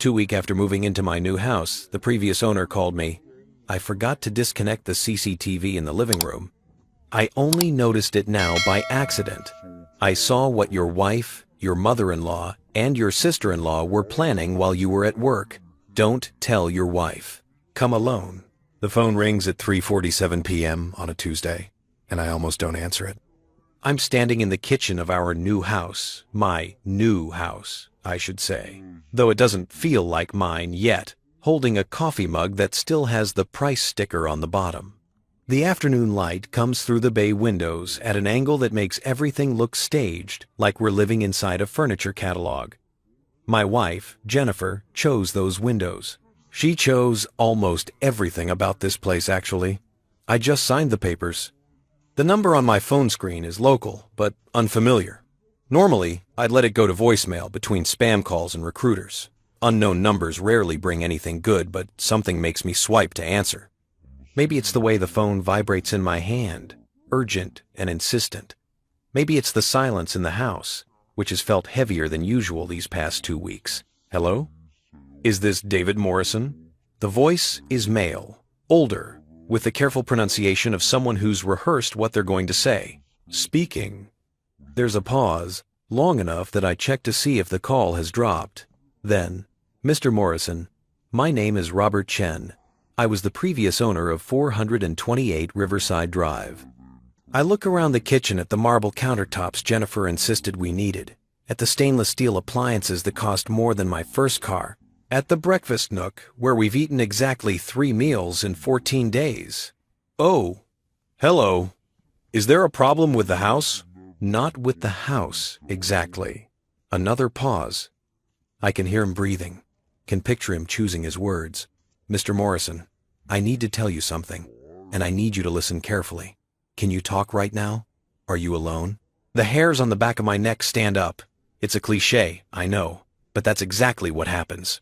2 weeks after moving into my new house, the previous owner called me. I forgot to disconnect the CCTV in the living room. I only noticed it now by accident. I saw what your wife, your mother-in-law, and your sister-in-law were planning while you were at work. Don't tell your wife. Come alone. The phone rings at 3:47 p.m. on a Tuesday, and I almost don't answer it. I'm standing in the kitchen of our new house, my new house, I should say, though it doesn't feel like mine yet, holding a coffee mug that still has the price sticker on the bottom. The afternoon light comes through the bay windows at an angle that makes everything look staged, like we're living inside a furniture catalog. My wife, Jennifer, chose those windows. She chose almost everything about this place, actually. I just signed the papers. The number on my phone screen is local, but unfamiliar. Normally, I'd let it go to voicemail between spam calls and recruiters. Unknown numbers rarely bring anything good, but something makes me swipe to answer. Maybe it's the way the phone vibrates in my hand, urgent and insistent. Maybe it's the silence in the house, which has felt heavier than usual these past 2 weeks. Hello? Is this David Morrison? The voice is male, older, with the careful pronunciation of someone who's rehearsed what they're going to say. Speaking. There's a pause, long enough that I check to see if the call has dropped. Then, Mr. Morrison, my name is Robert Chen. I was the previous owner of 428 Riverside Drive. I look around the kitchen at the marble countertops Jennifer insisted we needed, at the stainless steel appliances that cost more than my first car, at the breakfast nook where we've eaten exactly 3 meals in 14 days. Oh, hello. Is there a problem with the house? Not with the house, exactly. Another pause. I can hear him breathing, can picture him choosing his words. Mr. Morrison, I need to tell you something, and I need you to listen carefully. Can you talk right now? Are you alone? The hairs on the back of my neck stand up. It's a cliché, I know, but that's exactly what happens.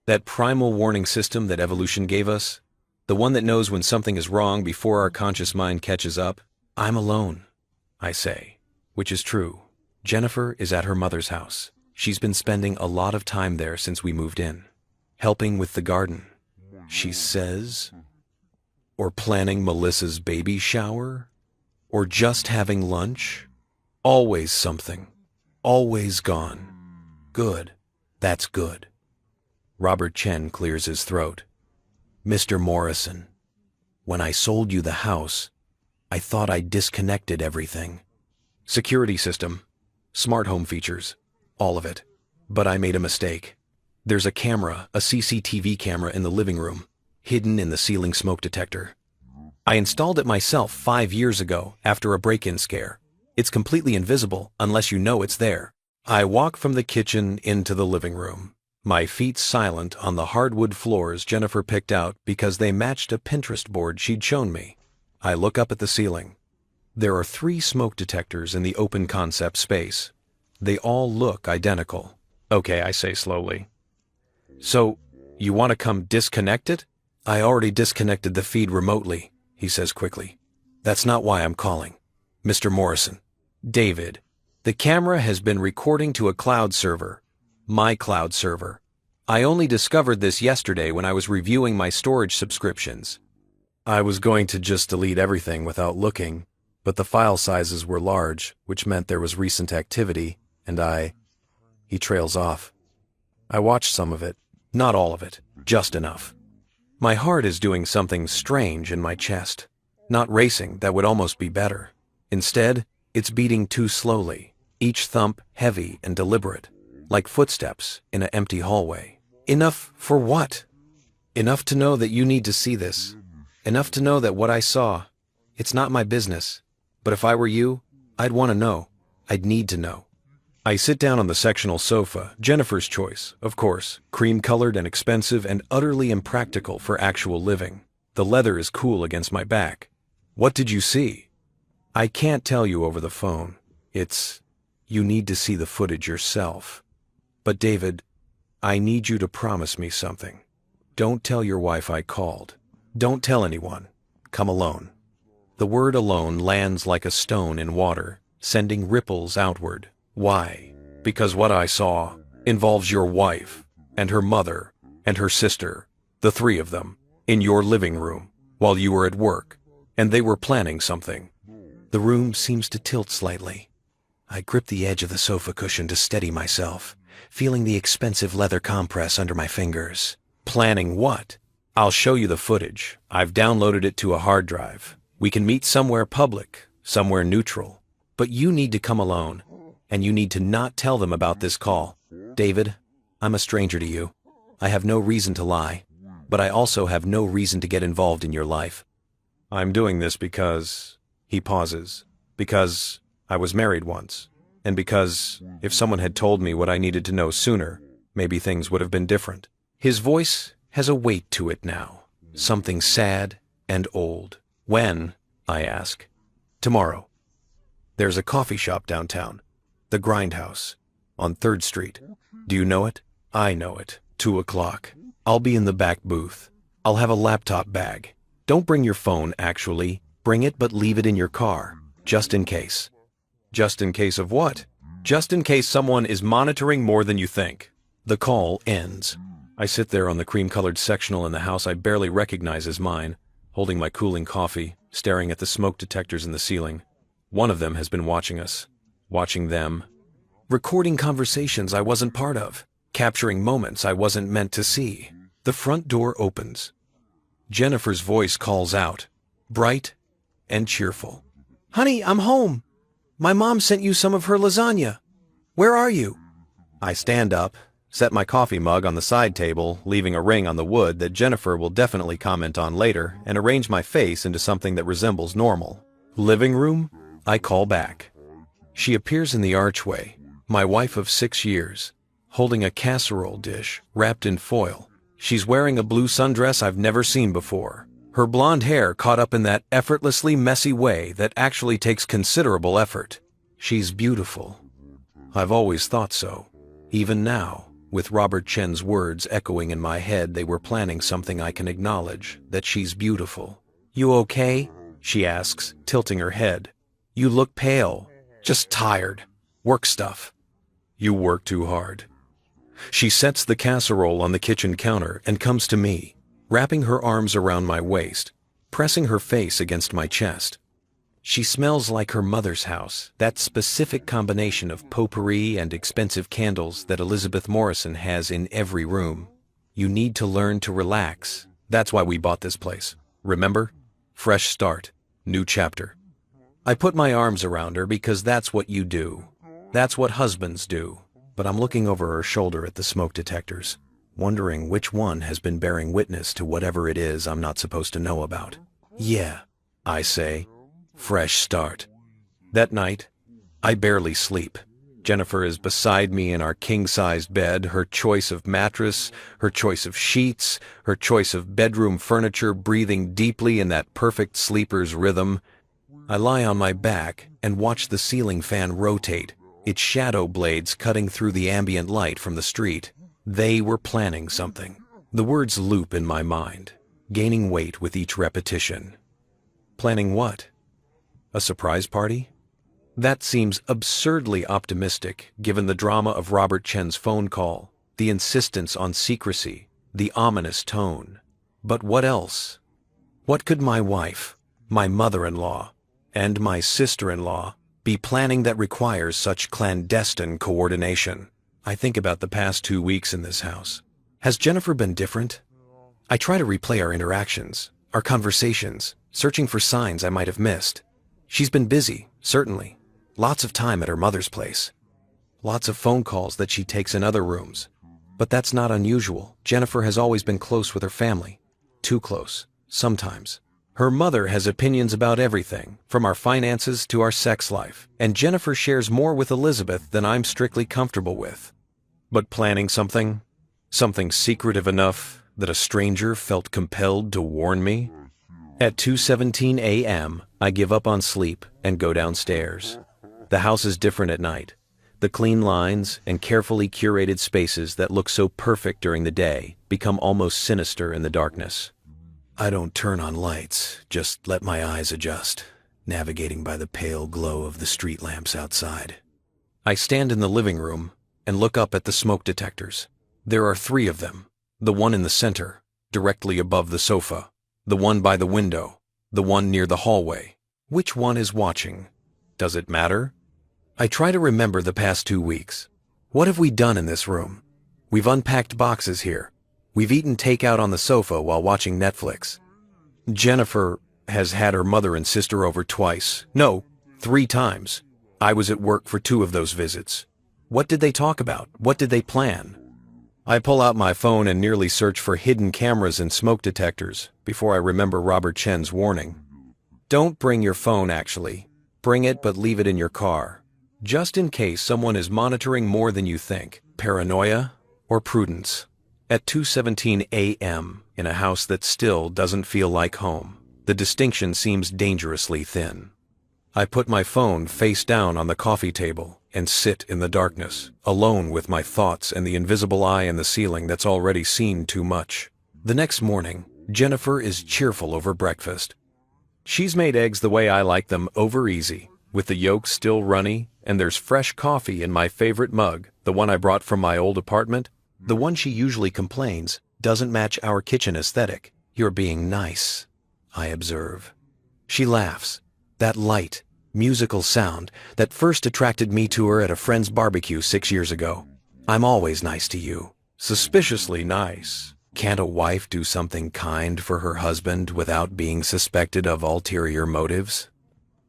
That primal warning system that evolution gave us, the one that knows when something is wrong before our conscious mind catches up. I'm alone, I say, which is true. Jennifer is at her mother's house. She's been spending a lot of time there since we moved in, helping with the garden, she says, or planning Melissa's baby shower, or just having lunch. Always something, always gone. Good, that's good. Robert Chen clears his throat. Mr. Morrison, when I sold you the house, I thought I disconnected everything. Security system, smart home features, all of it. But I made a mistake. There's a camera, a CCTV camera in the living room, hidden in the ceiling smoke detector. I installed it myself 5 years ago after a break-in scare. It's completely invisible unless you know it's there. I walk from the kitchen into the living room, my feet silent on the hardwood floors Jennifer picked out because they matched a Pinterest board she'd shown me. I look up at the ceiling. There are 3 smoke detectors in the open concept space. They all look identical. Okay, I say slowly. So, you want to come disconnect it? I already disconnected the feed remotely, he says quickly. That's not why I'm calling. Mr. Morrison. David, the camera has been recording to a cloud server. My cloud server. I only discovered this yesterday when I was reviewing my storage subscriptions. I was going to just delete everything without looking, but the file sizes were large, which meant there was recent activity, and He trails off. I watched some of it, not all of it, just enough. My heart is doing something strange in my chest. Not racing, that would almost be better. Instead, it's beating too slowly, each thump heavy and deliberate, like footsteps in an empty hallway. Enough for what? Enough to know that you need to see this. Enough to know that what I saw, it's not my business. But if I were you, I'd want to know. I'd need to know. I sit down on the sectional sofa, Jennifer's choice, of course, cream-colored and expensive and utterly impractical for actual living. The leather is cool against my back. What did you see? I can't tell you over the phone. You need to see the footage yourself. But David, I need you to promise me something. Don't tell your wife I called. Don't tell anyone. Come alone. The word alone lands like a stone in water, sending ripples outward. Why? Because what I saw involves your wife, and her mother, and her sister, the three of them, in your living room, while you were at work, and they were planning something. The room seems to tilt slightly. I grip the edge of the sofa cushion to steady myself, feeling the expensive leather compress under my fingers. Planning what? I'll show you the footage. I've downloaded it to a hard drive. We can meet somewhere public, somewhere neutral. But you need to come alone, and you need to not tell them about this call. David, I'm a stranger to you. I have no reason to lie, but I also have no reason to get involved in your life. I'm doing this because... He pauses. Because I was married once, and because if someone had told me what I needed to know sooner, maybe things would have been different. His voice has a weight to it now, something sad and old. When? I ask. Tomorrow. There's a coffee shop downtown, the Grindhouse, on 3rd Street. Do you know it? I know it. 2 o'clock. I'll be in the back booth. I'll have a laptop bag. Don't bring your phone, actually. Bring it, but leave it in your car, just in case. Just in case of what? Just in case someone is monitoring more than you think. The call ends. I sit there on the cream-colored sectional in the house I barely recognize as mine, holding my cooling coffee, staring at the smoke detectors in the ceiling. One of them has been watching us. Watching them. Recording conversations I wasn't part of. Capturing moments I wasn't meant to see. The front door opens. Jennifer's voice calls out, bright and cheerful. Honey, I'm home. My mom sent you some of her lasagna. Where are you? I stand up, set my coffee mug on the side table, leaving a ring on the wood that Jennifer will definitely comment on later, and arrange my face into something that resembles normal. Living room? I call back. She appears in the archway, my wife of 6 years, holding a casserole dish wrapped in foil. She's wearing a blue sundress I've never seen before. Her blonde hair caught up in that effortlessly messy way that actually takes considerable effort. She's beautiful. I've always thought so. Even now, with Robert Chen's words echoing in my head, they were planning something I can acknowledge, that she's beautiful. You okay? She asks, tilting her head. You look pale. Just tired. Work stuff. You work too hard. She sets the casserole on the kitchen counter and comes to me, wrapping her arms around my waist, pressing her face against my chest. She smells like her mother's house, that specific combination of potpourri and expensive candles that Elizabeth Morrison has in every room. You need to learn to relax. That's why we bought this place. Remember? Fresh start. New chapter. I put my arms around her because that's what you do. That's what husbands do. But I'm looking over her shoulder at the smoke detectors, wondering which one has been bearing witness to whatever it is I'm not supposed to know about. Yeah, I say. Fresh start. That night, I barely sleep. Jennifer is beside me in our king-sized bed, her choice of mattress, her choice of sheets, her choice of bedroom furniture breathing deeply in that perfect sleeper's rhythm. I lie on my back and watch the ceiling fan rotate, its shadow blades cutting through the ambient light from the street. They were planning something. The words loop in my mind, gaining weight with each repetition. Planning what? A surprise party? That seems absurdly optimistic given the drama of Robert Chen's phone call, the insistence on secrecy, the ominous tone. But what else? What could my wife, my mother-in-law, and my sister-in-law be planning that requires such clandestine coordination? I think about the past 2 weeks in this house. Has Jennifer been different? I try to replay our interactions, our conversations, searching for signs I might have missed. She's been busy, certainly. Lots of time at her mother's place. Lots of phone calls that she takes in other rooms. But that's not unusual. Jennifer has always been close with her family. Too close, sometimes. Her mother has opinions about everything, from our finances to our sex life, and Jennifer shares more with Elizabeth than I'm strictly comfortable with. But planning something? Something secretive enough that a stranger felt compelled to warn me? At 2:17 a.m., I give up on sleep and go downstairs. The house is different at night. The clean lines and carefully curated spaces that look so perfect during the day become almost sinister in the darkness. I don't turn on lights, just let my eyes adjust, navigating by the pale glow of the street lamps outside. I stand in the living room and look up at the smoke detectors. There are three of them. The one in the center, directly above the sofa. The one by the window. The one near the hallway. Which one is watching? Does it matter? I try to remember the past 2 weeks. What have we done in this room? We've unpacked boxes here. We've eaten takeout on the sofa while watching Netflix. Jennifer has had her mother and sister over twice. No, 3 times. I was at work for 2 of those visits. What did they talk about? What did they plan? I pull out my phone and nearly search for hidden cameras and smoke detectors before I remember Robert Chen's warning. Don't bring your phone, actually. Bring it, but leave it in your car. Just in case someone is monitoring more than you think. Paranoia or prudence? At 2:17 a.m. in a house that still doesn't feel like home, the distinction seems dangerously thin. I put my phone face down on the coffee table and sit in the darkness, alone with my thoughts and the invisible eye in the ceiling that's already seen too much. The next morning, Jennifer is cheerful over breakfast. She's made eggs the way I like them, over easy, with the yolks still runny, and there's fresh coffee in my favorite mug, the one I brought from my old apartment. The one she usually complains doesn't match our kitchen aesthetic. You're being nice, I observe. She laughs. That light, musical sound that first attracted me to her at a friend's barbecue 6 years ago. I'm always nice to you. Suspiciously nice. Can't a wife do something kind for her husband without being suspected of ulterior motives?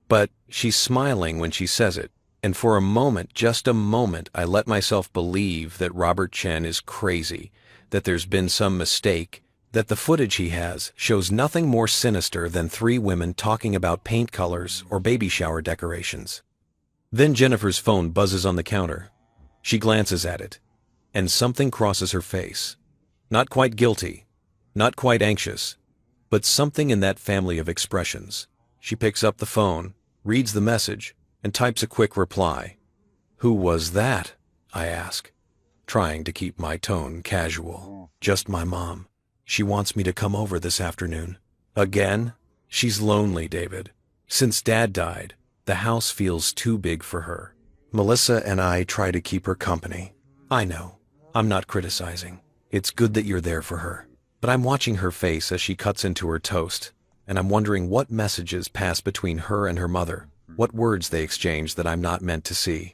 But she's smiling when she says it, and for a moment, just a moment, I let myself believe that Robert Chen is crazy, that there's been some mistake, that the footage he has shows nothing more sinister than 3 women talking about paint colors or baby shower decorations. Then Jennifer's phone buzzes on the counter. She glances at it, and something crosses her face. Not quite guilty, not quite anxious, but something in that family of expressions. She picks up the phone, reads the message, and types a quick reply. Who was that? I ask, trying to keep my tone casual. Just my mom. She wants me to come over this afternoon. Again? She's lonely, David. Since Dad died, the house feels too big for her. Melissa and I try to keep her company. I know. I'm not criticizing. It's good that you're there for her. But I'm watching her face as she cuts into her toast, and I'm wondering what messages pass between her and her mother, what words they exchange that I'm not meant to see.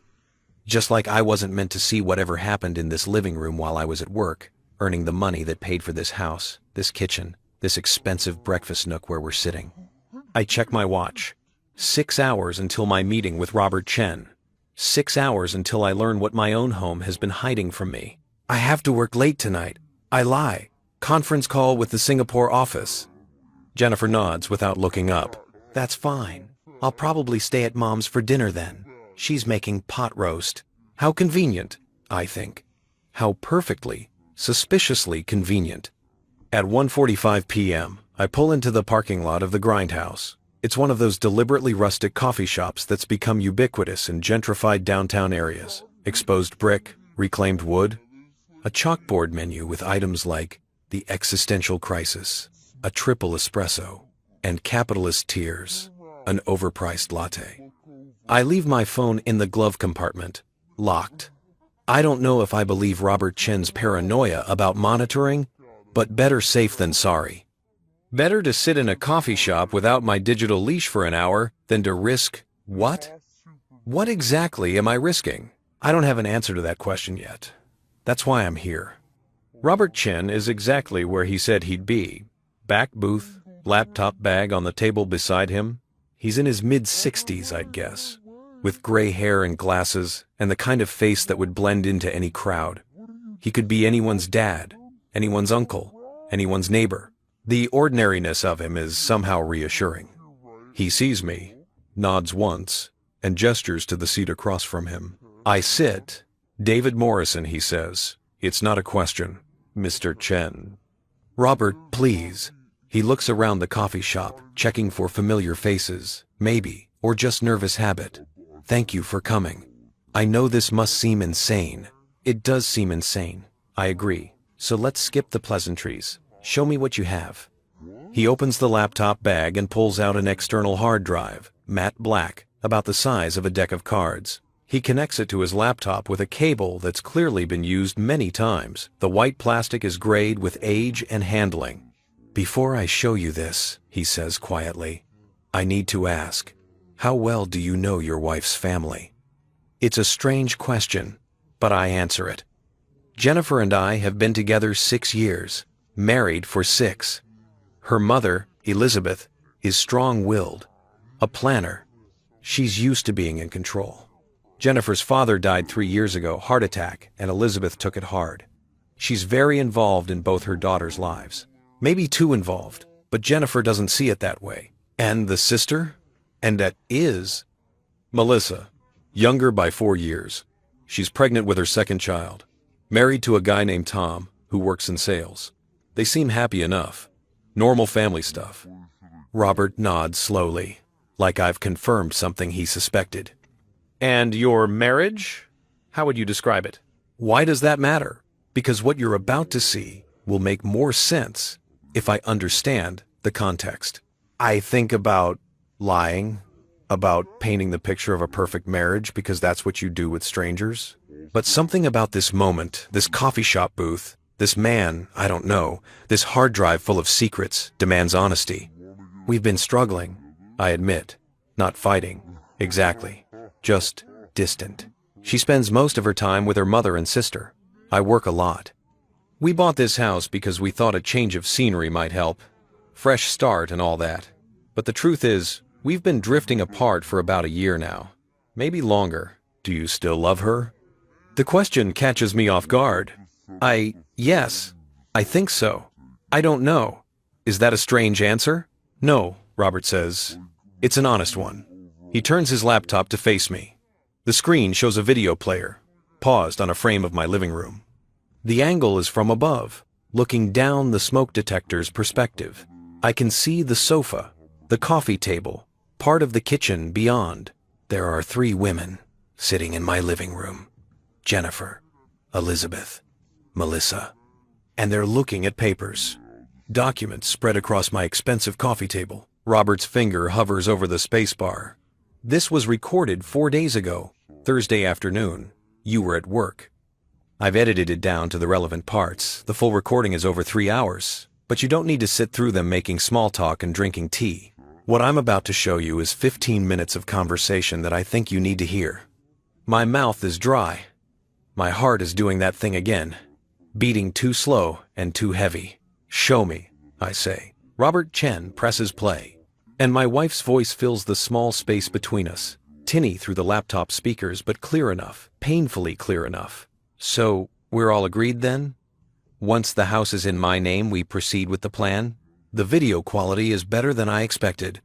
Just like I wasn't meant to see whatever happened in this living room while I was at work, earning the money that paid for this house, this kitchen, this expensive breakfast nook where we're sitting. I check my watch. 6 hours until my meeting with Robert Chen. 6 hours until I learn what my own home has been hiding from me. I have to work late tonight. I lie. Conference call with the Singapore office. Jennifer nods without looking up. That's fine. I'll probably stay at Mom's for dinner then. She's making pot roast. How convenient, I think. How perfectly, suspiciously convenient. At 1:45 p.m., I pull into the parking lot of the Grindhouse. It's one of those deliberately rustic coffee shops that's become ubiquitous in gentrified downtown areas. Exposed brick, reclaimed wood, a chalkboard menu with items like the existential crisis, a triple espresso, and capitalist tears, an overpriced latte. I leave my phone in the glove compartment, locked. I don't know if I believe Robert Chen's paranoia about monitoring, but better safe than sorry. Better to sit in a coffee shop without my digital leash for an hour than to risk what? What exactly am I risking? I don't have an answer to that question yet. That's why I'm here. Robert Chen is exactly where he said he'd be. Back booth, laptop bag on the table beside him. He's in his mid-60s, I'd guess, with gray hair and glasses and the kind of face that would blend into any crowd. He could be anyone's dad, anyone's uncle, anyone's neighbor. The ordinariness of him is somehow reassuring. He sees me, nods once, and gestures to the seat across from him. I sit. David Morrison, he says. It's not a question, Mr. Chen. Robert, please. He looks around the coffee shop, checking for familiar faces, maybe, or just nervous habit. Thank you for coming. I know this must seem insane. It does seem insane. I agree. So let's skip the pleasantries. Show me what you have. He opens the laptop bag and pulls out an external hard drive, matte black, about the size of a deck of cards. He connects it to his laptop with a cable that's clearly been used many times. The white plastic is grayed with age and handling. "Before I show you this," he says quietly, "I need to ask, how well do you know your wife's family?" It's a strange question, but I answer it. Jennifer and I have been together 6 years, married for 6. Her mother, Elizabeth, is strong-willed, a planner. She's used to being in control. Jennifer's father died 3 years ago, heart attack, and Elizabeth took it hard. She's very involved in both her daughters' lives. Maybe too involved, but Jennifer doesn't see it that way. And the sister? And that is Melissa, younger by 4 years. She's pregnant with her second child, married to a guy named Tom, who works in sales. They seem happy enough. Normal family stuff. Robert nods slowly, like I've confirmed something he suspected. And your marriage? How would you describe it? Why does that matter? Because what you're about to see will make more sense if I understand the context. I think about lying, about painting the picture of a perfect marriage because that's what you do with strangers. But something about this moment, this coffee shop booth, this man, I don't know, this hard drive full of secrets demands honesty. We've been struggling, I admit, not fighting, exactly, just distant. She spends most of her time with her mother and sister. I work a lot. We bought this house because we thought a change of scenery might help. Fresh start and all that. But the truth is, we've been drifting apart for about a year now. Maybe longer. Do you still love her? The question catches me off guard. Yes, I think so. I don't know. Is that a strange answer? No, Robert says. It's an honest one. He turns his laptop to face me. The screen shows a video player, paused on a frame of my living room. The angle is from above, looking down the smoke detector's perspective. I can see the sofa, the coffee table, part of the kitchen beyond. There are 3 women sitting in my living room. Jennifer, Elizabeth, Melissa. And they're looking at papers. Documents spread across my expensive coffee table. Robert's finger hovers over the spacebar. This was recorded 4 days ago, Thursday afternoon. You were at work. I've edited it down to the relevant parts. The full recording is over 3 hours, but you don't need to sit through them making small talk and drinking tea. What I'm about to show you is 15 minutes of conversation that I think you need to hear. My mouth is dry. My heart is doing that thing again, beating too slow and too heavy. Show me, I say. Robert Chen presses play, and my wife's voice fills the small space between us, tinny through the laptop speakers, but clear enough, painfully clear enough. So, we're all agreed then? Once the house is in my name, we proceed with the plan? The video quality is better than I expected.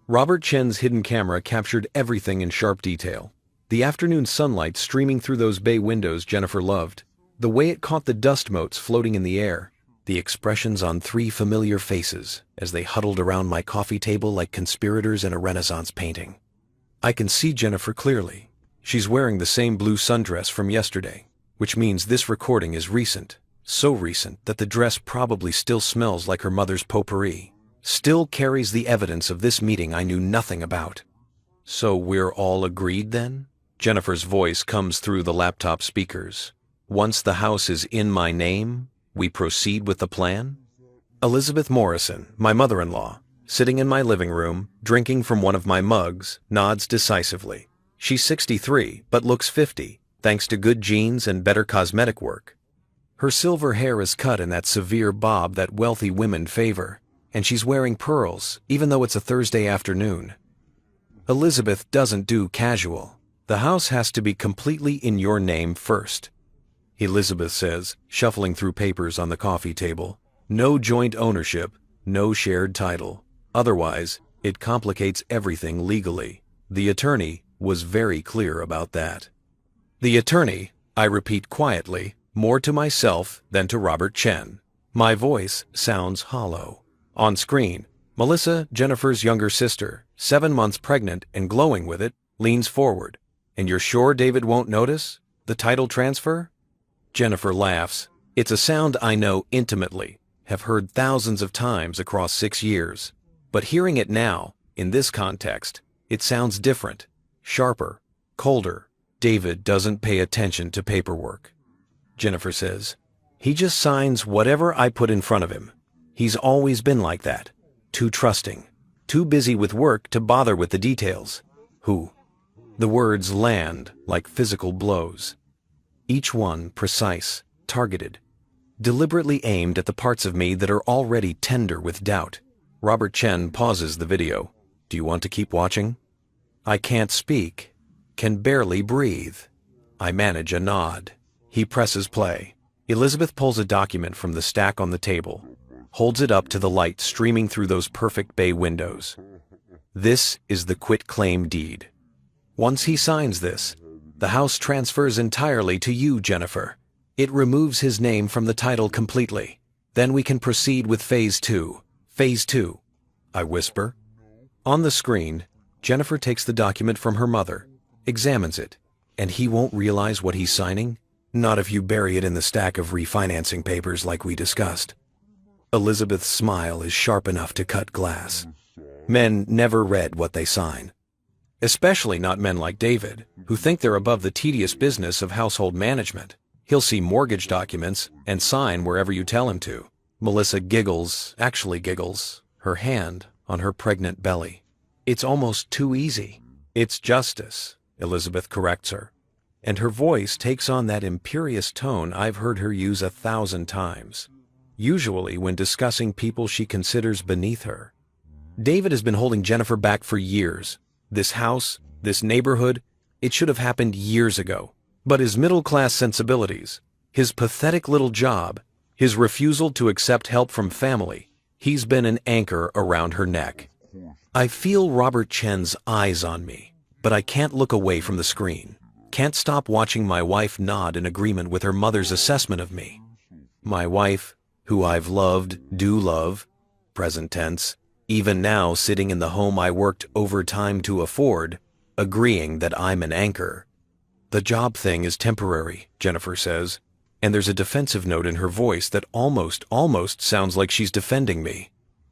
Robert Chen's hidden camera captured everything in sharp detail. The afternoon sunlight streaming through those bay windows Jennifer loved, the way it caught the dust motes floating in the air, the expressions on 3 familiar faces as they huddled around my coffee table like conspirators in a Renaissance painting. I can see Jennifer clearly. She's wearing the same blue sundress from yesterday, which means this recording is recent, so recent that the dress probably still smells like her mother's potpourri, still carries the evidence of this meeting I knew nothing about. So we're all agreed then? Jennifer's voice comes through the laptop speakers. Once the house is in my name, we proceed with the plan? Elizabeth Morrison, my mother-in-law, sitting in my living room, drinking from one of my mugs, nods decisively. She's 63, but looks 50, thanks to good genes and better cosmetic work. Her silver hair is cut in that severe bob that wealthy women favor, and she's wearing pearls, even though it's a Thursday afternoon. Elizabeth doesn't do casual. The house has to be completely in your name first. Elizabeth says, shuffling through papers on the coffee table. No joint ownership, no shared title. Otherwise, it complicates everything legally. The attorney was very clear about that. The attorney, I repeat quietly, more to myself than to Robert Chen. My voice sounds hollow. On screen, Melissa, Jennifer's younger sister, 7 months pregnant and glowing with it, leans forward. And you're sure David won't notice? The title transfer? Jennifer laughs. It's a sound I know intimately, have heard thousands of times across 6 years. But hearing it now, in this context, it sounds different, sharper, colder, David doesn't pay attention to paperwork, Jennifer says. He just signs whatever I put in front of him. He's always been like that. Too trusting. Too busy with work to bother with the details. Who? The words land like physical blows. Each one precise, targeted, deliberately aimed at the parts of me that are already tender with doubt. Robert Chen pauses the video. Do you want to keep watching? I can't speak, can barely breathe. I manage a nod. He presses play. Elizabeth pulls a document from the stack on the table, holds it up to the light streaming through those perfect bay windows. This is the quitclaim deed. Once he signs this, the house transfers entirely to you, Jennifer. It removes his name from the title completely. Then we can proceed with Phase 2. Phase 2, I whisper. On the screen, Jennifer takes the document from her mother, examines it, and he won't realize what he's signing? Not if you bury it in the stack of refinancing papers like we discussed. Elizabeth's smile is sharp enough to cut glass. Men never read what they sign. Especially not men like David, who think they're above the tedious business of household management. He'll see mortgage documents and sign wherever you tell him to. Melissa giggles, actually giggles, her hand on her pregnant belly. It's almost too easy. It's justice, Elizabeth corrects her. And her voice takes on that imperious tone I've heard her use 1,000 times, usually when discussing people she considers beneath her. David has been holding Jennifer back for years. This house, this neighborhood, it should have happened years ago. But his middle-class sensibilities, his pathetic little job, his refusal to accept help from family, he's been an anchor around her neck. I feel Robert Chen's eyes on me, but I can't look away from the screen. Can't stop watching my wife nod in agreement with her mother's assessment of me. My wife, who I've loved, do love, present tense, even now sitting in the home I worked overtime to afford, agreeing that I'm an anchor. The job thing is temporary, Jennifer says, and there's a defensive note in her voice that almost sounds like she's defending me.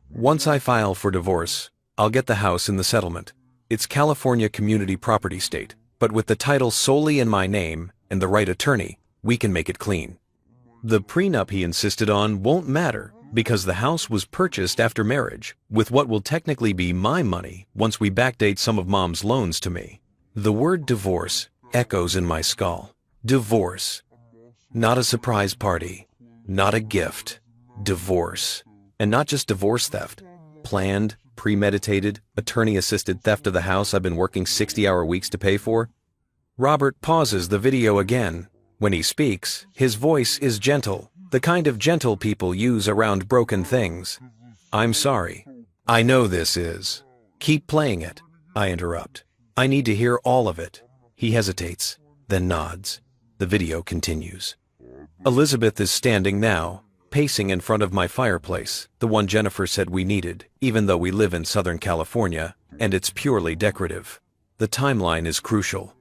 Once I file for divorce, I'll get the house in the settlement. It's California Community Property State, but with the title solely in my name and the right attorney, we can make it clean. The prenup he insisted on won't matter because the house was purchased after marriage with what will technically be my money once we backdate some of Mom's loans to me. The word divorce echoes in my skull. Divorce. Not a surprise party. Not a gift. Divorce. And not just divorce theft. Planned, premeditated, attorney-assisted theft of the house I've been working 60-hour weeks to pay for. Robert pauses the video again. When he speaks, his voice is gentle, the kind of gentle people use around broken things. I'm sorry. I know this is. Keep playing it, I interrupt. I need to hear all of it. He hesitates, then nods. The video continues. Elizabeth is standing now, pacing in front of my fireplace, the one Jennifer said we needed, even though we live in Southern California, and it's purely decorative. The timeline is crucial.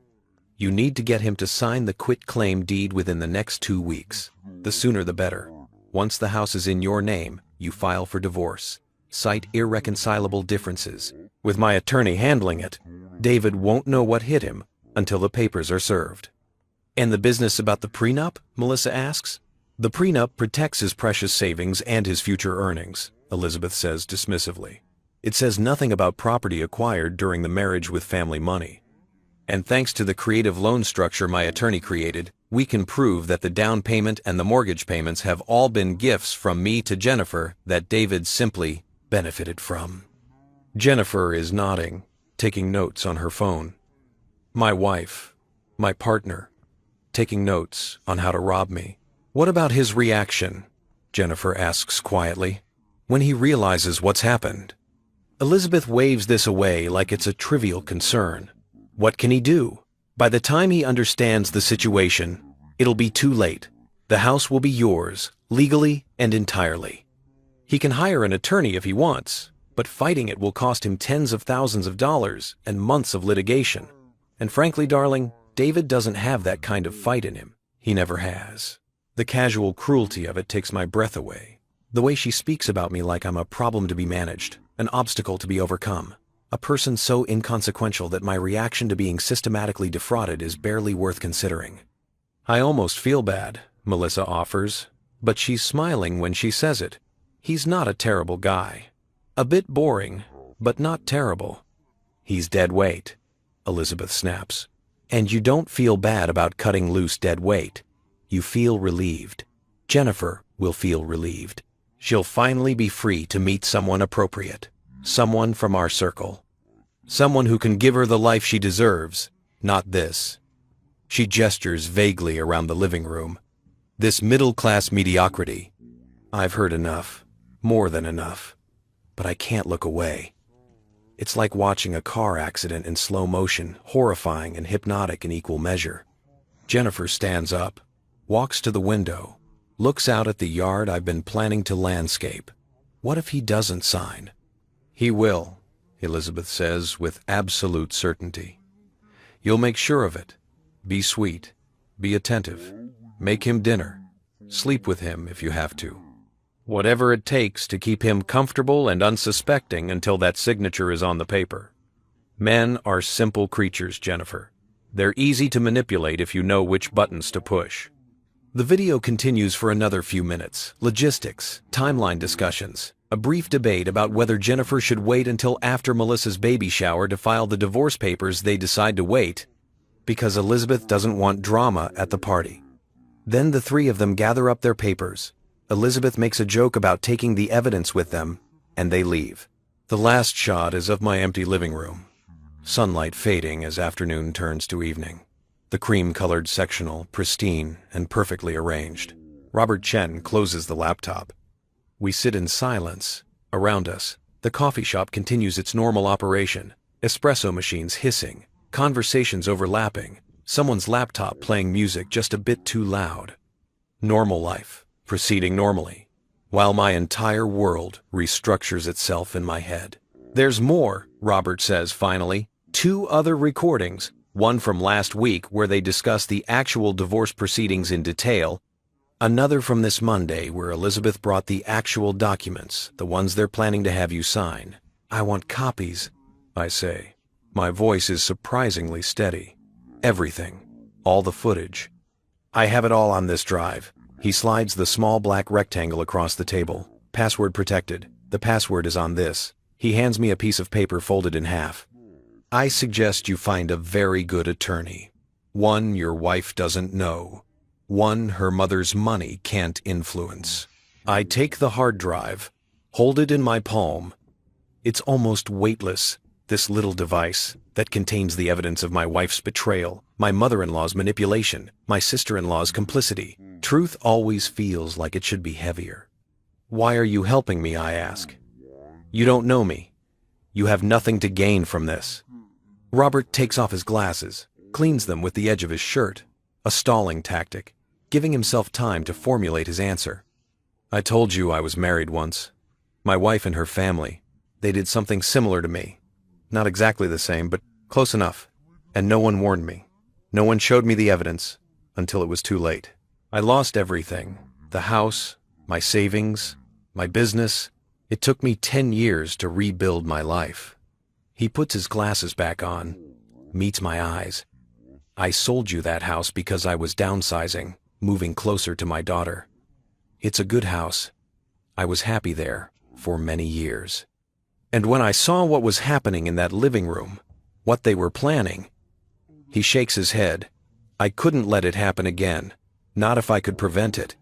You need to get him to sign the quitclaim deed within the next 2 weeks. The sooner the better. Once the house is in your name, you file for divorce. Cite irreconcilable differences. With my attorney handling it, David won't know what hit him until the papers are served. And the business about the prenup? Melissa asks. The prenup protects his precious savings and his future earnings, Elizabeth says dismissively. It says nothing about property acquired during the marriage with family money. And thanks to the creative loan structure my attorney created, we can prove that the down payment and the mortgage payments have all been gifts from me to Jennifer that David simply benefited from. Jennifer is nodding, taking notes on her phone. My wife, my partner, taking notes on how to rob me. What about his reaction? Jennifer asks quietly, when he realizes what's happened. Elizabeth waves this away like it's a trivial concern. What can he do? By the time he understands the situation, it'll be too late. The house will be yours, legally and entirely. He can hire an attorney if he wants, but fighting it will cost him tens of thousands of dollars and months of litigation. And frankly, darling, David doesn't have that kind of fight in him. He never has. The casual cruelty of it takes my breath away. The way she speaks about me like I'm a problem to be managed, an obstacle to be overcome. A person so inconsequential that my reaction to being systematically defrauded is barely worth considering. I almost feel bad, Melissa offers, but she's smiling when she says it. He's not a terrible guy. A bit boring, but not terrible. He's dead weight, Elizabeth snaps. And you don't feel bad about cutting loose dead weight. You feel relieved. Jennifer will feel relieved. She'll finally be free to meet someone appropriate. Someone from our circle. Someone who can give her the life she deserves, not this. She gestures vaguely around the living room. This middle-class mediocrity. I've heard enough. More than enough. But I can't look away. It's like watching a car accident in slow motion, horrifying and hypnotic in equal measure. Jennifer stands up, walks to the window, looks out at the yard I've been planning to landscape. What if he doesn't sign? He will, Elizabeth says with absolute certainty. You'll make sure of it. Be sweet. Be attentive. Make him dinner. Sleep with him if you have to. Whatever it takes to keep him comfortable and unsuspecting until that signature is on the paper. Men are simple creatures, Jennifer. They're easy to manipulate if you know which buttons to push. The video continues for another few minutes. Logistics, timeline discussions, a brief debate about whether Jennifer should wait until after Melissa's baby shower to file the divorce papers. They decide to wait because Elizabeth doesn't want drama at the party. Then the three of them gather up their papers. Elizabeth makes a joke about taking the evidence with them, and they leave. The last shot is of my empty living room. Sunlight fading as afternoon turns to evening. The cream-colored sectional, pristine and perfectly arranged. Robert Chen closes the laptop. We sit in silence. Around us, the coffee shop continues its normal operation. Espresso machines hissing, conversations overlapping, someone's laptop playing music just a bit too loud. Normal life, proceeding normally, while my entire world restructures itself in my head. There's more, Robert says finally. 2 other recordings, one from last week where they discuss the actual divorce proceedings in detail, another from this Monday where Elizabeth brought the actual documents, the ones they're planning to have you sign. I want copies, I say. My voice is surprisingly steady. Everything. All the footage. I have it all on this drive. He slides the small black rectangle across the table. Password protected. The password is on this. He hands me a piece of paper folded in half. I suggest you find a very good attorney. One your wife doesn't know. One her mother's money can't influence. I take the hard drive, hold it in my palm. It's almost weightless, this little device that contains the evidence of my wife's betrayal, my mother-in-law's manipulation, my sister-in-law's complicity. Truth always feels like it should be heavier. Why are you helping me, I ask. You don't know me. You have nothing to gain from this. Robert takes off his glasses, cleans them with the edge of his shirt, a stalling tactic, giving himself time to formulate his answer. I told you I was married once. My wife and her family, they did something similar to me. Not exactly the same, but close enough. And no one warned me. No one showed me the evidence until it was too late. I lost everything. The house, my savings, my business. It took me 10 years to rebuild my life. He puts his glasses back on, meets my eyes. I sold you that house because I was downsizing, moving closer to my daughter. It's a good house. I was happy there for many years. And when I saw what was happening in that living room, what they were planning, he shakes his head. I couldn't let it happen again, not if I could prevent it.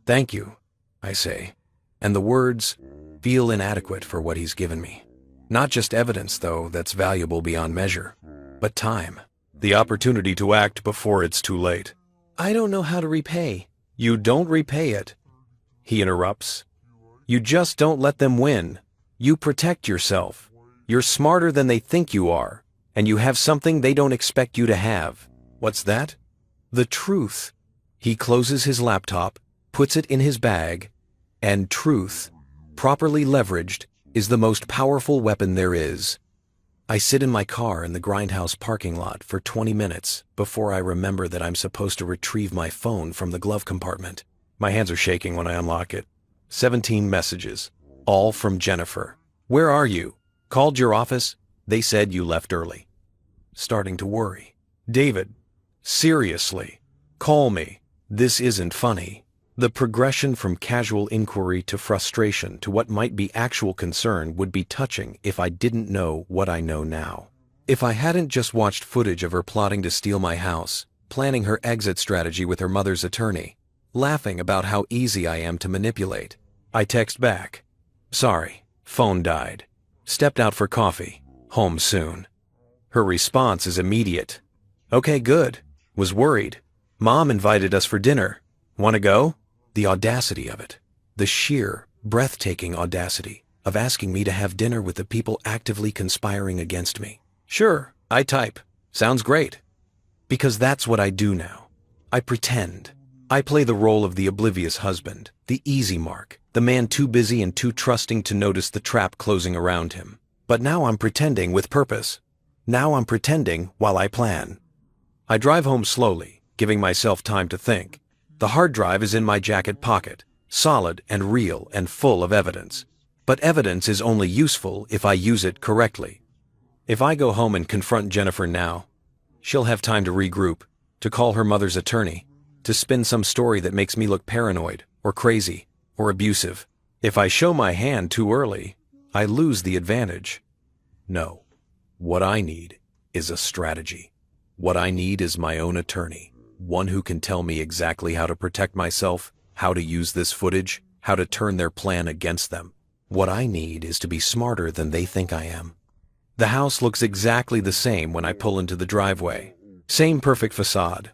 Thank you, I say, and the words feel inadequate for what he's given me. Not just evidence, though, that's valuable beyond measure, but time. The opportunity to act before it's too late. I don't know how to repay. You don't repay it, he interrupts. You just don't let them win. You protect yourself. You're smarter than they think you are, and you have something they don't expect you to have. What's that? The truth. He closes his laptop, puts it in his bag, and truth, properly leveraged, is the most powerful weapon there is. I sit in my car in the Grindhouse parking lot for 20 minutes before I remember that I'm supposed to retrieve my phone from the glove compartment. My hands are shaking when I unlock it. 17 messages, all from Jennifer. Where are you? Called your office? They said you left early. Starting to worry. David, seriously, call me. This isn't funny. The progression from casual inquiry to frustration to what might be actual concern would be touching if I didn't know what I know now. If I hadn't just watched footage of her plotting to steal my house, planning her exit strategy with her mother's attorney, laughing about how easy I am to manipulate. I text back. Sorry, phone died. Stepped out for coffee. Home soon. Her response is immediate. Okay, good. Was worried. Mom invited us for dinner. Want to go? The audacity of it. The sheer, breathtaking audacity of asking me to have dinner with the people actively conspiring against me. Sure, I type. Sounds great. Because that's what I do now. I pretend. I play the role of the oblivious husband, the easy mark, the man too busy and too trusting to notice the trap closing around him. But now I'm pretending with purpose. Now I'm pretending while I plan. I drive home slowly, giving myself time to think. The hard drive is in my jacket pocket, solid and real and full of evidence. But evidence is only useful if I use it correctly. If I go home and confront Jennifer now, she'll have time to regroup, to call her mother's attorney, to spin some story that makes me look paranoid, or crazy, or abusive. If I show my hand too early, I lose the advantage. No. What I need is a strategy. What I need is my own attorney, one who can tell me exactly how to protect myself, how to use this footage, how to turn their plan against them. What I need is to be smarter than they think I am. The house looks exactly the same when I pull into the driveway. Same perfect facade.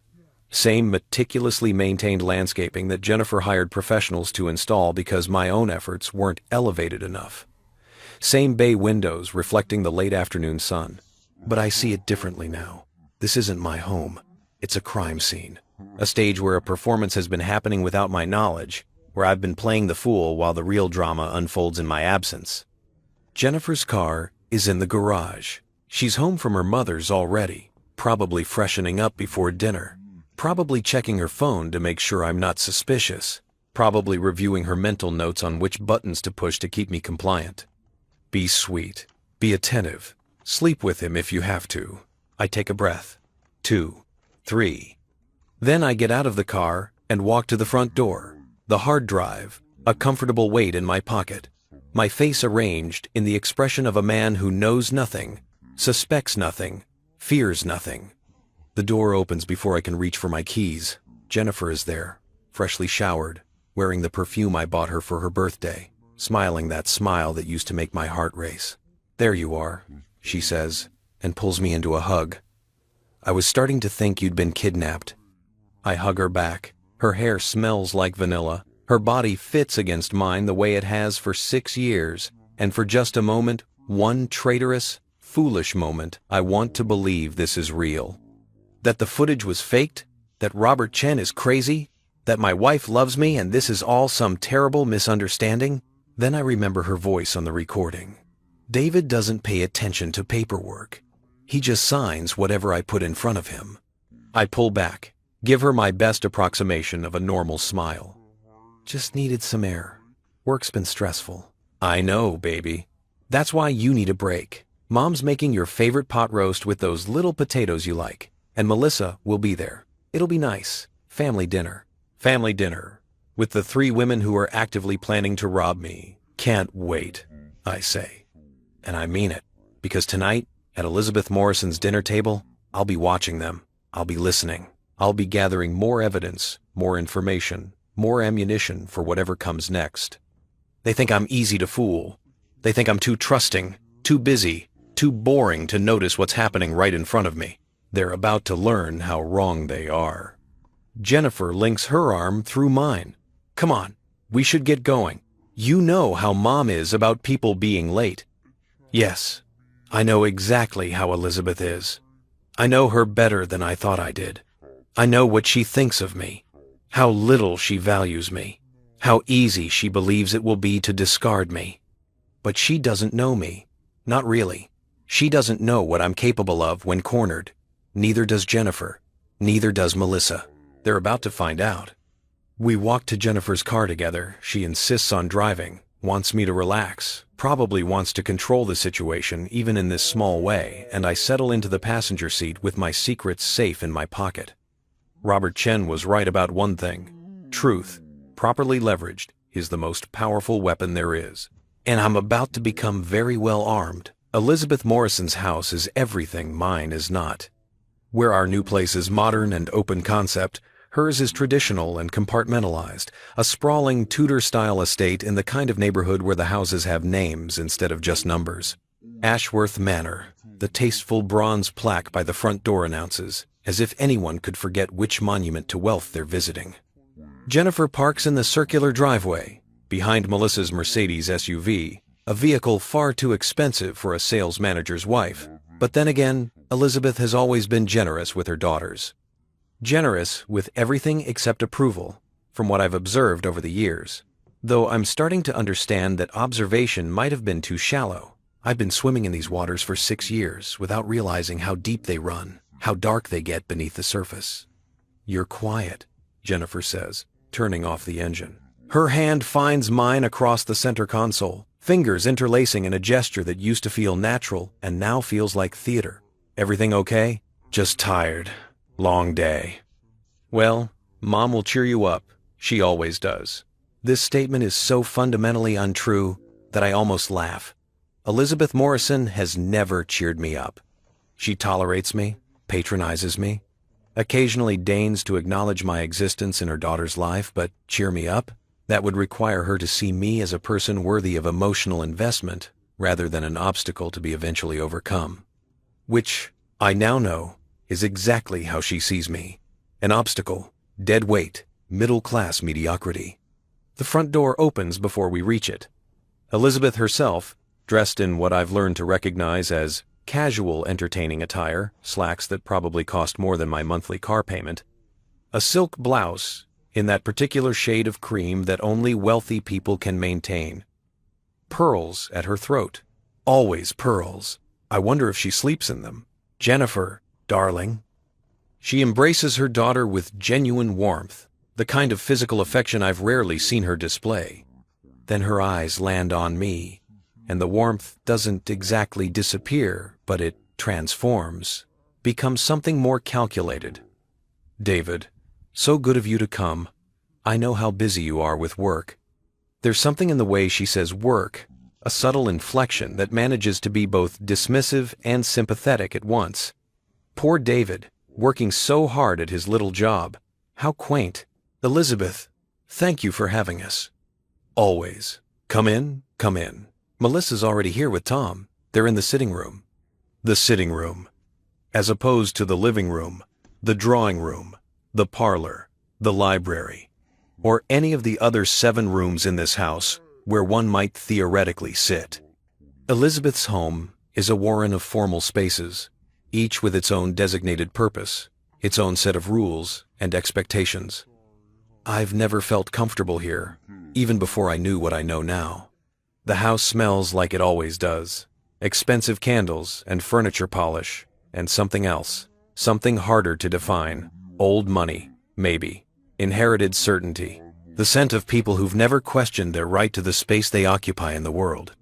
Same meticulously maintained landscaping that Jennifer hired professionals to install because my own efforts weren't elevated enough. Same bay windows reflecting the late afternoon sun. But I see it differently now. This isn't my home. It's a crime scene. A stage where a performance has been happening without my knowledge, where I've been playing the fool while the real drama unfolds in my absence. Jennifer's car is in the garage. She's home from her mother's already, probably freshening up before dinner. Probably checking her phone to make sure I'm not suspicious. Probably reviewing her mental notes on which buttons to push to keep me compliant. Be sweet. Be attentive. Sleep with him if you have to. I take a breath. 2, 3. Then I get out of the car and walk to the front door. The hard drive, a comfortable weight in my pocket. My face arranged in the expression of a man who knows nothing, suspects nothing, fears nothing. The door opens before I can reach for my keys. Jennifer is there, freshly showered, wearing the perfume I bought her for her birthday, smiling that smile that used to make my heart race. There you are, she says, and pulls me into a hug. I was starting to think you'd been kidnapped. I hug her back. Her hair smells like vanilla. Her body fits against mine the way it has for 6 years, and for just a moment, one traitorous, foolish moment, I want to believe this is real. That the footage was faked? That Robert Chen is crazy? That my wife loves me and this is all some terrible misunderstanding? Then I remember her voice on the recording. David doesn't pay attention to paperwork. He just signs whatever I put in front of him. I pull back, give her my best approximation of a normal smile. Just needed some air. Work's been stressful. I know, baby. That's why you need a break. Mom's making your favorite pot roast with those little potatoes you like. And Melissa will be there. It'll be nice. Family dinner. Family dinner. With the 3 women who are actively planning to rob me. Can't wait, I say. And I mean it. Because tonight, at Elizabeth Morrison's dinner table, I'll be watching them. I'll be listening. I'll be gathering more evidence, more information, more ammunition for whatever comes next. They think I'm easy to fool. They think I'm too trusting, too busy, too boring to notice what's happening right in front of me. They're about to learn how wrong they are. Jennifer links her arm through mine. Come on, we should get going. You know how Mom is about people being late. Yes, I know exactly how Elizabeth is. I know her better than I thought I did. I know what she thinks of me, how little she values me, how easy she believes it will be to discard me. But she doesn't know me. Not really. She doesn't know what I'm capable of when cornered. Neither does Jennifer. Neither does Melissa. They're about to find out. We walk to Jennifer's car together. She insists on driving, wants me to relax. probably wants to control the situation even in this small way, and I settle into the passenger seat with my secrets safe in my pocket. Robert Chen was right about one thing. Truth, properly leveraged, is the most powerful weapon there is. And I'm about to become very well armed. Elizabeth Morrison's house is everything mine is not. Where our new place is modern and open concept, hers is traditional and compartmentalized, a sprawling Tudor-style estate in the kind of neighborhood where the houses have names instead of just numbers. Ashworth Manor, the tasteful bronze plaque by the front door announces, as if anyone could forget which monument to wealth they're visiting. Jennifer parks in the circular driveway, behind Melissa's Mercedes SUV, a vehicle far too expensive for a sales manager's wife. But then again, Elizabeth has always been generous with her daughters. Generous with everything except approval, from what I've observed over the years. Though I'm starting to understand that observation might have been too shallow. I've been swimming in these waters for 6 years without realizing how deep they run, how dark they get beneath the surface. "You're quiet," Jennifer says, turning off the engine. Her hand finds mine across the center console, fingers interlacing in a gesture that used to feel natural and now feels like theater. "Everything okay?" "Just tired. Long day." "Well, Mom will cheer you up. She always does." This statement is so fundamentally untrue that I almost laugh. Elizabeth Morrison has never cheered me up. She tolerates me, patronizes me, occasionally deigns to acknowledge my existence in her daughter's life, but cheer me up? That would require her to see me as a person worthy of emotional investment rather than an obstacle to be eventually overcome. Which, I now know, is exactly how she sees me. An obstacle, dead weight, middle-class mediocrity. The front door opens before we reach it. Elizabeth herself, dressed in what I've learned to recognize as casual entertaining attire, slacks that probably cost more than my monthly car payment, a silk blouse in that particular shade of cream that only wealthy people can maintain, pearls at her throat. Always pearls. I wonder if she sleeps in them. "Jennifer, darling." She embraces her daughter with genuine warmth, the kind of physical affection I've rarely seen her display. Then her eyes land on me, and the warmth doesn't exactly disappear, but it transforms, becomes something more calculated. "David, so good of you to come. I know how busy you are with work." There's something in the way she says work, a subtle inflection that manages to be both dismissive and sympathetic at once. Poor David, working so hard at his little job. How quaint. "Elizabeth, thank you for having us." "Always. Come in, come in." Melissa's already here with Tom. They're in the sitting room. The sitting room. As opposed to the living room, the drawing room, the parlor, the library, or any of the other 7 rooms in this house where one might theoretically sit. Elizabeth's home is a warren of formal spaces, each with its own designated purpose, its own set of rules and expectations. I've never felt comfortable here, even before I knew what I know now. The house smells like it always does. Expensive candles and furniture polish, and something else, something harder to define. Old money, maybe. Inherited certainty. The scent of people who've never questioned their right to the space they occupy in the world.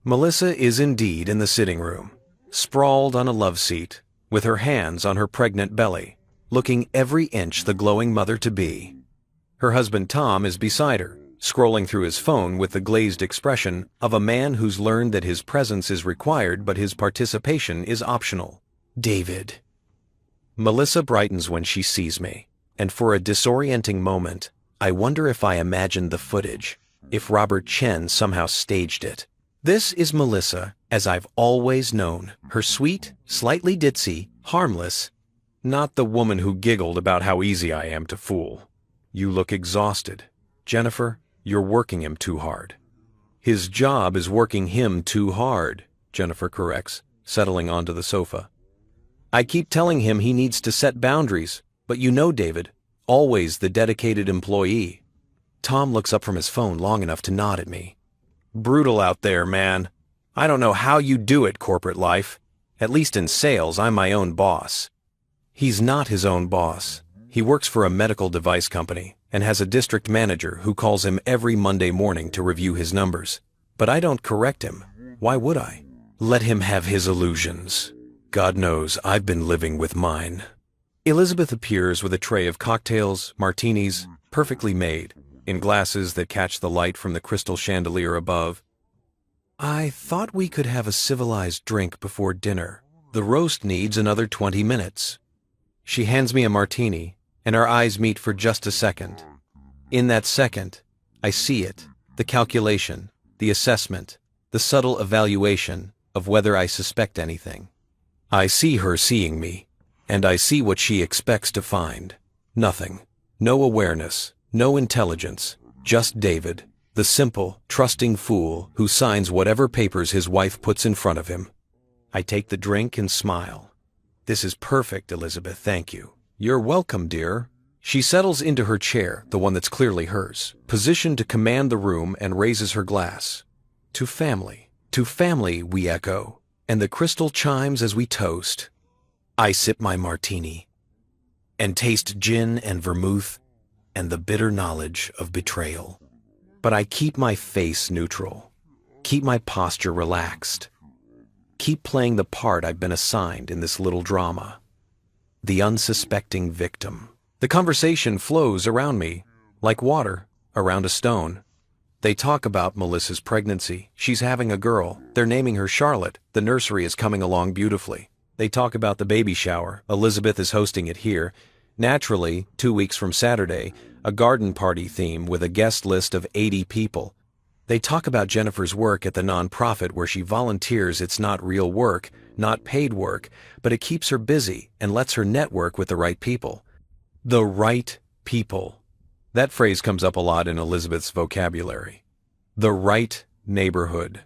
Melissa is indeed in the sitting room, sprawled on a love seat, with her hands on her pregnant belly, looking every inch the glowing mother-to-be. Her husband Tom is beside her, scrolling through his phone with the glazed expression of a man who's learned that his presence is required but his participation is optional. "David." Melissa brightens when she sees me, and for a disorienting moment, I wonder if I imagined the footage, if Robert Chen somehow staged it. This is Melissa, as I've always known, her sweet, slightly ditzy, harmless, not the woman who giggled about how easy I am to fool. "You look exhausted. Jennifer, you're working him too hard." "His job is working him too hard," Jennifer corrects, settling onto the sofa. "I keep telling him he needs to set boundaries, but you know, David, always the dedicated employee." Tom looks up from his phone long enough to nod at me. "Brutal out there, man. I don't know how you do it, corporate life. At least in sales, I'm my own boss." He's not his own boss. He works for a medical device company and has a district manager who calls him every Monday morning to review his numbers. But I don't correct him. Why would I? Let him have his illusions. God knows I've been living with mine. Elizabeth appears with a tray of cocktails, martinis, perfectly made, in glasses that catch the light from the crystal chandelier above. I thought we could have a civilized drink before dinner. The roast needs another 20 minutes. She hands me a martini, and our eyes meet for just a second. In that second, I see it, the calculation, the assessment, the subtle evaluation of whether I suspect anything. I see her seeing me, and I see what she expects to find. Nothing. No awareness, no intelligence, just David, the simple, trusting fool who signs whatever papers his wife puts in front of him. I take the drink and smile. This is perfect, Elizabeth, thank you. You're welcome, dear. She settles into her chair, the one that's clearly hers, positioned to command the room, and raises her glass. To family, we echo, and the crystal chimes as we toast. I sip my martini and taste gin and vermouth and the bitter knowledge of betrayal. But I keep my face neutral, keep my posture relaxed, keep playing the part I've been assigned in this little drama. The unsuspecting victim. The conversation flows around me, like water around a stone. They talk about Melissa's pregnancy. She's having a girl. They're naming her Charlotte. The nursery is coming along beautifully. They talk about the baby shower. Elizabeth is hosting it here. Naturally, 2 weeks from Saturday, a garden party theme with a guest list of 80 people. They talk about Jennifer's work at the nonprofit where she volunteers. It's not real work, not paid work, but it keeps her busy and lets her network with the right people. The right people. That phrase comes up a lot in Elizabeth's vocabulary. The right neighborhood.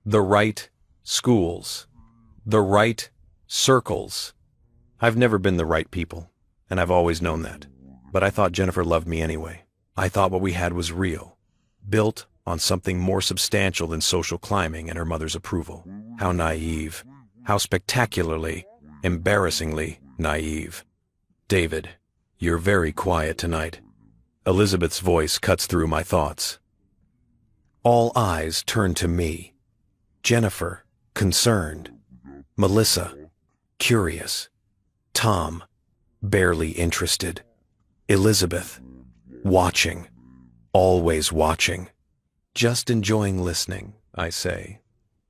The right schools. The right circles. I've never been the right people, and I've always known that. But I thought Jennifer loved me anyway. I thought what we had was real, built on something more substantial than social climbing and her mother's approval. How naive. How spectacularly, embarrassingly naive. David, you're very quiet tonight. Elizabeth's voice cuts through my thoughts. All eyes turn to me. Jennifer, concerned. Melissa, curious. Tom, barely interested. Elizabeth, watching. Always watching. Just enjoying listening, I say.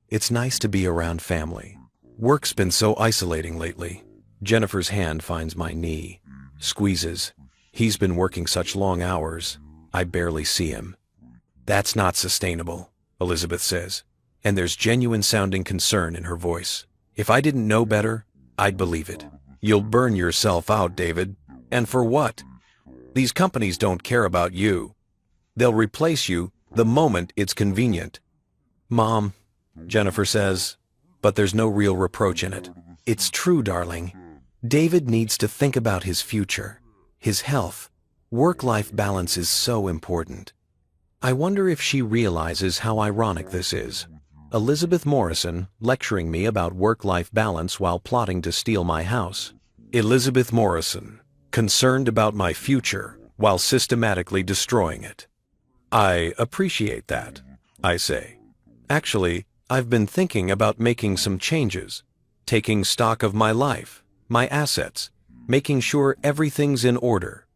It's nice to be around family. Work's been so isolating lately. Jennifer's hand finds my knee, squeezes. He's been working such long hours, I barely see him. That's not sustainable, Elizabeth says, and there's genuine sounding concern in her voice. If I didn't know better, I'd believe it. You'll burn yourself out, David. And for what? These companies don't care about you. They'll replace you the moment it's convenient. Mom, Jennifer says, but there's no real reproach in it. It's true, darling. David needs to think about his future, his health. Work-life balance is so important. I wonder if she realizes how ironic this is. Elizabeth Morrison lecturing me about work-life balance while plotting to steal my house. Elizabeth Morrison, concerned about my future while systematically destroying it. I appreciate that, I say. Actually, I've been thinking about making some changes, taking stock of my life, my assets, making sure everything's in order.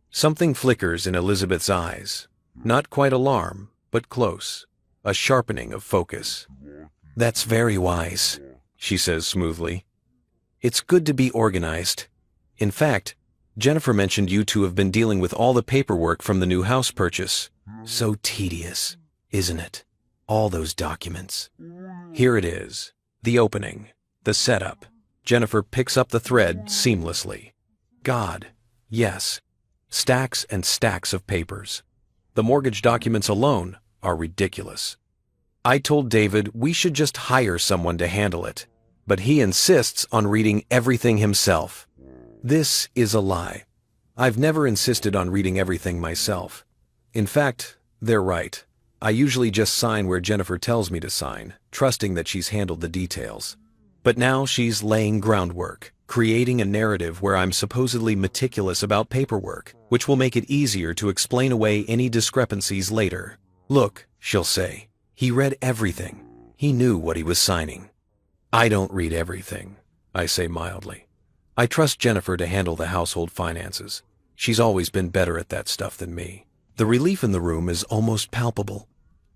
Something flickers in Elizabeth's eyes. Not quite alarm, but close. A sharpening of focus. That's very wise, she says smoothly. It's good to be organized. In fact, Jennifer mentioned you two have been dealing with all the paperwork from the new house purchase. So tedious, isn't it? All those documents. Here it is. The opening. The setup. Jennifer picks up the thread seamlessly. God, yes. Stacks and stacks of papers. The mortgage documents alone are ridiculous. I told David we should just hire someone to handle it, but he insists on reading everything himself. This is a lie. I've never insisted on reading everything myself. In fact, they're right. I usually just sign where Jennifer tells me to sign, trusting that she's handled the details. But now she's laying groundwork, creating a narrative where I'm supposedly meticulous about paperwork, which will make it easier to explain away any discrepancies later. Look, she'll say, He read everything. He knew what he was signing. I don't read everything, I say mildly. I trust Jennifer to handle the household finances. She's always been better at that stuff than me. The relief in the room is almost palpable.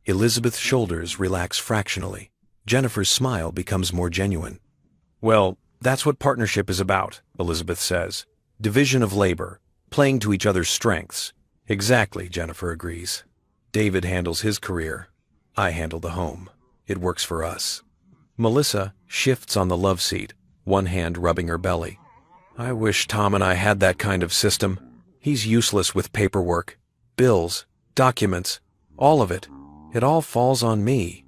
Elizabeth's shoulders relax fractionally. Jennifer's smile becomes more genuine. Well, that's what partnership is about, Elizabeth says. Division of labor, playing to each other's strengths. Exactly, Jennifer agrees. David handles his career. I handle the home. It works for us. Melissa shifts on the love seat, one hand rubbing her belly. I wish Tom and I had that kind of system. He's useless with paperwork, bills, documents, all of it. It all falls on me.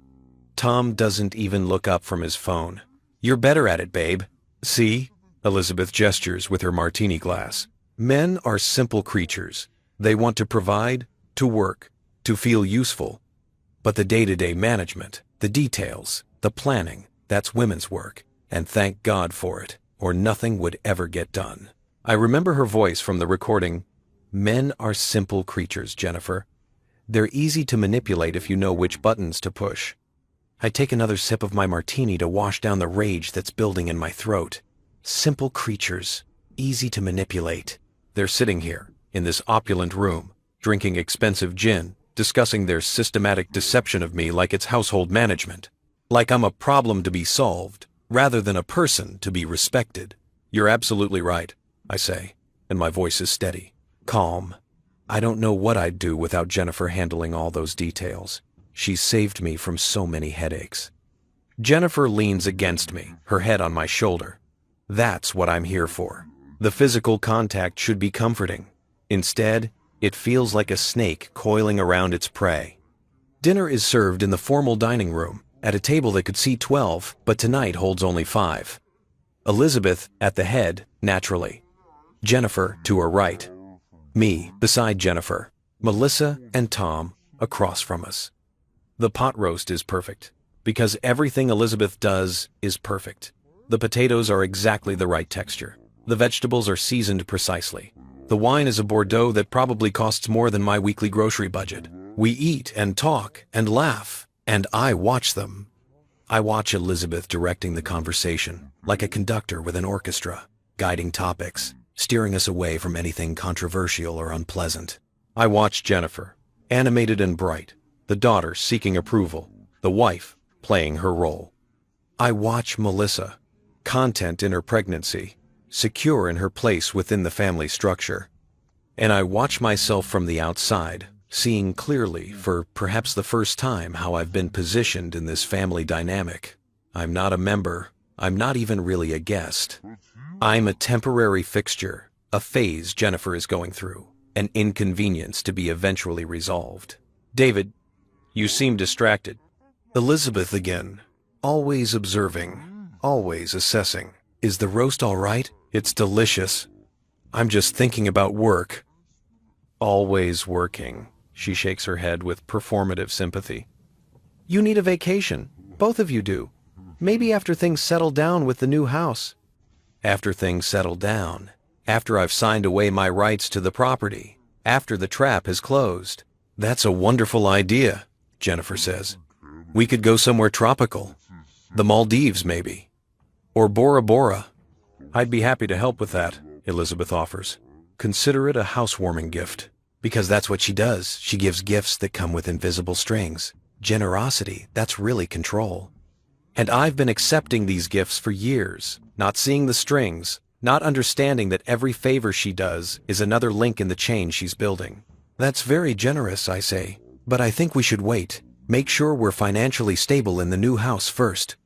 Tom doesn't even look up from his phone. You're better at it, babe. See? Elizabeth gestures with her martini glass. Men are simple creatures. They want to provide, to work, to feel useful. But the day-to-day management, the details, the planning, that's women's work. And thank God for it, or nothing would ever get done. I remember her voice from the recording. Men are simple creatures, Jennifer. They're easy to manipulate if you know which buttons to push. I take another sip of my martini to wash down the rage that's building in my throat. Simple creatures, easy to manipulate. They're sitting here, in this opulent room, drinking expensive gin, discussing their systematic deception of me like it's household management. Like I'm a problem to be solved, rather than a person to be respected. You're absolutely right, I say, and my voice is steady, calm. I don't know what I'd do without Jennifer handling all those details. She's saved me from so many headaches. Jennifer leans against me, her head on my shoulder. That's what I'm here for. The physical contact should be comforting. Instead, it feels like a snake coiling around its prey. Dinner is served in the formal dining room, at a table that could seat 12, but tonight holds only 5. Elizabeth at the head, naturally. Jennifer to her right. Me beside Jennifer. Melissa and Tom across from us. The pot roast is perfect, because everything Elizabeth does is perfect. The potatoes are exactly the right texture. The vegetables are seasoned precisely. The wine is a Bordeaux that probably costs more than my weekly grocery budget. We eat and talk and laugh, and I watch them. I watch Elizabeth directing the conversation, like a conductor with an orchestra, guiding topics, steering us away from anything controversial or unpleasant. I watch Jennifer, animated and bright, the daughter seeking approval, the wife playing her role. I watch Melissa, content in her pregnancy, secure in her place within the family structure. And I watch myself from the outside, seeing clearly for perhaps the first time how I've been positioned in this family dynamic. I'm not a member. I'm not even really a guest. I'm a temporary fixture, a phase Jennifer is going through, an inconvenience to be eventually resolved. David, you seem distracted. Elizabeth again, always observing, always assessing. Is the roast all right? It's delicious. I'm just thinking about work. Always working. She shakes her head with performative sympathy. You need a vacation. Both of you do. Maybe after things settle down with the new house. After things settle down. After I've signed away my rights to the property. After the trap has closed. That's a wonderful idea, Jennifer says. We could go somewhere tropical. The Maldives, maybe. Or Bora Bora. I'd be happy to help with that, Elizabeth offers. Consider it a housewarming gift. Because that's what she does. She gives gifts that come with invisible strings. Generosity, that's really control. And I've been accepting these gifts for years, not seeing the strings, not understanding that every favor she does is another link in the chain she's building. That's very generous, I say, but I think we should wait. Make sure we're financially stable in the new house first.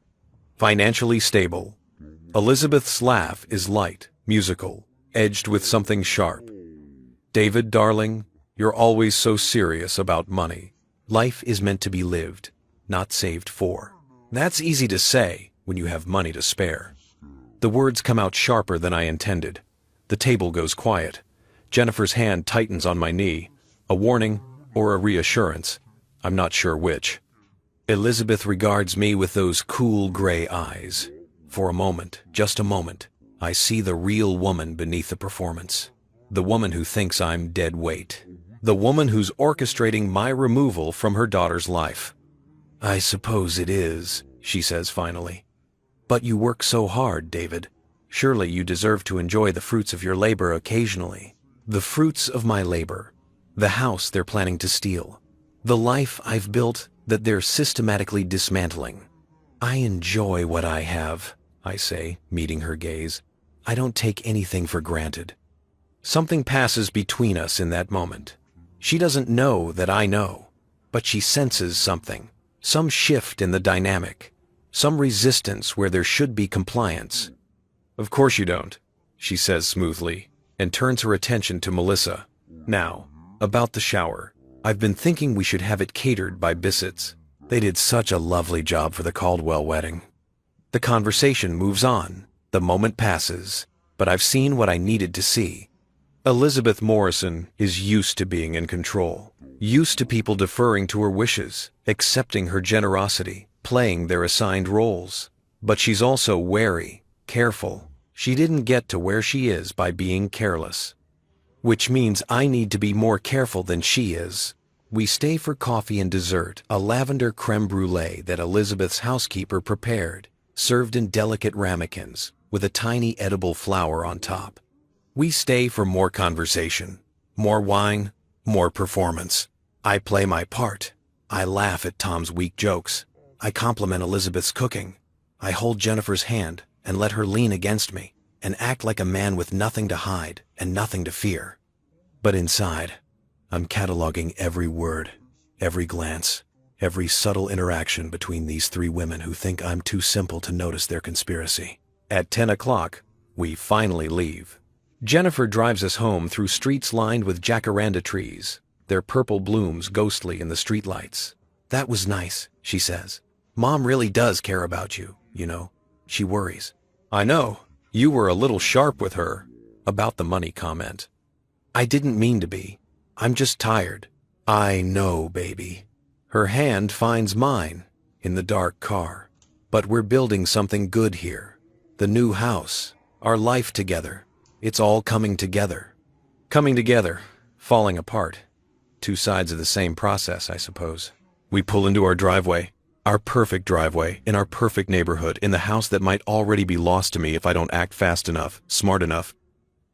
Financially stable. Elizabeth's laugh is light, musical, edged with something sharp. David, darling, you're always so serious about money. Life is meant to be lived, not saved for. That's easy to say when you have money to spare. The words come out sharper than I intended. The table goes quiet. Jennifer's hand tightens on my knee, a warning or a reassurance. I'm not sure which. Elizabeth regards me with those cool gray eyes. For a moment, just a moment, I see the real woman beneath the performance. The woman who thinks I'm dead weight. The woman who's orchestrating my removal from her daughter's life. I suppose it is, she says finally. But you work so hard, David. Surely you deserve to enjoy the fruits of your labor occasionally. The fruits of my labor. The house they're planning to steal. The life I've built that they're systematically dismantling. I enjoy what I have, I say, meeting her gaze. I don't take anything for granted. Something passes between us in that moment. She doesn't know that I know, but she senses something, some shift in the dynamic, some resistance where there should be compliance. Of course you don't, she says smoothly, and turns her attention to Melissa. Now, about the shower. I've been thinking we should have it catered by Bissett's. They did such a lovely job for the Caldwell wedding. The conversation moves on. The moment passes, but I've seen what I needed to see. Elizabeth Morrison is used to being in control, used to people deferring to her wishes, accepting her generosity, playing their assigned roles. But she's also wary, careful. She didn't get to where she is by being careless. Which means I need to be more careful than she is. We stay for coffee and dessert, a lavender creme brulee that Elizabeth's housekeeper prepared, served in delicate ramekins, with a tiny edible flower on top. We stay for more conversation, more wine, more performance. I play my part. I laugh at Tom's weak jokes. I compliment Elizabeth's cooking. I hold Jennifer's hand and let her lean against me and act like a man with nothing to hide and nothing to fear. But inside, I'm cataloging every word, every glance, every subtle interaction between these three women who think I'm too simple to notice their conspiracy. At 10 o'clock, we finally leave. Jennifer drives us home through streets lined with jacaranda trees, their purple blooms ghostly in the streetlights. That was nice, she says. Mom really does care about you, you know. She worries. I know. You were a little sharp with her about the money comment. I didn't mean to be. I'm just tired. I know, baby. Her hand finds mine in the dark car. But we're building something good here. The new house, our life together. It's all coming together. Coming together, falling apart. Two sides of the same process, I suppose. We pull into our driveway. Our perfect driveway, in our perfect neighborhood, in the house that might already be lost to me if I don't act fast enough, smart enough.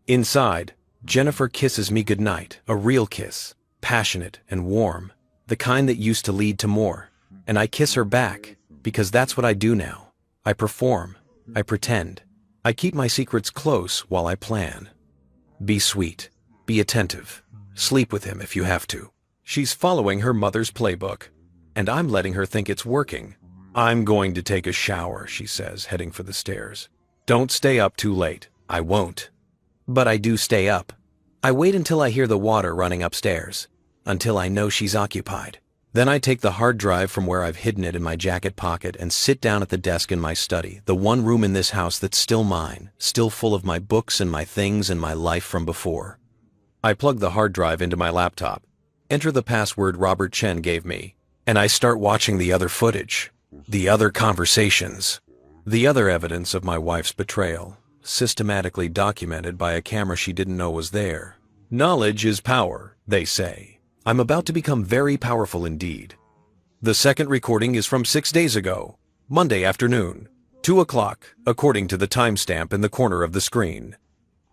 Inside, Jennifer kisses me goodnight, a real kiss, passionate and warm, the kind that used to lead to more. And I kiss her back, because that's what I do now. I perform. I pretend. I keep my secrets close while I plan. Be sweet. Be attentive. Sleep with him if you have to. She's following her mother's playbook, and I'm letting her think it's working. I'm going to take a shower, she says, heading for the stairs. Don't stay up too late. I won't. But I do stay up. I wait until I hear the water running upstairs, until I know she's occupied. Then I take the hard drive from where I've hidden it in my jacket pocket and sit down at the desk in my study, the one room in this house that's still mine, still full of my books and my things and my life from before. I plug the hard drive into my laptop, enter the password Robert Chen gave me, and I start watching the other footage, the other conversations, the other evidence of my wife's betrayal, systematically documented by a camera she didn't know was there. Knowledge is power, they say. I'm about to become very powerful indeed. The second recording is from 6 days ago, Monday afternoon, 2 o'clock, according to the timestamp in the corner of the screen.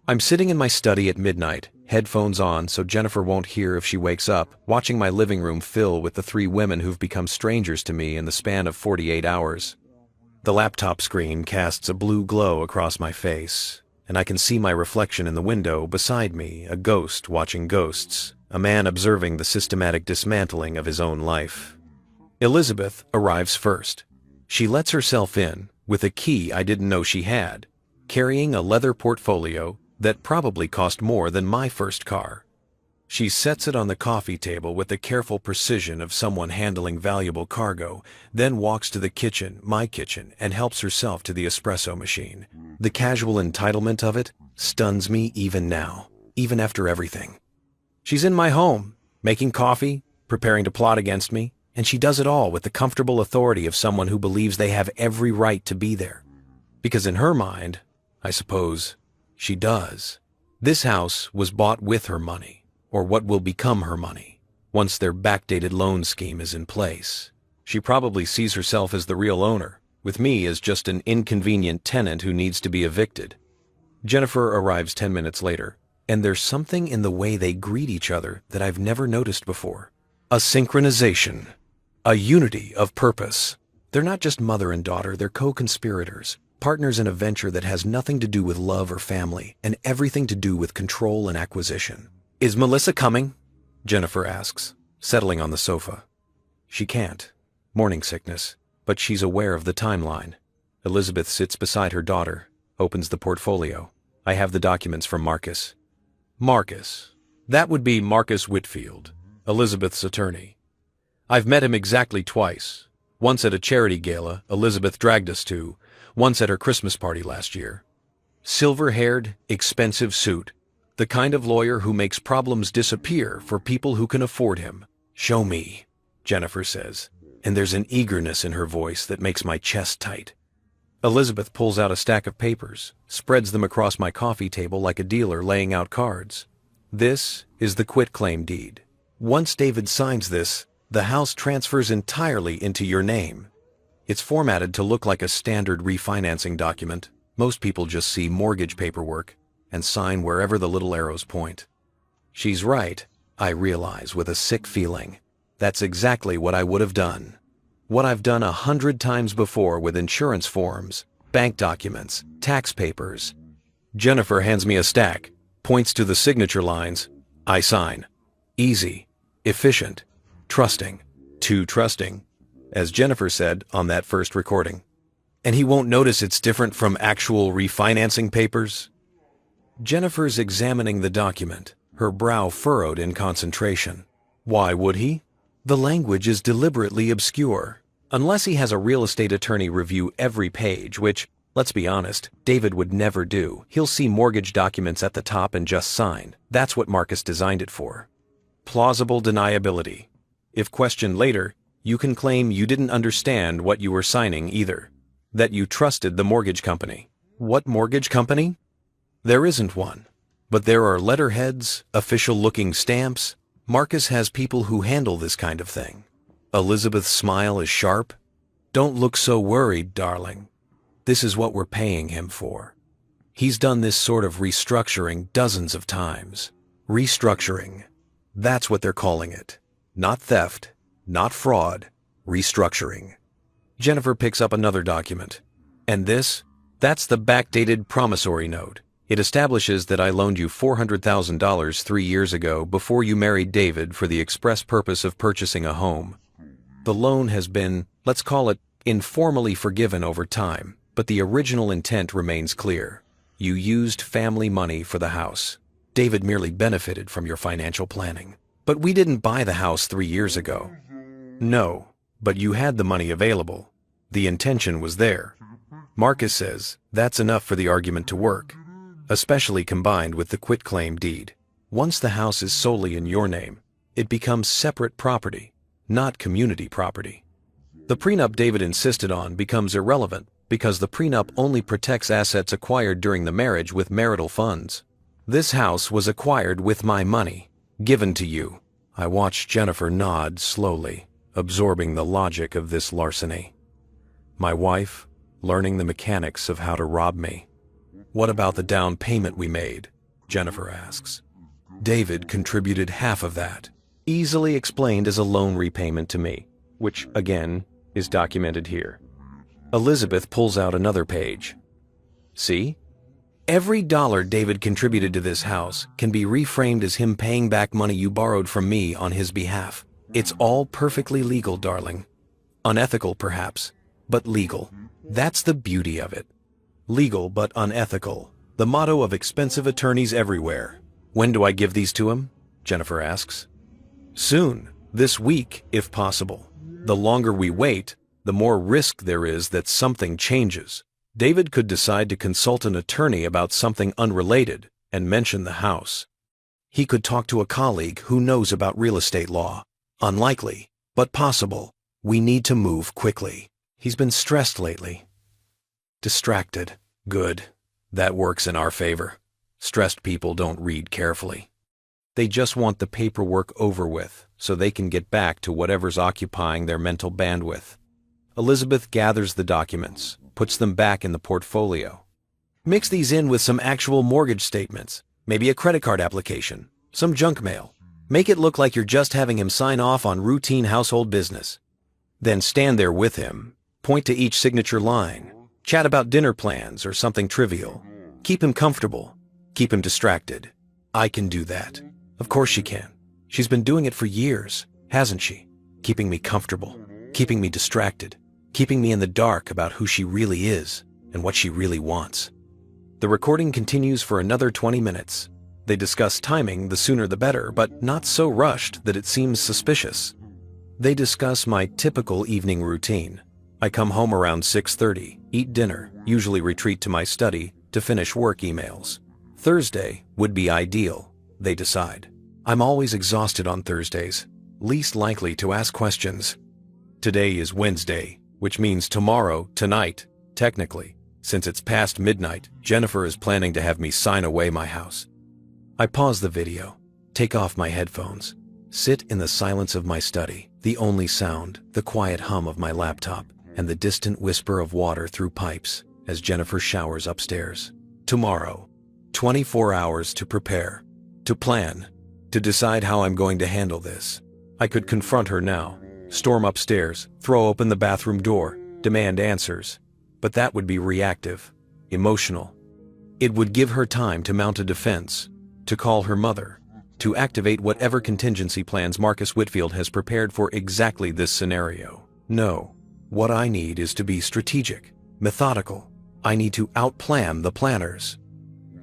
I'm sitting in my study at midnight, headphones on so Jennifer won't hear if she wakes up, watching my living room fill with the three women who've become strangers to me in the span of 48 hours. The laptop screen casts a blue glow across my face, and I can see my reflection in the window beside me, a ghost watching ghosts. A man observing the systematic dismantling of his own life. Elizabeth arrives first. She lets herself in with a key I didn't know she had, carrying a leather portfolio that probably cost more than my first car. She sets it on the coffee table with the careful precision of someone handling valuable cargo, then walks to the kitchen, my kitchen, and helps herself to the espresso machine. The casual entitlement of it stuns me even now, even after everything. She's in my home, making coffee, preparing to plot against me, and she does it all with the comfortable authority of someone who believes they have every right to be there. Because in her mind, I suppose, she does. This house was bought with her money, or what will become her money, once their backdated loan scheme is in place. She probably sees herself as the real owner, with me as just an inconvenient tenant who needs to be evicted. Jennifer arrives 10 minutes later, and there's something in the way they greet each other that I've never noticed before. A synchronization. A unity of purpose. They're not just mother and daughter, they're co-conspirators, partners in a venture that has nothing to do with love or family, and everything to do with control and acquisition. "Is Melissa coming?" Jennifer asks, settling on the sofa. She can't. Morning sickness. But she's aware of the timeline. Elizabeth sits beside her daughter, opens the portfolio. I have the documents from Marcus. Marcus. That would be Marcus Whitfield, Elizabeth's attorney. I've met him exactly twice. Once at a charity gala Elizabeth dragged us to, once at her Christmas party last year. Silver-haired, expensive suit. The kind of lawyer who makes problems disappear for people who can afford him. "Show me," Jennifer says, and there's an eagerness in her voice that makes my chest tight. Elizabeth pulls out a stack of papers, spreads them across my coffee table like a dealer laying out cards. This is the quitclaim deed. Once David signs this, the house transfers entirely into your name. It's formatted to look like a standard refinancing document. Most people just see mortgage paperwork and sign wherever the little arrows point. She's right, I realize with a sick feeling. That's exactly what I would have done. What I've done 100 times before with insurance forms, bank documents, tax papers. Jennifer hands me a stack, points to the signature lines. I sign. Easy, efficient, trusting. Too trusting, as Jennifer said on that first recording. And he won't notice it's different from actual refinancing papers? Jennifer's examining the document, her brow furrowed in concentration. Why would he? The language is deliberately obscure. Unless he has a real estate attorney review every page, which, let's be honest, David would never do. He'll see mortgage documents at the top and just sign. That's what Marcus designed it for. Plausible deniability. If questioned later, you can claim you didn't understand what you were signing either. That you trusted the mortgage company. What mortgage company? There isn't one. But there are letterheads, official-looking stamps. Marcus has people who handle this kind of thing. Elizabeth's smile is sharp. Don't look so worried, darling. This is what we're paying him for. He's done this sort of restructuring dozens of times. Restructuring. That's what they're calling it. Not theft, not fraud, restructuring. Jennifer picks up another document. And this? That's the backdated promissory note. It establishes that I loaned you $400,000 3 years ago before you married David for the express purpose of purchasing a home. The loan has been, let's call it, informally forgiven over time, but the original intent remains clear. You used family money for the house. David merely benefited from your financial planning. But we didn't buy the house 3 years ago. No, but you had the money available. The intention was there. Marcus says that's enough for the argument to work, especially combined with the quitclaim deed. Once the house is solely in your name, it becomes separate property, not community property. The prenup David insisted on becomes irrelevant because the prenup only protects assets acquired during the marriage with marital funds. This house was acquired with my money, given to you. I watched Jennifer nod slowly, absorbing the logic of this larceny. My wife, learning the mechanics of how to rob me. What about the down payment we made? Jennifer asks. David contributed half of that, easily explained as a loan repayment to me, which, again, is documented here. Elizabeth pulls out another page. See? Every dollar David contributed to this house can be reframed as him paying back money you borrowed from me on his behalf. It's all perfectly legal, darling. Unethical, perhaps, but legal. That's the beauty of it. Legal but unethical, the motto of expensive attorneys everywhere. When do I give these to him? Jennifer asks. Soon, this week, if possible. The longer we wait, the more risk there is that something changes. David could decide to consult an attorney about something unrelated and mention the house. He could talk to a colleague who knows about real estate law. Unlikely, but possible. We need to move quickly. He's been stressed lately. Distracted. Good. That works in our favor. Stressed people don't read carefully. They just want the paperwork over with, so they can get back to whatever's occupying their mental bandwidth. Elizabeth gathers the documents, puts them back in the portfolio. Mix these in with some actual mortgage statements, maybe a credit card application, some junk mail. Make it look like you're just having him sign off on routine household business. Then stand there with him, point to each signature line, chat about dinner plans or something trivial. Keep him comfortable, keep him distracted. I can do that. Of course she can. She's been doing it for years, hasn't she? Keeping me comfortable, keeping me distracted, keeping me in the dark about who she really is and what she really wants. The recording continues for another 20 minutes. They discuss timing, the sooner the better, but not so rushed that it seems suspicious. They discuss my typical evening routine. I come home around 6:30, eat dinner, usually retreat to my study to finish work emails. Thursday would be ideal, they decide. I'm always exhausted on Thursdays, least likely to ask questions. Today is Wednesday, which means tomorrow, tonight, technically. Since it's past midnight, Jennifer is planning to have me sign away my house. I pause the video, take off my headphones, sit in the silence of my study, the only sound, the quiet hum of my laptop, and the distant whisper of water through pipes as Jennifer showers upstairs. Tomorrow, 24 hours to prepare, to plan, to decide how I'm going to handle this. I could confront her now, storm upstairs, throw open the bathroom door, demand answers. But that would be reactive, emotional. It would give her time to mount a defense, to call her mother, to activate whatever contingency plans Marcus Whitfield has prepared for exactly this scenario. No, what I need is to be strategic, methodical. I need to outplan the planners.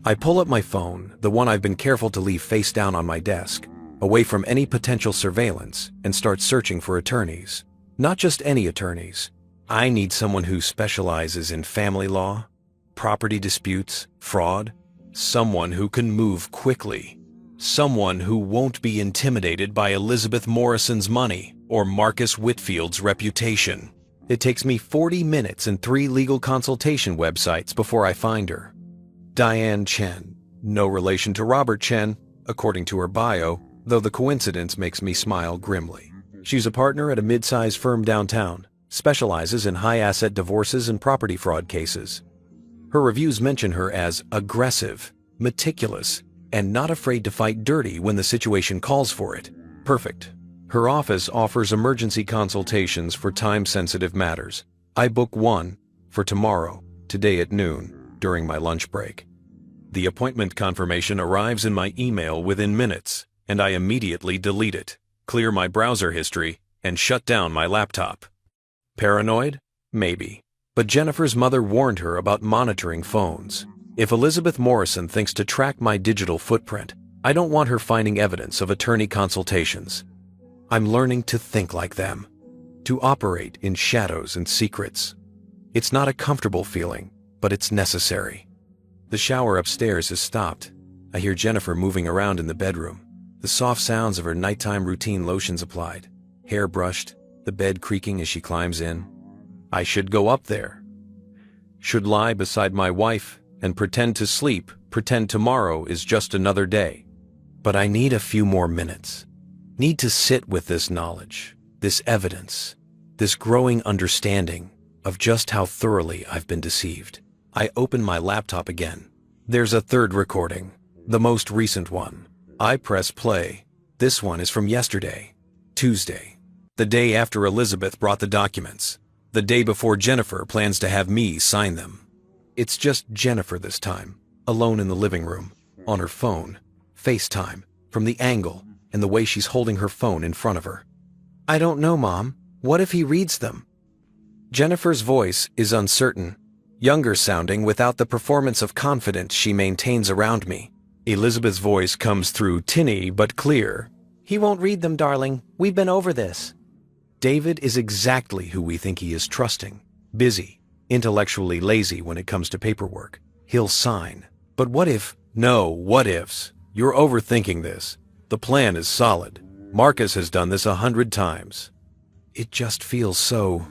I pull up my phone, the one I've been careful to leave face down on my desk, away from any potential surveillance, and start searching for attorneys. Not just any attorneys. I need someone who specializes in family law, property disputes, fraud, someone who can move quickly, someone who won't be intimidated by Elizabeth Morrison's money or Marcus Whitfield's reputation. It takes me 40 minutes and 3 legal consultation websites before I find her. Diane Chen, no relation to Robert Chen, according to her bio, though the coincidence makes me smile grimly. She's a partner at a mid-sized firm downtown, specializes in high-asset divorces and property fraud cases. Her reviews mention her as aggressive, meticulous, and not afraid to fight dirty when the situation calls for it. Perfect. Her office offers emergency consultations for time-sensitive matters. I book one for tomorrow, today at noon, during my lunch break. The appointment confirmation arrives in my email within minutes, and I immediately delete it, clear my browser history, and shut down my laptop. Paranoid? Maybe. But Jennifer's mother warned her about monitoring phones. If Elizabeth Morrison thinks to track my digital footprint, I don't want her finding evidence of attorney consultations. I'm learning to think like them, to operate in shadows and secrets. It's not a comfortable feeling, but it's necessary. The shower upstairs has stopped. I hear Jennifer moving around in the bedroom, the soft sounds of her nighttime routine lotions applied, hair brushed, the bed creaking as she climbs in. I should go up there. Should lie beside my wife and pretend to sleep, pretend tomorrow is just another day. But I need a few more minutes. Need to sit with this knowledge, this evidence, this growing understanding of just how thoroughly I've been deceived. I open my laptop again. There's a third recording, the most recent one. I press play. This one is from yesterday, Tuesday. The day after Elizabeth brought the documents. The day before Jennifer plans to have me sign them. It's just Jennifer this time, alone in the living room, on her phone, FaceTime, from the angle and the way she's holding her phone in front of her. I don't know, Mom. What if he reads them? Jennifer's voice is uncertain, younger sounding without the performance of confidence she maintains around me. Elizabeth's voice comes through tinny but clear. He won't read them, darling. We've been over this. David is exactly who we think he is, trusting, busy, intellectually lazy when it comes to paperwork. He'll sign. But what if? No, what ifs. You're overthinking this. The plan is solid. Marcus has done this 100 times. It just feels so.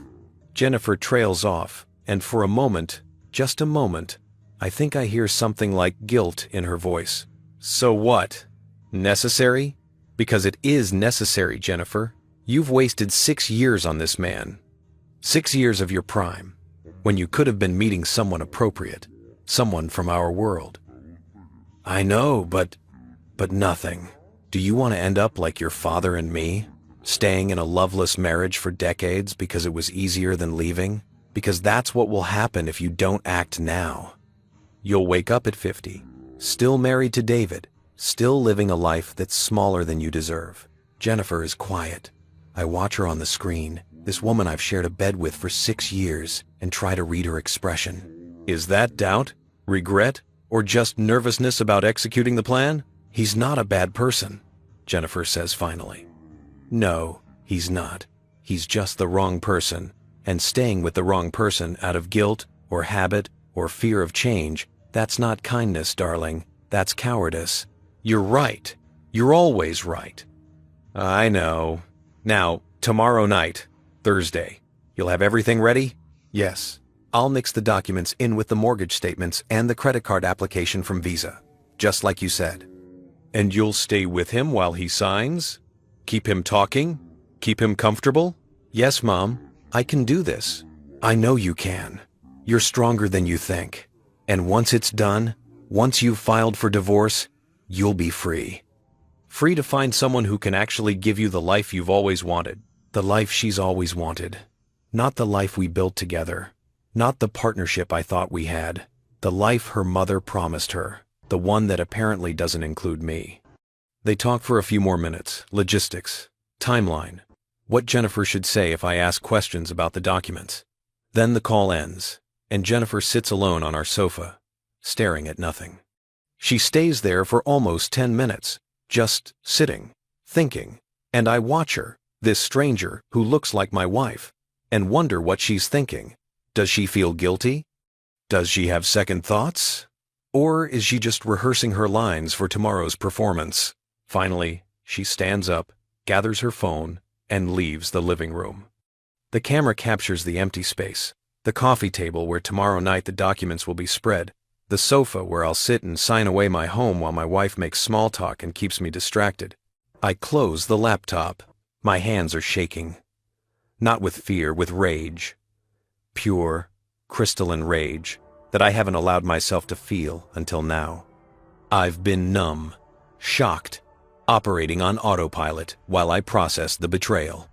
Jennifer trails off, and for a moment, just a moment, I think I hear something like guilt in her voice. So what? Necessary? Because it is necessary, Jennifer. You've wasted 6 years on this man. 6 years of your prime, when you could have been meeting someone appropriate, someone from our world. I know, but nothing. Do you want to end up like your father and me? Staying in a loveless marriage for decades because it was easier than leaving? Because that's what will happen if you don't act now. You'll wake up at 50, still married to David, still living a life that's smaller than you deserve. Jennifer is quiet. I watch her on the screen, this woman I've shared a bed with for 6 years, and try to read her expression. Is that doubt, regret, or just nervousness about executing the plan? He's not a bad person, Jennifer says finally. No, he's not. He's just the wrong person, and staying with the wrong person out of guilt or habit or fear of change, that's not kindness, darling. That's cowardice. You're right. You're always right. I know. Now, tomorrow night, Thursday, you'll have everything ready? Yes. I'll mix the documents in with the mortgage statements and the credit card application from Visa, just like you said. And you'll stay with him while he signs? Keep him talking? Keep him comfortable? Yes, Mom. I can do this. I know you can. You're stronger than you think. And once it's done, once you've filed for divorce, you'll be free. Free to find someone who can actually give you the life you've always wanted. The life she's always wanted. Not the life we built together. Not the partnership I thought we had. The life her mother promised her. The one that apparently doesn't include me. They talk for a few more minutes. Logistics. Timeline. What Jennifer should say if I ask questions about the documents. Then the call ends, and Jennifer sits alone on our sofa, staring at nothing. She stays there for almost 10 minutes, just sitting, thinking, and I watch her, this stranger who looks like my wife, and wonder what she's thinking. Does she feel guilty? Does she have second thoughts? Or is she just rehearsing her lines for tomorrow's performance? Finally, she stands up, gathers her phone, and leaves the living room. The camera captures the empty space, the coffee table where tomorrow night the documents will be spread, the sofa where I'll sit and sign away my home while my wife makes small talk and keeps me distracted. I close the laptop. My hands are shaking. Not with fear, with rage. Pure, crystalline rage that I haven't allowed myself to feel until now. I've been numb, shocked, operating on autopilot while I process the betrayal.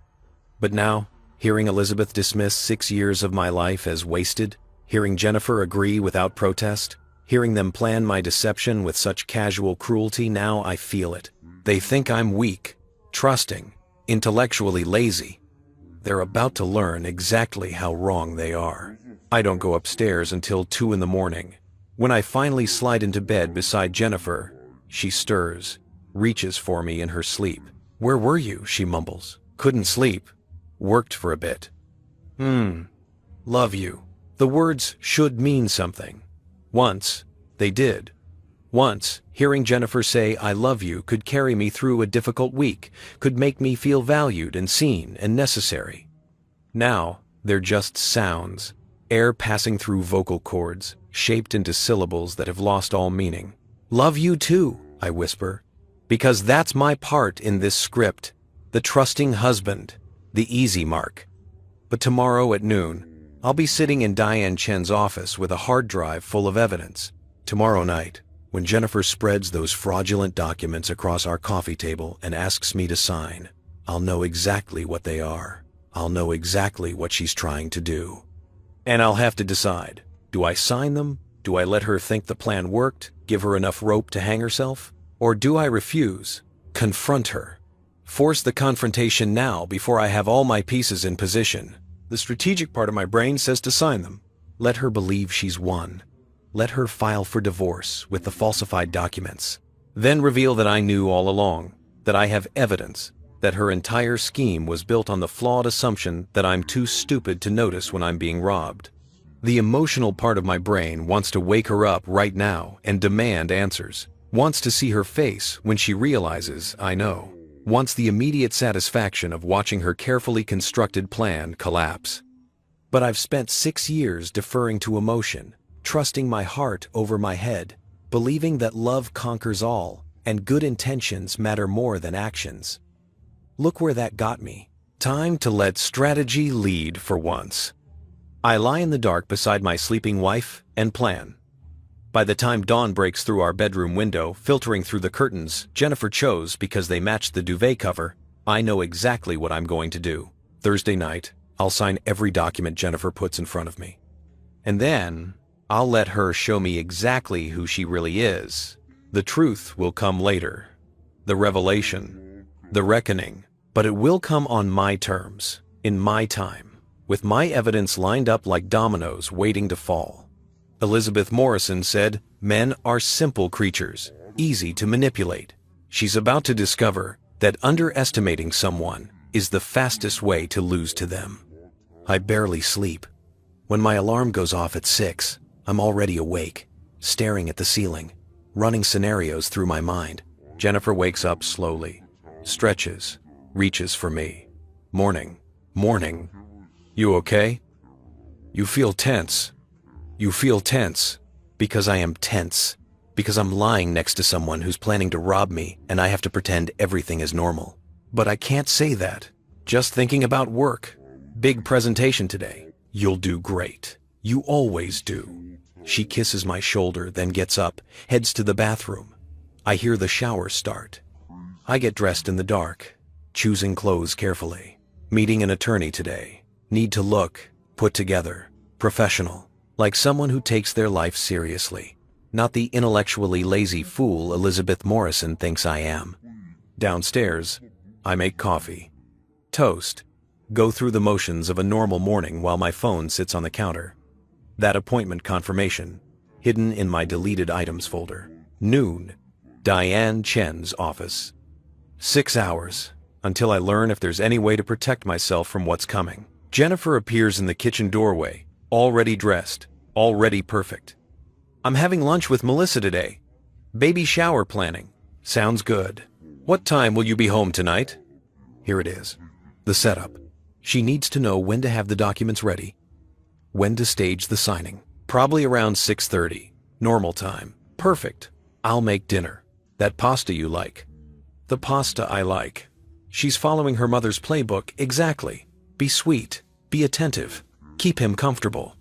But now, hearing Elizabeth dismiss 6 years of my life as wasted, hearing Jennifer agree without protest, hearing them plan my deception with such casual cruelty, now I feel it. They think I'm weak, trusting, intellectually lazy. They're about to learn exactly how wrong they are. I don't go upstairs until 2 in the morning. When I finally slide into bed beside Jennifer, she stirs, reaches for me in her sleep. Where were you? She mumbles. Couldn't sleep. Worked for a bit. Love you. The words should mean something. Once, they did. Once, hearing Jennifer say I love you could carry me through a difficult week, could make me feel valued and seen and necessary. Now, they're just sounds, air passing through vocal cords, shaped into syllables that have lost all meaning. Love you too, I whisper. Because that's my part in this script, the trusting husband, the easy mark. But tomorrow at noon, I'll be sitting in Diane Chen's office with a hard drive full of evidence. Tomorrow night, when Jennifer spreads those fraudulent documents across our coffee table and asks me to sign, I'll know exactly what they are. I'll know exactly what she's trying to do. And I'll have to decide, do I sign them? Do I let her think the plan worked, give her enough rope to hang herself? Or do I refuse, confront her, force the confrontation now before I have all my pieces in position? The strategic part of my brain says to sign them. Let her believe she's won. Let her file for divorce with the falsified documents. Then reveal that I knew all along, that I have evidence, that her entire scheme was built on the flawed assumption that I'm too stupid to notice when I'm being robbed. The emotional part of my brain wants to wake her up right now and demand answers. Wants to see her face when she realizes I know. Wants the immediate satisfaction of watching her carefully constructed plan collapse. But I've spent 6 years deferring to emotion, trusting my heart over my head, believing that love conquers all, and good intentions matter more than actions. Look where that got me. Time to let strategy lead for once. I lie in the dark beside my sleeping wife and plan. By the time dawn breaks through our bedroom window, filtering through the curtains Jennifer chose because they matched the duvet cover, I know exactly what I'm going to do. Thursday night, I'll sign every document Jennifer puts in front of me. And then, I'll let her show me exactly who she really is. The truth will come later. The revelation. The reckoning. But it will come on my terms, in my time, with my evidence lined up like dominoes waiting to fall. Elizabeth Morrison said, "Men are simple creatures, easy to manipulate." She's about to discover that underestimating someone is the fastest way to lose to them. I barely sleep. When my alarm goes off at 6, I'm already awake, staring at the ceiling, running scenarios through my mind. Jennifer wakes up slowly, stretches, reaches for me. Morning. Morning. You okay? You feel tense. You feel tense. Because I am tense. Because I'm lying next to someone who's planning to rob me and I have to pretend everything is normal. But I can't say that. Just thinking about work. Big presentation today. You'll do great. You always do. She kisses my shoulder, then gets up, heads to the bathroom. I hear the shower start. I get dressed in the dark, choosing clothes carefully. Meeting an attorney today. Need to look put together, professional, like someone who takes their life seriously, not the intellectually lazy fool Elizabeth Morrison thinks I am. Downstairs, I make coffee, toast, go through the motions of a normal morning while my phone sits on the counter. That appointment confirmation, hidden in my deleted items folder. Noon, Diane Chen's office. 6 hours, until I learn if there's any way to protect myself from what's coming. Jennifer appears in the kitchen doorway, already dressed, already perfect. "I'm having lunch with Melissa today. Baby shower planning. Sounds good. What time will you be home tonight?" Here it is. The setup. She needs to know when to have the documents ready, when to stage the signing. Probably around 6:30. Normal time. Perfect. I'll make dinner. That pasta you like. The pasta I like. She's following her mother's playbook exactly. Be sweet. Be attentive. Keep him comfortable.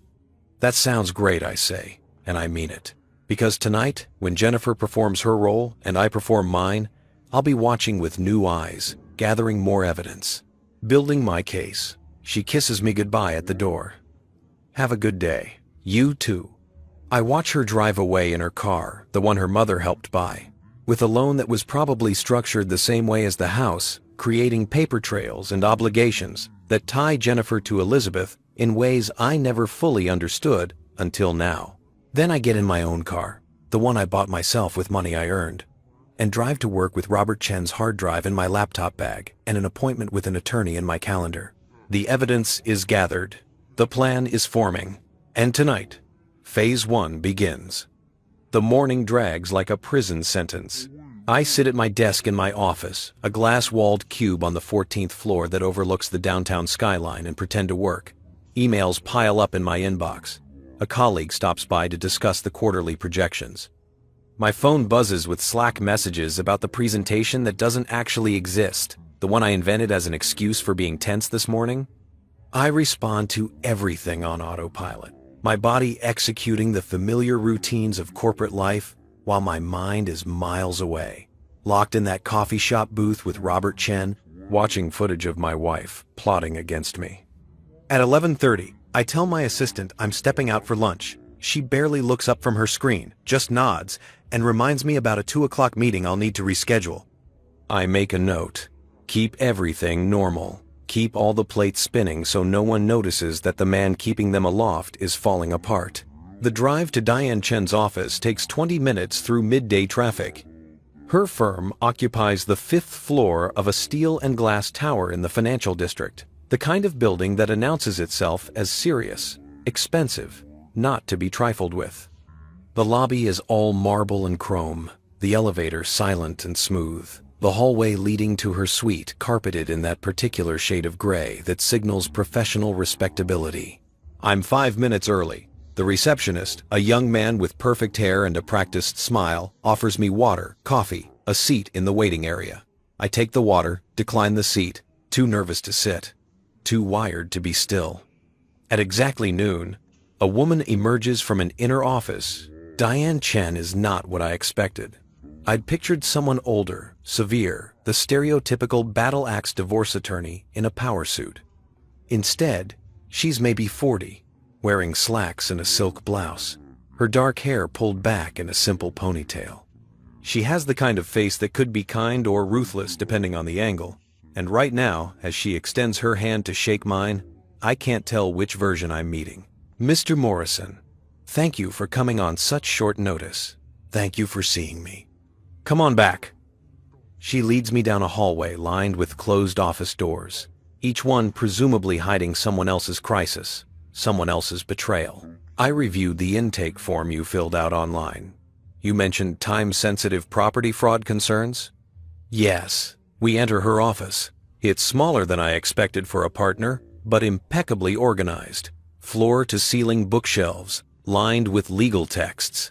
That sounds great, I say, and I mean it. Because tonight, when Jennifer performs her role and I perform mine, I'll be watching with new eyes, gathering more evidence, building my case. She kisses me goodbye at the door. Have a good day. You too. I watch her drive away in her car, the one her mother helped buy, with a loan that was probably structured the same way as the house, creating paper trails and obligations that tie Jennifer to Elizabeth in ways I never fully understood until now. Then I get in my own car, the one I bought myself with money I earned, and drive to work with Robert Chen's hard drive in my laptop bag and an appointment with an attorney in my calendar. The evidence is gathered. The plan is forming. And tonight, Phase 1 begins. The morning drags like a prison sentence. I sit at my desk in my office, a glass-walled cube on the 14th floor that overlooks the downtown skyline, and pretend to work. Emails pile up in my inbox. A colleague stops by to discuss the quarterly projections. My phone buzzes with Slack messages about the presentation that doesn't actually exist, the one I invented as an excuse for being tense this morning. I respond to everything on autopilot, my body executing the familiar routines of corporate life while my mind is miles away, locked in that coffee shop booth with Robert Chen, watching footage of my wife plotting against me. At 11:30, I tell my assistant I'm stepping out for lunch. She barely looks up from her screen, just nods, and reminds me about a 2 o'clock meeting I'll need to reschedule. I make a note. Keep everything normal. Keep all the plates spinning so no one notices that the man keeping them aloft is falling apart. The drive to Diane Chen's office takes 20 minutes through midday traffic. Her firm occupies the 5th floor of a steel and glass tower in the financial district, the kind of building that announces itself as serious, expensive, not to be trifled with. The lobby is all marble and chrome, the elevator silent and smooth, the hallway leading to her suite carpeted in that particular shade of gray that signals professional respectability. I'm 5 minutes early. The receptionist, a young man with perfect hair and a practiced smile, offers me water, coffee, A seat in the waiting area. I take the water, decline the seat, too nervous to sit, too wired to be still. At exactly noon, a woman emerges from an inner office. Diane Chen is not what I expected. I'd pictured someone older, severe, the stereotypical battle-axe divorce attorney in a power suit. Instead, she's maybe 40, wearing slacks and a silk blouse, her dark hair pulled back in a simple ponytail. She has the kind of face that could be kind or ruthless depending on the angle, and right now, as she extends her hand to shake mine, I can't tell which version I'm meeting. Mr. Morrison, thank you for coming on such short notice. Thank you for seeing me. Come on back. She leads me down a hallway lined with closed office doors, each one presumably hiding someone else's crisis, someone else's betrayal. I reviewed the intake form you filled out online. You mentioned time-sensitive property fraud concerns? Yes. We enter her office. It's smaller than I expected for a partner, but impeccably organized. Floor-to-ceiling bookshelves, lined with legal texts.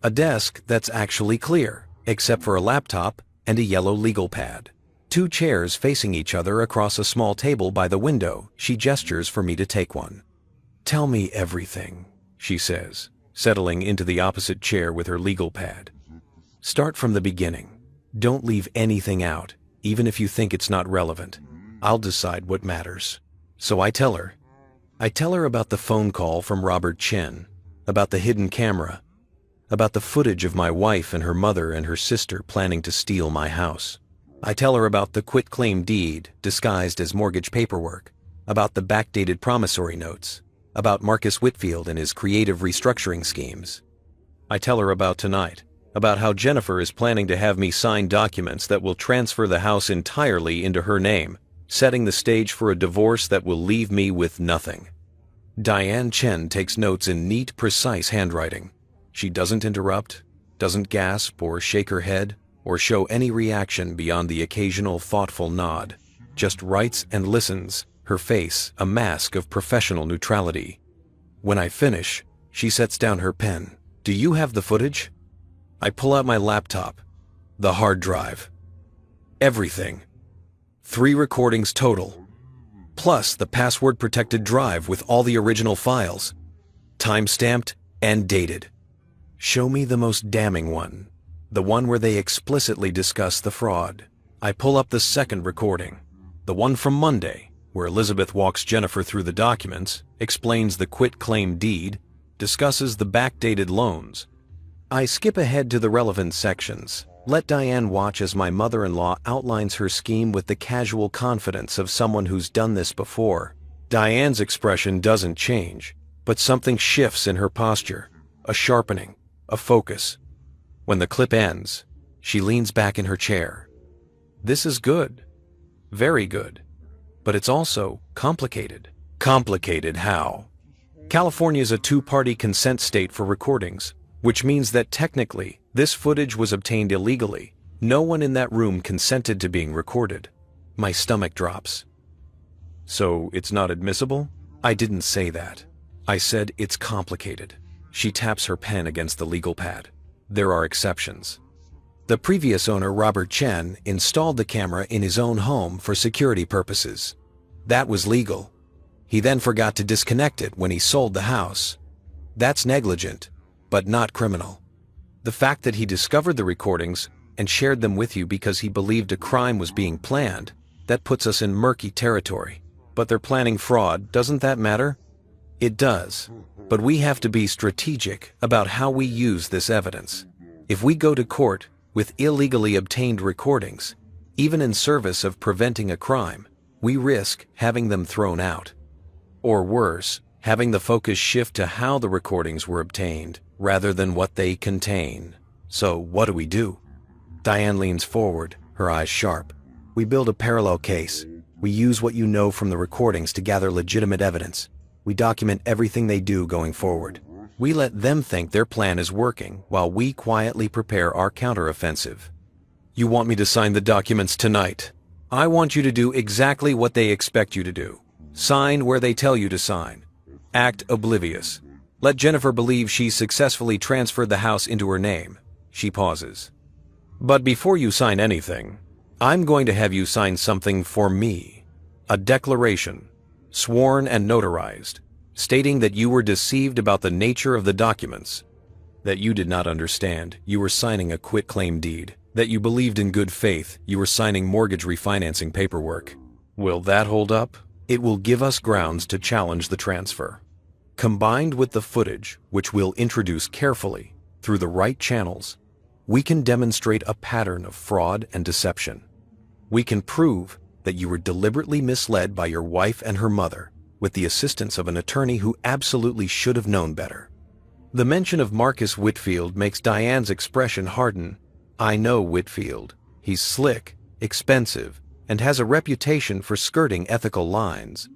A desk that's actually clear, except for a laptop and a yellow legal pad. 2 chairs facing each other across a small table by the window. She gestures for me to take one. Tell me everything, she says, settling into the opposite chair with her legal pad. Start from the beginning. Don't leave anything out, even if you think it's not relevant. I'll decide what matters. So I tell her. I tell her about the phone call from Robert Chen, about the hidden camera, about the footage of my wife and her mother and her sister planning to steal my house. I tell her about the quitclaim deed disguised as mortgage paperwork, about the backdated promissory notes, about Marcus Whitfield and his creative restructuring schemes. I tell her about tonight, about how Jennifer is planning to have me sign documents that will transfer the house entirely into her name, setting the stage for a divorce that will leave me with nothing. Diane Chen takes notes in neat, precise handwriting. She doesn't interrupt, doesn't gasp or shake her head, or show any reaction beyond the occasional thoughtful nod, just writes and listens, her face a mask of professional neutrality. When I finish, she sets down her pen. Do you have the footage? I pull out my laptop. The hard drive. Everything. 3 recordings total. Plus the password-protected drive with all the original files. Time-stamped and dated. Show me the most damning one. The one where they explicitly discuss the fraud. I pull up the second recording. The one from Monday, where Elizabeth walks Jennifer through the documents, explains the quitclaim deed, discusses the backdated loans. I skip ahead to the relevant sections. Let Diane watch as my mother-in-law outlines her scheme with the casual confidence of someone who's done this before. Diane's expression doesn't change, but something shifts in her posture, a sharpening, a focus. When the clip ends, she leans back in her chair. This is good. Very good. But it's also complicated. Complicated how? California's a 2-party consent state for recordings, which means that technically, this footage was obtained illegally. No one in that room consented to being recorded. My stomach drops. So it's not admissible? I didn't say that. I said it's complicated. She taps her pen against the legal pad. There are exceptions. The previous owner, Robert Chen, installed the camera in his own home for security purposes. That was legal. He then forgot to disconnect it when he sold the house. That's negligent, but not criminal. The fact that he discovered the recordings and shared them with you because he believed a crime was being planned, that puts us in murky territory. But they're planning fraud, doesn't that matter? It does. But we have to be strategic about how we use this evidence. If we go to court with illegally obtained recordings, even in service of preventing a crime, we risk having them thrown out. Or worse, having the focus shift to how the recordings were obtained rather than what they contain. So what do? Diane leans forward, her eyes sharp. We build a parallel case. We use what you know from the recordings to gather legitimate evidence. We document everything they do going forward. We let them think their plan is working while we quietly prepare our counteroffensive. You want me to sign the documents tonight? I want you to do exactly what they expect you to do. Sign where they tell you to sign. Act oblivious. Let Jennifer believe she's successfully transferred the house into her name. She pauses. But before you sign anything, I'm going to have you sign something for me. A declaration, sworn and notarized, stating that you were deceived about the nature of the documents, that you did not understand, you were signing a quitclaim deed, that you believed in good faith, you were signing mortgage refinancing paperwork. Will that hold up? It will give us grounds to challenge the transfer. Combined with the footage, which we'll introduce carefully through the right channels, we can demonstrate a pattern of fraud and deception. We can prove that you were deliberately misled by your wife and her mother with the assistance of an attorney who absolutely should have known better. The mention of Marcus Whitfield makes Diane's expression harden. I know Whitfield. He's slick, expensive, and has a reputation for skirting ethical lines.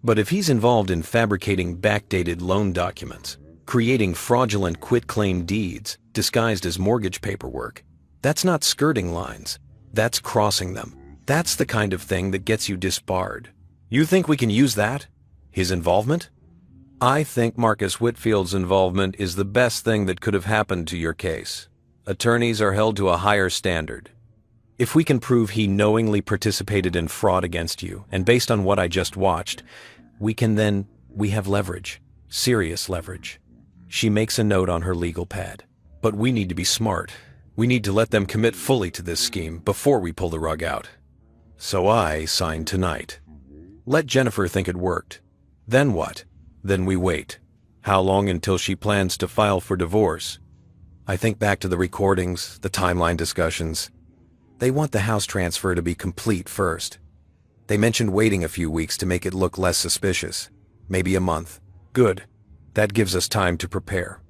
But if he's involved in fabricating backdated loan documents, creating fraudulent quitclaim deeds disguised as mortgage paperwork, that's not skirting lines. That's crossing them. That's the kind of thing that gets you disbarred. You think we can use that? His involvement? I think Marcus Whitfield's involvement is the best thing that could have happened to your case. Attorneys are held to a higher standard. If we can prove he knowingly participated in fraud against you, and based on what I just watched, we have leverage. Serious leverage. She makes a note on her legal pad. But we need to be smart. We need to let them commit fully to this scheme before we pull the rug out. So I sign tonight. Let Jennifer think it worked. Then what? Then we wait. How long until she plans to file for divorce? I think back to the recordings, the timeline discussions. They want the house transfer to be complete first. They mentioned waiting a few weeks to make it look less suspicious. Maybe a month. Good. That gives us time to prepare.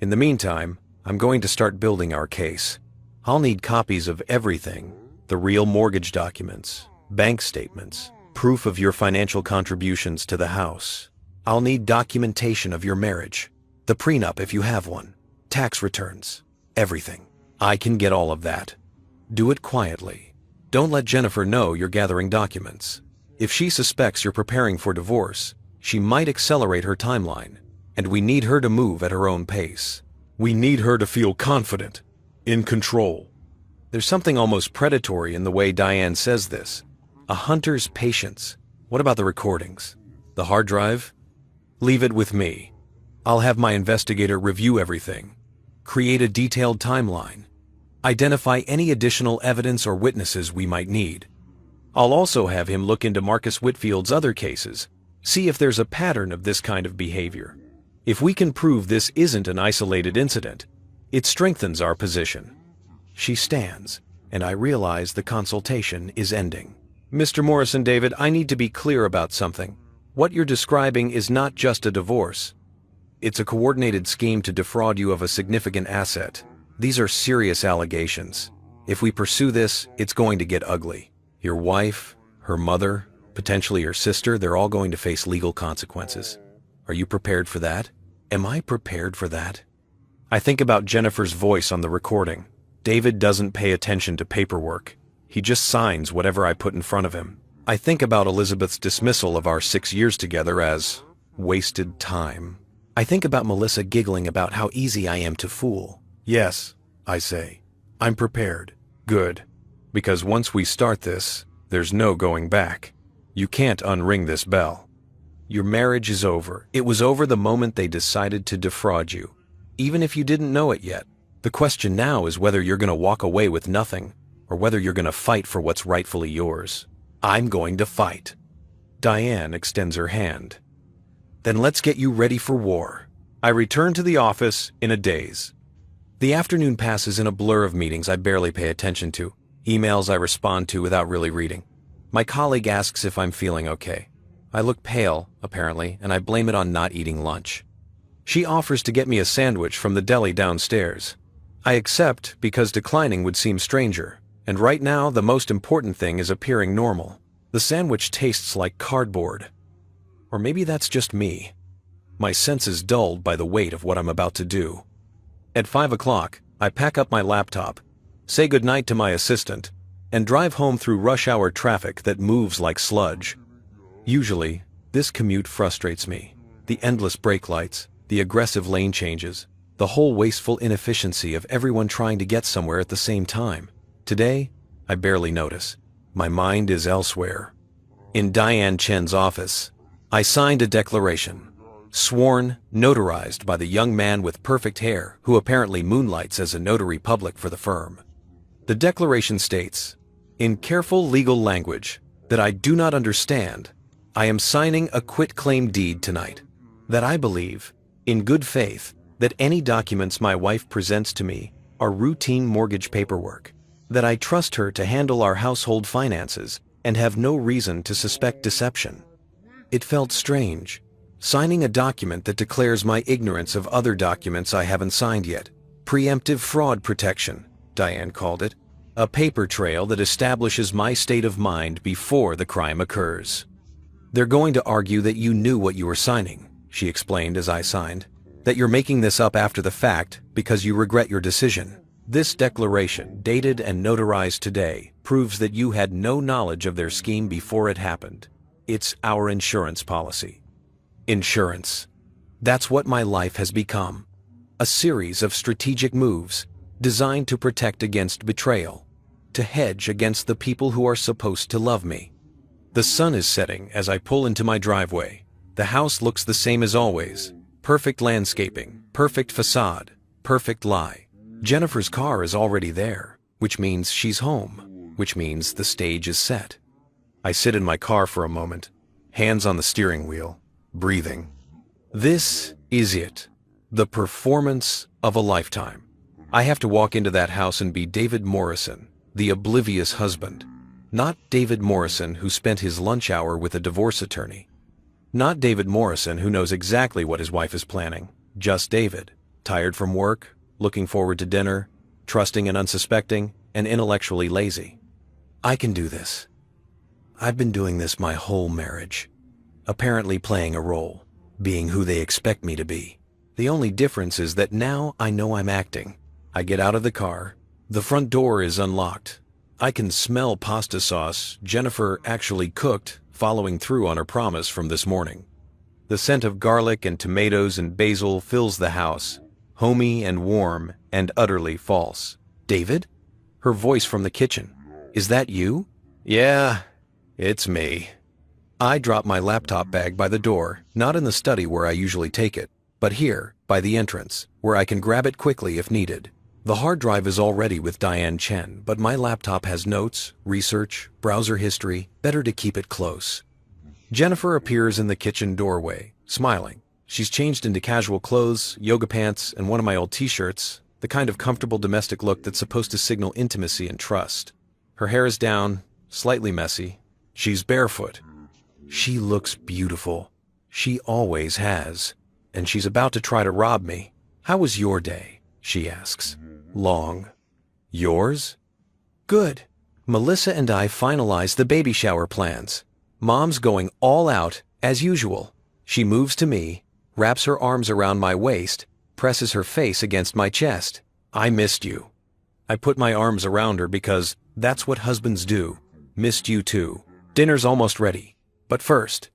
In the meantime, I'm going to start building our case. I'll need copies of everything. The real mortgage documents, bank statements, proof of your financial contributions to the house. I'll need documentation of your marriage, the prenup if you have one, tax returns, everything. I can get all of that. Do it quietly. Don't let Jennifer know you're gathering documents. If she suspects you're preparing for divorce, she might accelerate her timeline, and we need her to move at her own pace. We need her to feel confident, in control. There's something almost predatory in the way Diane says this. A hunter's patience. What about the recordings? The hard drive? Leave it with me. I'll have my investigator review everything. Create a detailed timeline. Identify any additional evidence or witnesses we might need. I'll also have him look into Marcus Whitfield's other cases, see if there's a pattern of this kind of behavior. If we can prove this isn't an isolated incident, it strengthens our position. She stands, and I realize the consultation is ending. Mr. Morrison, David, I need to be clear about something. What you're describing is not just a divorce. It's a coordinated scheme to defraud you of a significant asset. These are serious allegations. If we pursue this, it's going to get ugly. Your wife, her mother, potentially your sister, they're all going to face legal consequences. Are you prepared for that? Am I prepared for that? I think about Jennifer's voice on the recording. David doesn't pay attention to paperwork. He just signs whatever I put in front of him. I think about Elizabeth's dismissal of our 6 years together as wasted time. I think about Melissa giggling about how easy I am to fool. Yes, I say. I'm prepared. Good. Because once we start this, there's no going back. You can't unring this bell. Your marriage is over. It was over the moment they decided to defraud you, even if you didn't know it yet. The question now is whether you're going to walk away with nothing, or whether you're going to fight for what's rightfully yours. I'm going to fight. Diane extends her hand. Then let's get you ready for war. I return to the office in a daze. The afternoon passes in a blur of meetings I barely pay attention to, emails I respond to without really reading. My colleague asks if I'm feeling okay. I look pale, apparently, and I blame it on not eating lunch. She offers to get me a sandwich from the deli downstairs. I accept because declining would seem stranger, and right now the most important thing is appearing normal. The sandwich tastes like cardboard. Or maybe that's just me. My senses dulled by the weight of what I'm about to do. At 5 o'clock, I pack up my laptop, say goodnight to my assistant, and drive home through rush hour traffic that moves like sludge. Usually, this commute frustrates me. The endless brake lights, the aggressive lane changes. The whole wasteful inefficiency of everyone trying to get somewhere at the same time. Today, I barely notice. My mind is elsewhere. In Diane Chen's office, I signed a declaration. Sworn, notarized by the young man with perfect hair who apparently moonlights as a notary public for the firm. The declaration states, in careful legal language that I do not understand, I am signing a quitclaim deed tonight, that I believe, in good faith, that any documents my wife presents to me are routine mortgage paperwork, that I trust her to handle our household finances and have no reason to suspect deception. It felt strange, signing a document that declares my ignorance of other documents I haven't signed yet. Preemptive fraud protection, Diane called it. A paper trail that establishes my state of mind before the crime occurs. They're going to argue that you knew what you were signing, she explained as I signed. That you're making this up after the fact because you regret your decision. This declaration, dated and notarized today, proves that you had no knowledge of their scheme before it happened. It's our insurance policy. Insurance. That's what my life has become. A series of strategic moves designed to protect against betrayal, to hedge against the people who are supposed to love me. The sun is setting as I pull into my driveway. The house looks the same as always. Perfect landscaping, perfect facade, perfect lie. Jennifer's car is already there, which means she's home, which means the stage is set. I sit in my car for a moment, hands on the steering wheel, breathing. This is it, the performance of a lifetime. I have to walk into that house and be David Morrison, the oblivious husband. Not David Morrison who spent his lunch hour with a divorce attorney. Not David Morrison who knows exactly what his wife is planning. Just David, tired from work, looking forward to dinner, trusting and unsuspecting, and intellectually lazy. I can do this. I've been doing this my whole marriage. Apparently playing a role, being who they expect me to be. The only difference is that now I know I'm acting. I get out of the car. The front door is unlocked. I can smell pasta sauce Jennifer actually cooked, following through on her promise from this morning. The scent of garlic and tomatoes and basil fills the house, homey and warm and utterly false. David? Her voice from the kitchen. Is that you? Yeah, it's me. I drop my laptop bag by the door, not in the study where I usually take it, but here, by the entrance, where I can grab it quickly if needed. The hard drive is already with Diane Chen, but my laptop has notes, research, browser history, better to keep it close. Jennifer appears in the kitchen doorway, smiling. She's changed into casual clothes, yoga pants, and one of my old t-shirts, the kind of comfortable domestic look that's supposed to signal intimacy and trust. Her hair is down, slightly messy. She's barefoot. She looks beautiful. She always has. And she's about to try to rob me. How was your day? She asks. Long. Yours? Good. Melissa and I finalized the baby shower plans. Mom's going all out, as usual. She moves to me, wraps her arms around my waist, presses her face against my chest. I missed you. I put my arms around her because that's what husbands do. Missed you too. Dinner's almost ready. But first.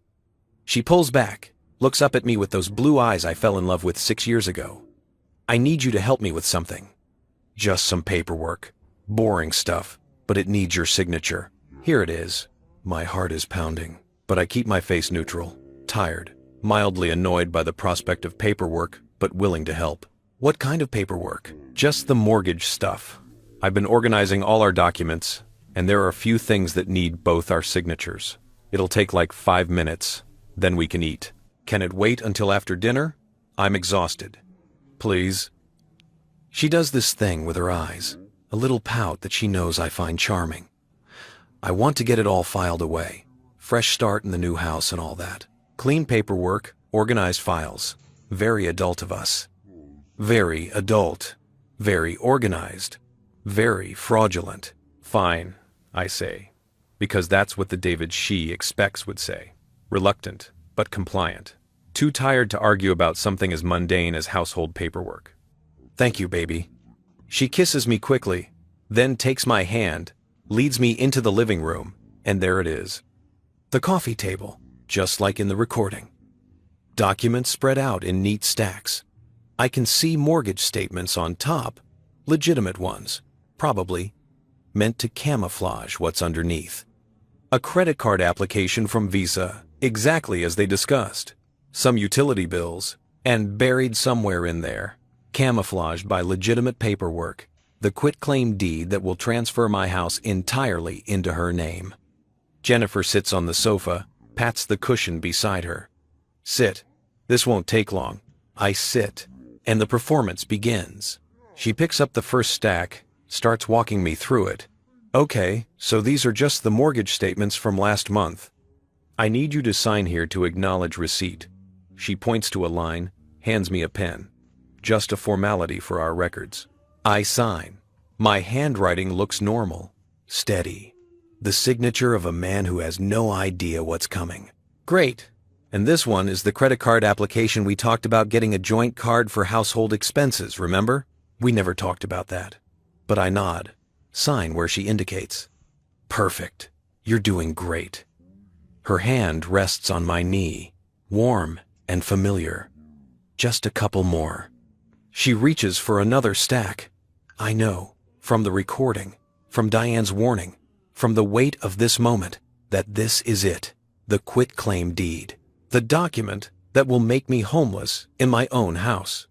She pulls back, looks up at me with those blue eyes I fell in love with 6 years ago. I need you to help me with something. Just some paperwork. Boring stuff, but it needs your signature. Here it is. My heart is pounding, but I keep my face neutral, tired, mildly annoyed by the prospect of paperwork, but willing to help. What kind of paperwork? Just the mortgage stuff. I've been organizing all our documents, and there are a few things that need both our signatures. It'll take like 5 minutes, then we can eat. Can it wait until after dinner? I'm exhausted. Please. She does this thing with her eyes, a little pout that she knows I find charming. I want to get it all filed away. Fresh start in the new house and all that. Clean paperwork, organized files. Very adult of us. Very adult. Very organized. Very fraudulent. Fine, I say, because that's what the David she expects would say. Reluctant, but compliant. Too tired to argue about something as mundane as household paperwork. Thank you, baby. She kisses me quickly, then takes my hand, leads me into the living room, and there it is. The coffee table, just like in the recording. Documents spread out in neat stacks. I can see mortgage statements on top, legitimate ones, probably meant to camouflage what's underneath. A credit card application from Visa, exactly as they discussed. Some utility bills, and buried somewhere in there, camouflaged by legitimate paperwork, the quitclaim deed that will transfer my house entirely into her name. Jennifer sits on the sofa, pats the cushion beside her. Sit. This won't take long. I sit, and the performance begins. She picks up the first stack, starts walking me through it. Okay, so these are just the mortgage statements from last month. I need you to sign here to acknowledge receipt. She points to a line, hands me a pen. Just a formality for our records. I sign. My handwriting looks normal, steady. The signature of a man who has no idea what's coming. Great. And this one is the credit card application we talked about, getting a joint card for household expenses, remember? We never talked about that. But I nod. Sign where she indicates. Perfect. You're doing great. Her hand rests on my knee, warm and familiar. Just a couple more. She reaches for another stack. I know, from the recording, from Diane's warning, from the weight of this moment, that this is it, the quitclaim deed, the document that will make me homeless in my own house.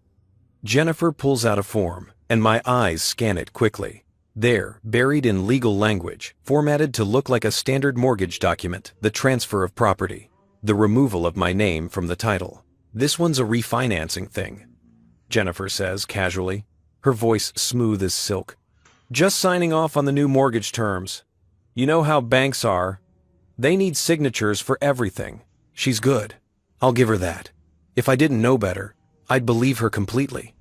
Jennifer pulls out a form, and my eyes scan it quickly. There, buried in legal language, formatted to look like a standard mortgage document, the transfer of property, the removal of my name from the title. This one's a refinancing thing, Jennifer says casually, her voice smooth as silk. Just signing off on the new mortgage terms. You know how banks are. They need signatures for everything. She's good. I'll give her that. If I didn't know better, I'd believe her completely.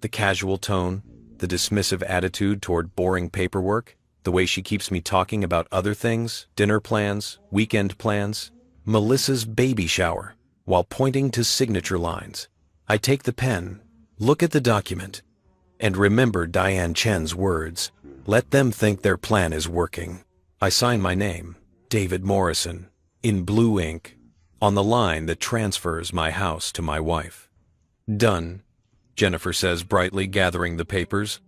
The casual tone, the dismissive attitude toward boring paperwork, the way she keeps me talking about other things, dinner plans, weekend plans, Melissa's baby shower, while pointing to signature lines. I take the pen, look at the document, and remember Diane Chen's words. Let them think their plan is working. I sign my name, David Morrison, in blue ink, on the line that transfers my house to my wife. Done, Jennifer says brightly, gathering the papers.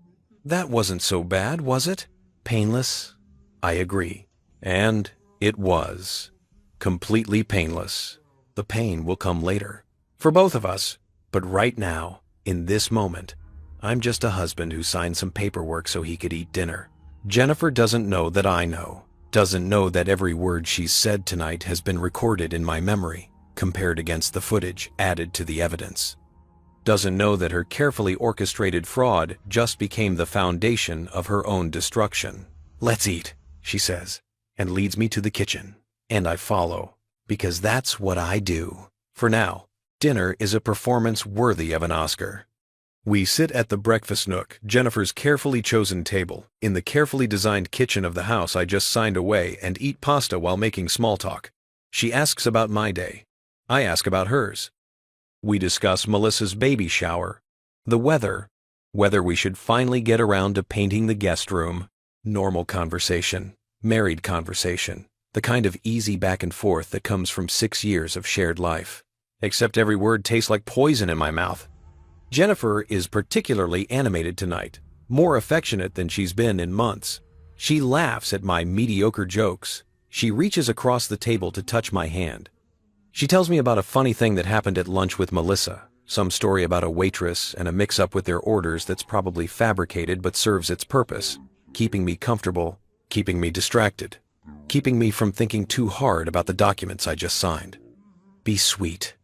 That wasn't so bad, was it? Painless? I agree. And it was. Completely painless. The pain will come later. For both of us. But right now, in this moment, I'm just a husband who signed some paperwork so he could eat dinner. Jennifer doesn't know that I know. Doesn't know that every word she's said tonight has been recorded in my memory, compared against the footage added to the evidence. Doesn't know that her carefully orchestrated fraud just became the foundation of her own destruction. Let's eat, she says, and leads me to the kitchen. And I follow, because that's what I do. For now, dinner is a performance worthy of an Oscar. We sit at the breakfast nook, Jennifer's carefully chosen table, in the carefully designed kitchen of the house I just signed away, and eat pasta while making small talk. She asks about my day. I ask about hers. We discuss Melissa's baby shower, the weather, whether we should finally get around to painting the guest room. Normal conversation, married conversation, the kind of easy back and forth that comes from 6 years of shared life. Except every word tastes like poison in my mouth. Jennifer is particularly animated tonight, more affectionate than she's been in months. She laughs at my mediocre jokes. She reaches across the table to touch my hand. She tells me about a funny thing that happened at lunch with Melissa, some story about a waitress and a mix-up with their orders that's probably fabricated but serves its purpose, keeping me comfortable, keeping me distracted, keeping me from thinking too hard about the documents I just signed. Be sweet.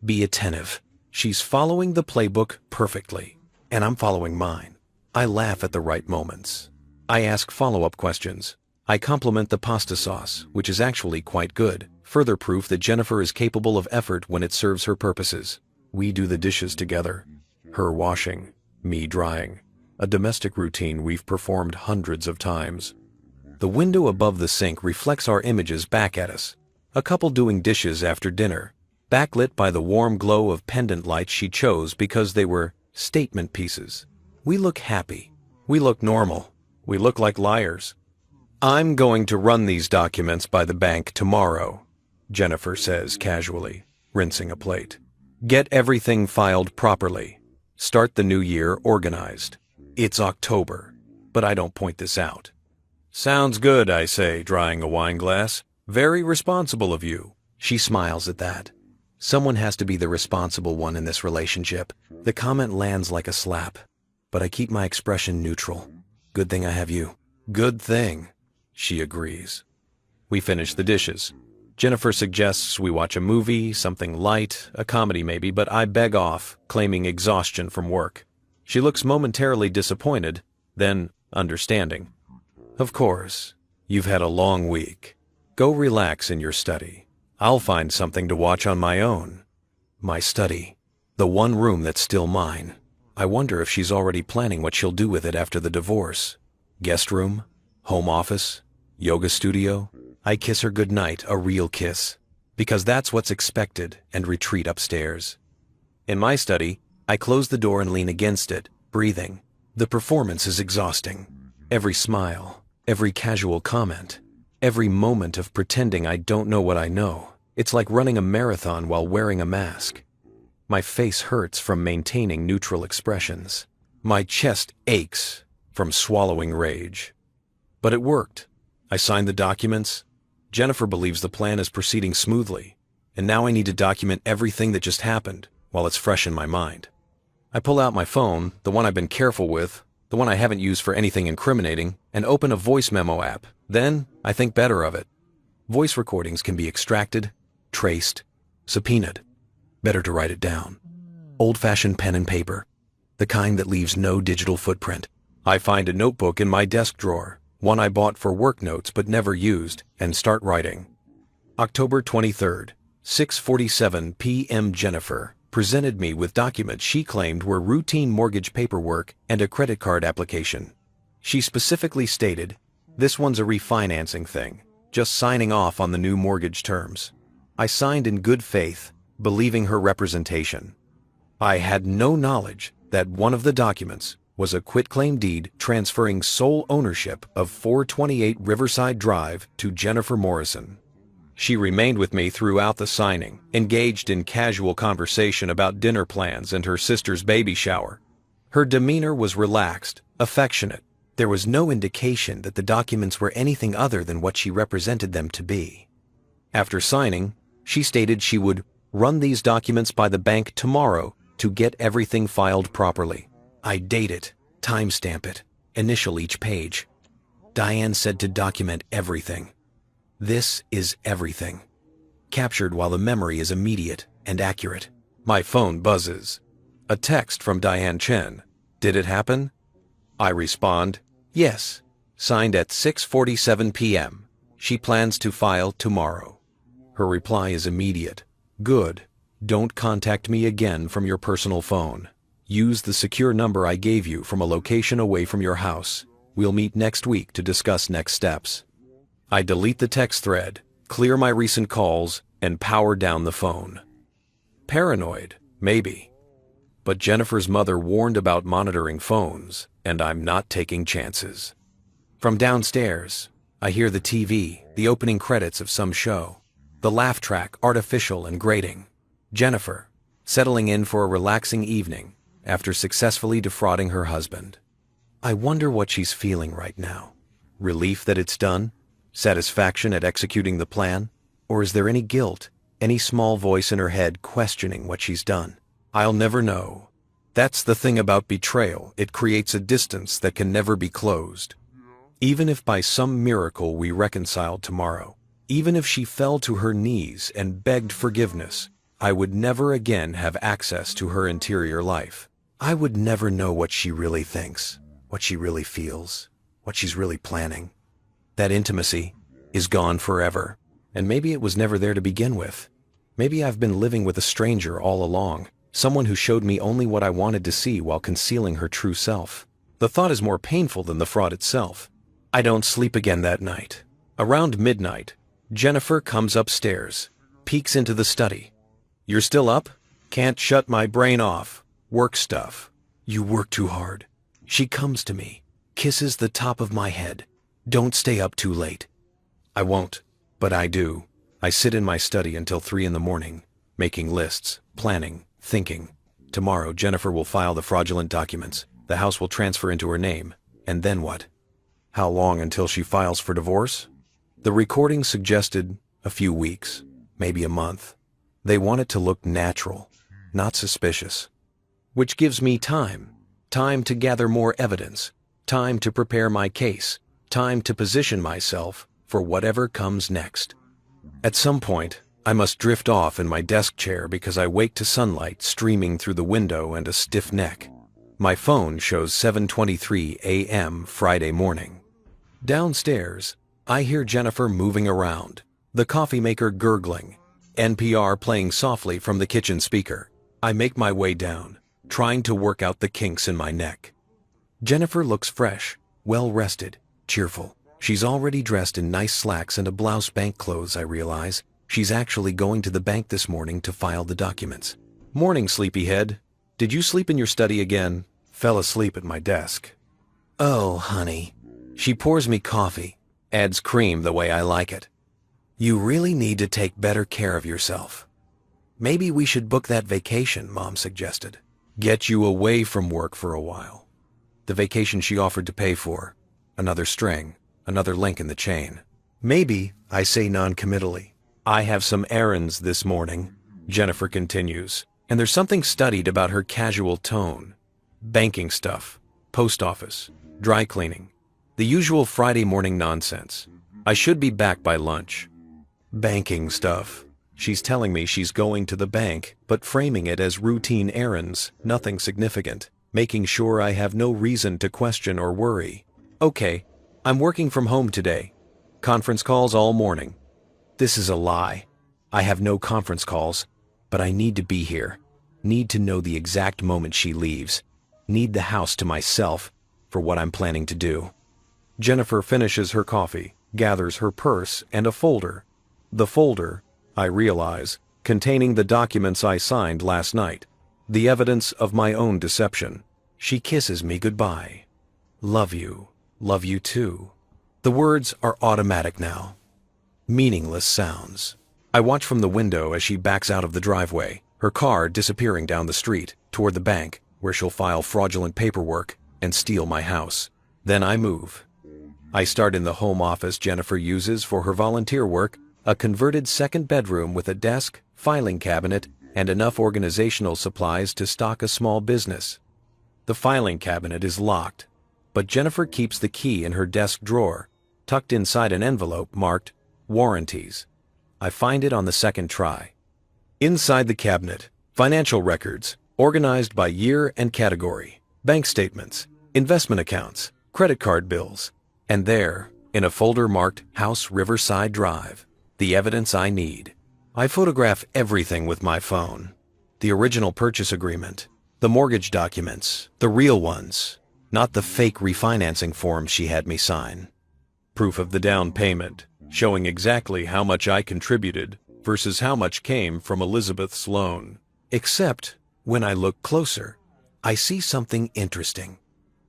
Be attentive. She's following the playbook perfectly, and I'm following mine. I laugh at the right moments. I ask follow-up questions. I compliment the pasta sauce, which is actually quite good, further proof that Jennifer is capable of effort when it serves her purposes. We do the dishes together, her washing, me drying, a domestic routine we've performed hundreds of times. The window above the sink reflects our images back at us, a couple doing dishes after dinner, backlit by the warm glow of pendant lights she chose because they were statement pieces. We look happy. We look normal. We look like liars. I'm going to run these documents by the bank tomorrow, Jennifer says casually, rinsing a plate. Get everything filed properly. Start the new year organized. It's October, but I don't point this out. Sounds good, I say, drying a wine glass. Very responsible of you. She smiles at that. Someone has to be the responsible one in this relationship. The comment lands like a slap, but I keep my expression neutral. Good thing I have you. Good thing, she agrees. We finish the dishes. Jennifer suggests we watch a movie, something light, a comedy maybe, but I beg off, claiming exhaustion from work. She looks momentarily disappointed, then understanding. Of course, you've had a long week. Go relax in your study. I'll find something to watch on my own. My study. The one room that's still mine. I wonder if she's already planning what she'll do with it after the divorce. Guest room? Home office? Yoga studio? I kiss her goodnight, a real kiss. Because that's what's expected, and retreat upstairs. In my study, I close the door and lean against it, breathing. The performance is exhausting. Every smile, every casual comment, every moment of pretending I don't know what I know. It's like running a marathon while wearing a mask. My face hurts from maintaining neutral expressions. My chest aches from swallowing rage. But it worked. I signed the documents. Jennifer believes the plan is proceeding smoothly, and now I need to document everything that just happened while it's fresh in my mind. I pull out my phone, the one I've been careful with, the one I haven't used for anything incriminating, and open a voice memo app. Then, I think better of it. Voice recordings can be extracted, traced, subpoenaed. Better to write it down. Old-fashioned pen and paper, the kind that leaves no digital footprint. I find a notebook in my desk drawer, one I bought for work notes but never used, and start writing. October 23rd, 6:47 p.m. Jennifer presented me with documents she claimed were routine mortgage paperwork and a credit card application. She specifically stated, "This one's a refinancing thing, just signing off on the new mortgage terms." I signed in good faith, believing her representation. I had no knowledge that one of the documents was a quitclaim deed transferring sole ownership of 428 Riverside Drive to Jennifer Morrison. She remained with me throughout the signing, engaged in casual conversation about dinner plans and her sister's baby shower. Her demeanor was relaxed, affectionate. There was no indication that the documents were anything other than what she represented them to be. After signing, she stated she would run these documents by the bank tomorrow to get everything filed properly. I date it, timestamp it, initial each page. Diane said to document everything. This is everything. Captured while the memory is immediate and accurate. My phone buzzes. A text from Diane Chen. Did it happen? I respond, yes. Signed at 6:47 p.m. She plans to file tomorrow. Her reply is immediate. Good. Don't contact me again from your personal phone. Use the secure number I gave you from a location away from your house. We'll meet next week to discuss next steps. I delete the text thread, clear my recent calls, and power down the phone. Paranoid, maybe. But Jennifer's mother warned about monitoring phones, and I'm not taking chances. From downstairs, I hear the TV, the opening credits of some show. The laugh track, artificial and grating. Jennifer, settling in for a relaxing evening after successfully defrauding her husband. I wonder what she's feeling right now. Relief that it's done? Satisfaction at executing the plan? Or is there any guilt, any small voice in her head questioning what she's done? I'll never know. That's the thing about betrayal. It creates a distance that can never be closed. Even if by some miracle we reconciled tomorrow, even if she fell to her knees and begged forgiveness, I would never again have access to her interior life. I would never know what she really thinks, what she really feels, what she's really planning. That intimacy is gone forever, and maybe it was never there to begin with. Maybe I've been living with a stranger all along, someone who showed me only what I wanted to see while concealing her true self. The thought is more painful than the fraud itself. I don't sleep again that night. Around midnight, Jennifer comes upstairs, peeks into the study. You're still up? Can't shut my brain off. Work stuff. You work too hard. She comes to me, kisses the top of my head. Don't stay up too late. I won't, but I do. I sit in my study until 3 in the morning, making lists, planning, thinking. Tomorrow, Jennifer will file the fraudulent documents. The house will transfer into her name. And then what? How long until she files for divorce? The recording suggested a few weeks, maybe a month. They want it to look natural, not suspicious. Which gives me time. Time to gather more evidence. Time to prepare my case. Time to position myself for whatever comes next. At some point, I must drift off in my desk chair because I wake to sunlight streaming through the window and a stiff neck. My phone shows 7:23 a.m. Friday morning. Downstairs, I hear Jennifer moving around, the coffee maker gurgling, NPR playing softly from the kitchen speaker. I make my way down, trying to work out the kinks in my neck. Jennifer looks fresh, well-rested, cheerful. She's already dressed in nice slacks and a blouse, bank clothes, I realize. She's actually going to the bank this morning to file the documents. Morning, sleepyhead. Did you sleep in your study again? Fell asleep at my desk. Oh, honey. She pours me coffee, adds cream the way I like it. You really need to take better care of yourself. Maybe we should book that vacation, Mom suggested. Get you away from work for a while. The vacation she offered to pay for. Another string, another link in the chain. Maybe, I say non-committally. I have some errands this morning, Jennifer continues, and there's something studied about her casual tone. Banking stuff, post office, dry cleaning. The usual Friday morning nonsense. I should be back by lunch. Banking stuff. She's telling me she's going to the bank, but framing it as routine errands, nothing significant, making sure I have no reason to question or worry. Okay, I'm working from home today. Conference calls all morning. This is a lie. I have no conference calls, but I need to be here. Need to know the exact moment she leaves. Need the house to myself for what I'm planning to do. Jennifer finishes her coffee, gathers her purse and a folder. The folder, I realize, containing the documents I signed last night. The evidence of my own deception. She kisses me goodbye. Love you too. The words are automatic now. Meaningless sounds. I watch from the window as she backs out of the driveway, her car disappearing down the street toward the bank, where she'll file fraudulent paperwork and steal my house. Then I move. I start in the home office Jennifer uses for her volunteer work, a converted second bedroom with a desk, filing cabinet, and enough organizational supplies to stock a small business. The filing cabinet is locked, but Jennifer keeps the key in her desk drawer, tucked inside an envelope marked Warranties. I find it on the second try. Inside the cabinet, financial records, organized by year and category, bank statements, investment accounts, credit card bills, and there, in a folder marked House Riverside Drive, the evidence I need. I photograph everything with my phone. The original purchase agreement, the mortgage documents, the real ones, not the fake refinancing form she had me sign. Proof of the down payment, showing exactly how much I contributed versus how much came from Elizabeth's loan. Except, when I look closer, I see something interesting.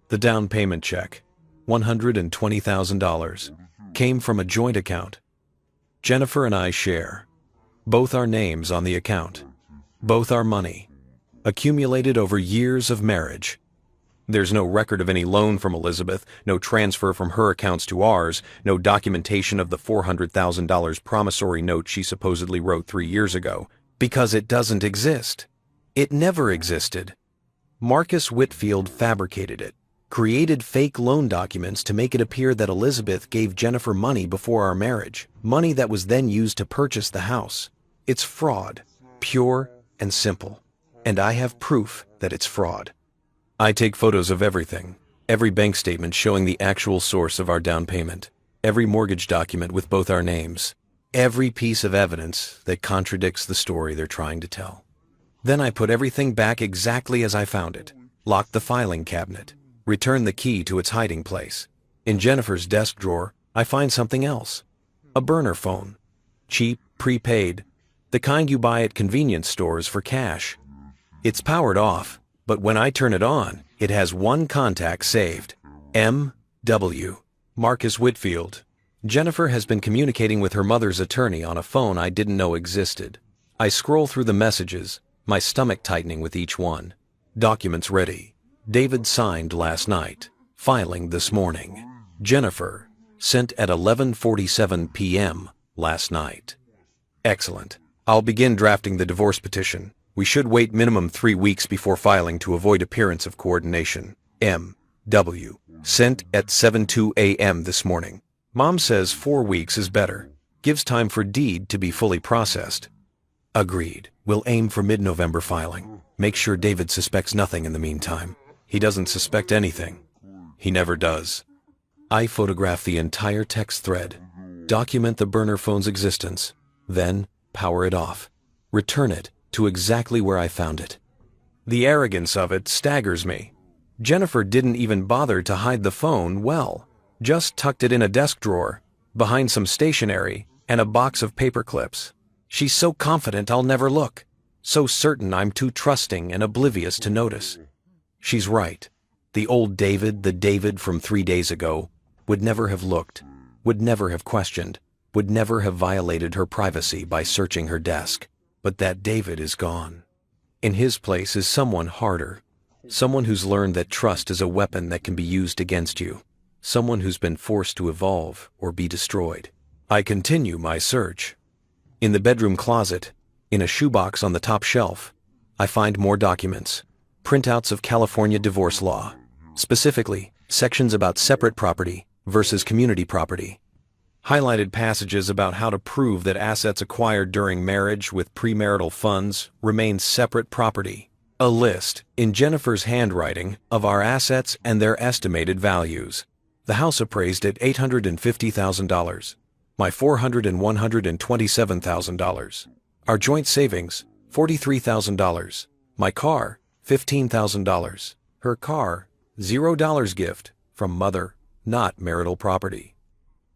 The down payment check, $120,000, came from a joint account. Jennifer and I share. Both our names on the account. Both our money, accumulated over years of marriage. There's no record of any loan from Elizabeth, no transfer from her accounts to ours, no documentation of the $400,000 promissory note she supposedly wrote 3 years ago, because it doesn't exist. It never existed. Marcus Whitfield fabricated it, created fake loan documents to make it appear that Elizabeth gave Jennifer money before our marriage, money that was then used to purchase the house. It's fraud, pure and simple, and I have proof that it's fraud. I take photos of everything, every bank statement showing the actual source of our down payment, every mortgage document with both our names, every piece of evidence that contradicts the story they're trying to tell. Then I put everything back exactly as I found it, lock the filing cabinet, return the key to its hiding place. In Jennifer's desk drawer, I find something else. A burner phone. Cheap, prepaid, the kind you buy at convenience stores for cash. It's powered off, but when I turn it on, it has one contact saved. M.W. Marcus Whitfield. Jennifer has been communicating with her mother's attorney on a phone I didn't know existed. I scroll through the messages, my stomach tightening with each one. Documents ready. David signed last night. Filing this morning. Jennifer, sent at 11:47 p.m. last night. Excellent. I'll begin drafting the divorce petition. We should wait minimum 3 weeks before filing to avoid appearance of coordination. M.W. Sent at 7:02 a.m. this morning. Mom says 4 weeks is better. Gives time for deed to be fully processed. Agreed. We'll aim for mid-November filing. Make sure David suspects nothing in the meantime. He doesn't suspect anything. He never does. I photograph the entire text thread. Document the burner phone's existence. Then power it off. Return it to exactly where I found it. The arrogance of it staggers me. Jennifer didn't even bother to hide the phone well. Just tucked it in a desk drawer, behind some stationery and a box of paper clips. She's so confident I'll never look. So certain I'm too trusting and oblivious to notice. She's right. The old David, the David from 3 days ago, would never have looked, would never have questioned, would never have violated her privacy by searching her desk. But that David is gone. In his place is someone harder. Someone who's learned that trust is a weapon that can be used against you. Someone who's been forced to evolve or be destroyed. I continue my search. In the bedroom closet, in a shoebox on the top shelf, I find more documents. Printouts of California divorce law. Specifically, sections about separate property versus community property. Highlighted passages about how to prove that assets acquired during marriage with premarital funds remain separate property. A list, in Jennifer's handwriting, of our assets and their estimated values. The house appraised at $850,000. My $400,000 and $127,000. Our joint savings, $43,000. My car, $15,000. Her car, $0 gift from mother, not marital property.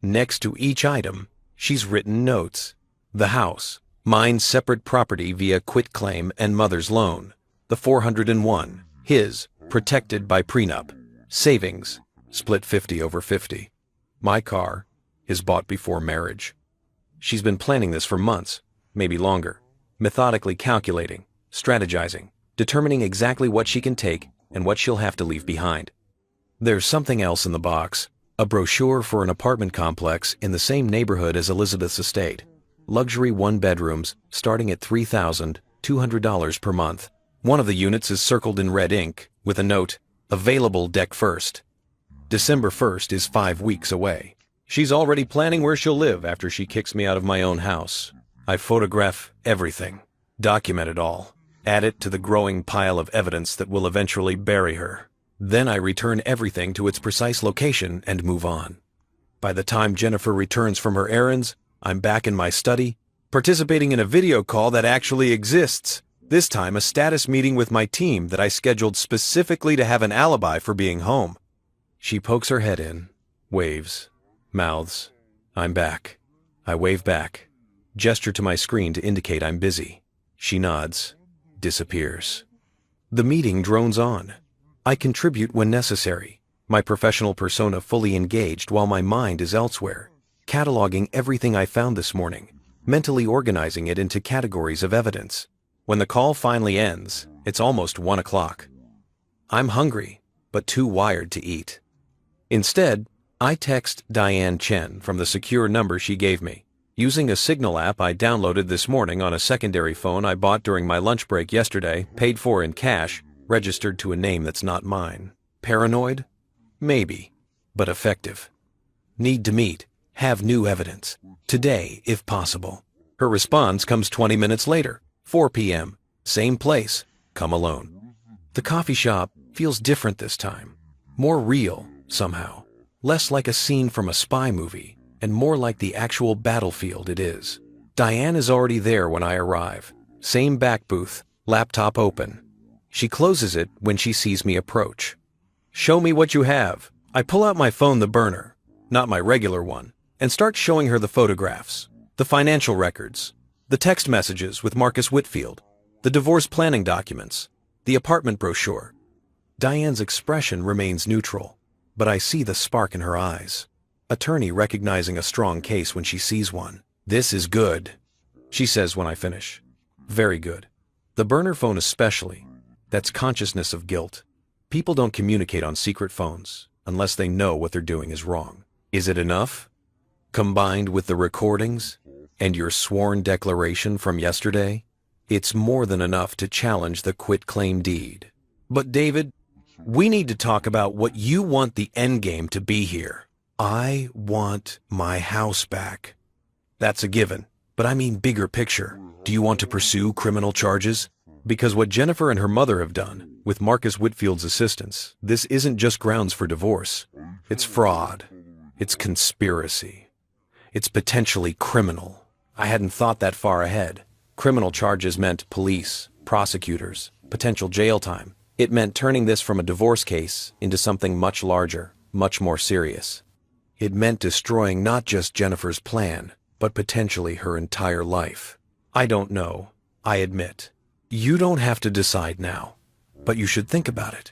Next to each item, she's written notes. The house, mine separate property via quitclaim and mother's loan. The 401, his, protected by prenup. Savings, split 50/50. My car, is bought before marriage. She's been planning this for months, maybe longer, methodically calculating, strategizing, determining exactly what she can take and what she'll have to leave behind. There's something else in the box. A brochure for an apartment complex in the same neighborhood as Elizabeth's estate. Luxury 1-bedrooms starting at $3,200 per month. One of the units is circled in red ink with a note, "Available deck first." December 1st is 5 weeks away. She's already planning where she'll live after she kicks me out of my own house. I photograph everything, document it all, add it to the growing pile of evidence that will eventually bury her. Then I return everything to its precise location and move on. By the time Jennifer returns from her errands, I'm back in my study, participating in a video call that actually exists. This time a status meeting with my team that I scheduled specifically to have an alibi for being home. She pokes her head in, waves, mouths, "I'm back." I wave back, gesture to my screen to indicate I'm busy. She nods, disappears. The meeting drones on. I contribute when necessary, my professional persona fully engaged while my mind is elsewhere, cataloging everything I found this morning, mentally organizing it into categories of evidence. When the call finally ends, it's almost 1 o'clock. I'm hungry, but too wired to eat. Instead, I text Diane Chen from the secure number she gave me, using a Signal app I downloaded this morning on a secondary phone I bought during my lunch break yesterday, paid for in cash, registered to a name that's not mine. Paranoid? Maybe, but effective. Need to meet, have new evidence. Today, if possible. Her response comes 20 minutes later, 4 p.m., same place, come alone. The coffee shop feels different this time. More real, somehow. Less like a scene from a spy movie, and more like the actual battlefield it is. Diane is already there when I arrive. Same back booth, laptop open. She closes it when she sees me approach. "Show me what you have." I pull out my phone, the burner, not my regular one, and start showing her the photographs, the financial records, the text messages with Marcus Whitfield, the divorce planning documents, the apartment brochure. Diane's expression remains neutral, but I see the spark in her eyes. Attorney recognizing a strong case when she sees one. "This is good," she says when I finish. "Very good. The burner phone especially. That's consciousness of guilt. People don't communicate on secret phones unless they know what they're doing is wrong. Is it enough? Combined with the recordings and your sworn declaration from yesterday, it's more than enough to challenge the quitclaim deed. But David, we need to talk about what you want the endgame to be here. I want my house back. That's a given, but I mean bigger picture. Do you want to pursue criminal charges? Because what Jennifer and her mother have done, with Marcus Whitfield's assistance, this isn't just grounds for divorce. It's fraud. It's conspiracy. It's potentially criminal. I hadn't thought that far ahead. Criminal charges meant police, prosecutors, potential jail time. It meant turning this from a divorce case into something much larger, much more serious. It meant destroying not just Jennifer's plan, but potentially her entire life. I don't know, I admit. You don't have to decide now, but you should think about it.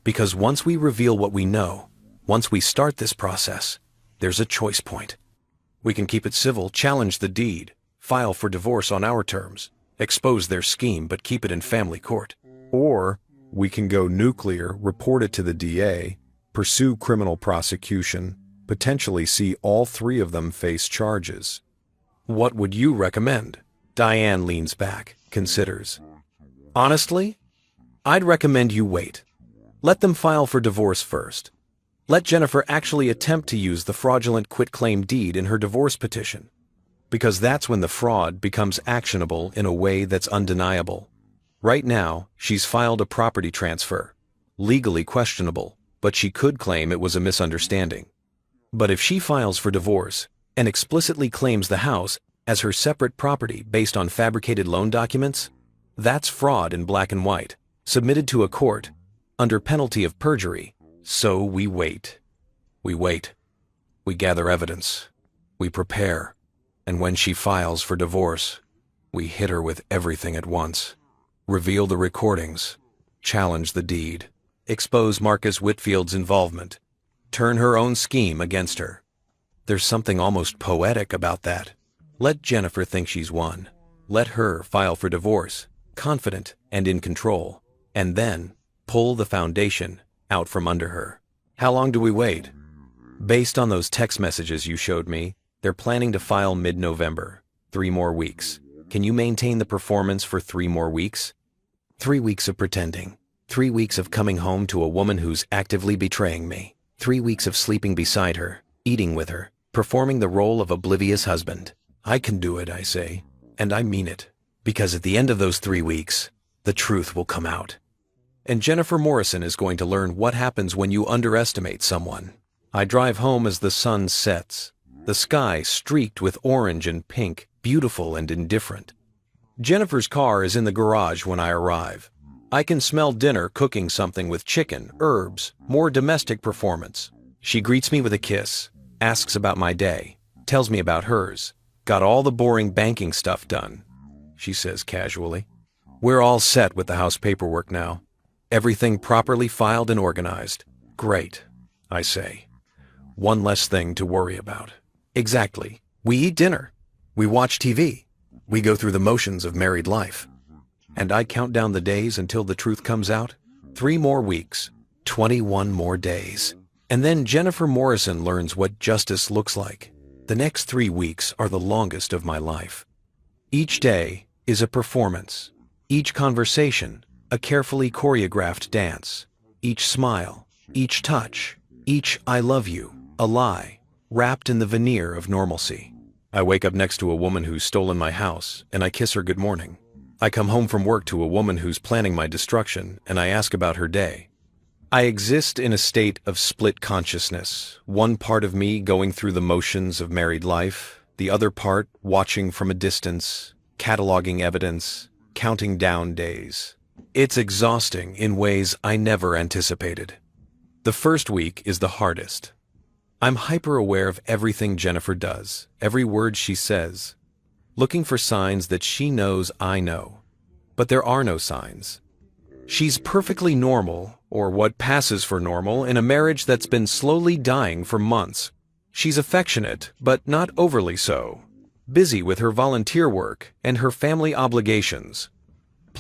Because once we reveal what we know, once we start this process, there's a choice point. We can keep it civil, challenge the deed, file for divorce on our terms, expose their scheme but keep it in family court. Or we can go nuclear, report it to the DA, pursue criminal prosecution, potentially see all three of them face charges. What would you recommend? Diane leans back, considers. Honestly, I'd recommend you wait. Let them file for divorce first. Let Jennifer actually attempt to use the fraudulent quitclaim deed in her divorce petition. Because that's when the fraud becomes actionable in a way that's undeniable. Right now, she's filed a property transfer. Legally questionable, but she could claim it was a misunderstanding. But if she files for divorce and explicitly claims the house as her separate property based on fabricated loan documents, that's fraud in black and white, submitted to a court under penalty of perjury. So we wait. We wait. We gather evidence. We prepare. And when she files for divorce, we hit her with everything at once. Reveal the recordings. Challenge the deed. Expose Marcus Whitfield's involvement. Turn her own scheme against her. There's something almost poetic about that. Let Jennifer think she's won. Let her file for divorce, confident and in control, and then pull the foundation out from under her. How long do we wait? Based on those text messages you showed me, they're planning to file mid-November. 3 more weeks. Can you maintain the performance for 3 more weeks? 3 weeks of pretending. 3 weeks of coming home to a woman who's actively betraying me. 3 weeks of sleeping beside her, eating with her, performing the role of oblivious husband. I can do it, I say, and I mean it. Because at the end of those 3 weeks, the truth will come out. And Jennifer Morrison is going to learn what happens when you underestimate someone. I drive home as the sun sets, the sky streaked with orange and pink, beautiful and indifferent. Jennifer's car is in the garage when I arrive. I can smell dinner cooking something with chicken, herbs, more domestic performance. She greets me with a kiss, asks about my day, tells me about hers. Got all the boring banking stuff done, she says casually. We're all set with the house paperwork now. Everything properly filed and organized. Great, I say. One less thing to worry about. Exactly. We eat dinner. We watch TV. We go through the motions of married life. And I count down the days until the truth comes out. 3 more weeks. 21 more days. And then Jennifer Morrison learns what justice looks like. The next 3 weeks are the longest of my life. Each day is a performance. Each conversation, a carefully choreographed dance. Each smile, each touch, each I love you, a lie, wrapped in the veneer of normalcy. I wake up next to a woman who's stolen my house, and I kiss her good morning. I come home from work to a woman who's planning my destruction, and I ask about her day. I exist in a state of split consciousness, one part of me going through the motions of married life, the other part watching from a distance, cataloging evidence, counting down days. It's exhausting in ways I never anticipated. The first week is the hardest. I'm hyper-aware of everything Jennifer does, every word she says, looking for signs that she knows I know. But there are no signs. She's perfectly normal, or what passes for normal, in a marriage that's been slowly dying for months. She's affectionate, but not overly so, busy with her volunteer work and her family obligations.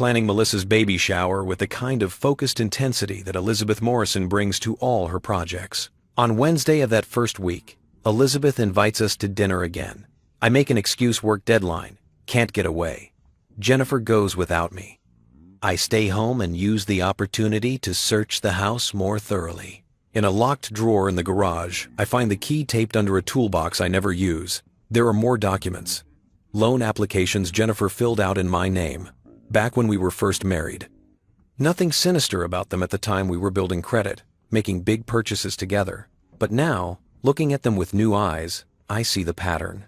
planning Melissa's baby shower with the kind of focused intensity that Elizabeth Morrison brings to all her projects. On Wednesday of that first week, Elizabeth invites us to dinner again. I make an excuse: work deadline, can't get away. Jennifer goes without me. I stay home and use the opportunity to search the house more thoroughly. In a locked drawer in the garage, I find the key taped under a toolbox I never use. There are more documents. Loan applications Jennifer filled out in my name, back when we were first married. Nothing sinister about them at the time we were building credit, making big purchases together. But now, looking at them with new eyes, I see the pattern.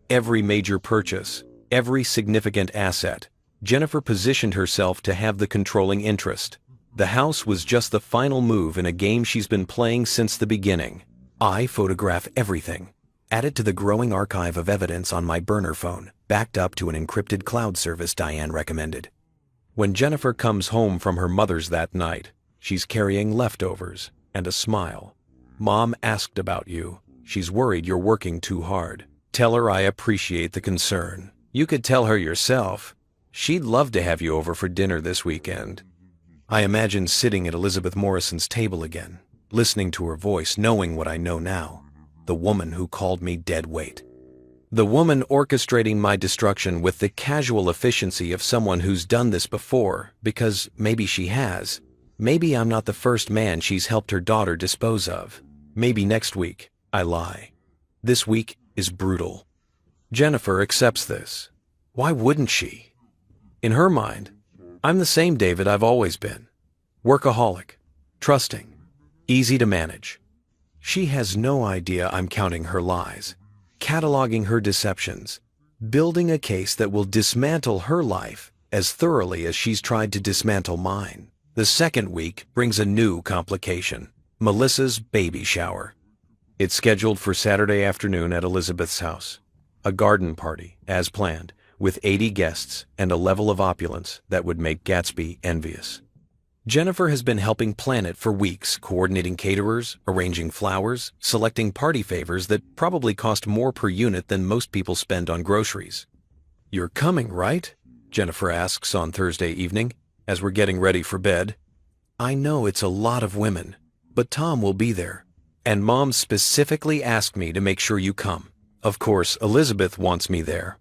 Every major purchase, every significant asset, Jennifer positioned herself to have the controlling interest. The house was just the final move in a game she's been playing since the beginning. I photograph everything, add it to the growing archive of evidence on my burner phone, backed up to an encrypted cloud service Diane recommended. When Jennifer comes home from her mother's that night, she's carrying leftovers and a smile. Mom asked about you. She's worried you're working too hard. Tell her I appreciate the concern. You could tell her yourself. She'd love to have you over for dinner this weekend. I imagine sitting at Elizabeth Morrison's table again, listening to her voice, knowing what I know now. The woman who called me dead weight. The woman orchestrating my destruction with the casual efficiency of someone who's done this before, because maybe she has. Maybe I'm not the first man she's helped her daughter dispose of. Maybe next week, I lie. This week is brutal. Jennifer accepts this. Why wouldn't she? In her mind, I'm the same David I've always been. Workaholic, trusting, easy to manage. She has no idea I'm counting her lies, cataloging her deceptions, building a case that will dismantle her life as thoroughly as she's tried to dismantle mine. The second week brings a new complication: Melissa's baby shower. It's scheduled for Saturday afternoon at Elizabeth's house. A garden party, as planned, with 80 guests and a level of opulence that would make Gatsby envious. Jennifer has been helping plan it for weeks, coordinating caterers, arranging flowers, selecting party favors that probably cost more per unit than most people spend on groceries. "You're coming, right?" Jennifer asks on Thursday evening, as we're getting ready for bed. I know it's a lot of women, but Tom will be there. And Mom specifically asked me to make sure you come. Of course, Elizabeth wants me there.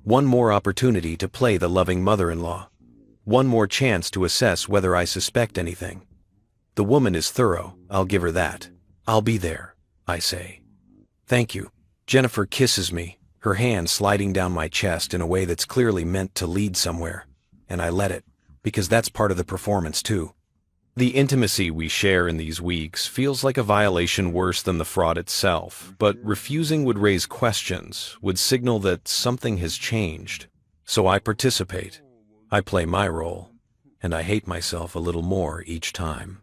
One more opportunity to play the loving mother-in-law. One more chance to assess whether I suspect anything. The woman is thorough, I'll give her that. I'll be there, I say. Thank you. Jennifer kisses me, her hand sliding down my chest in a way that's clearly meant to lead somewhere. And I let it, because that's part of the performance too. The intimacy we share in these weeks feels like a violation worse than the fraud itself, but refusing would raise questions, would signal that something has changed. So I participate. I play my role, and I hate myself a little more each time.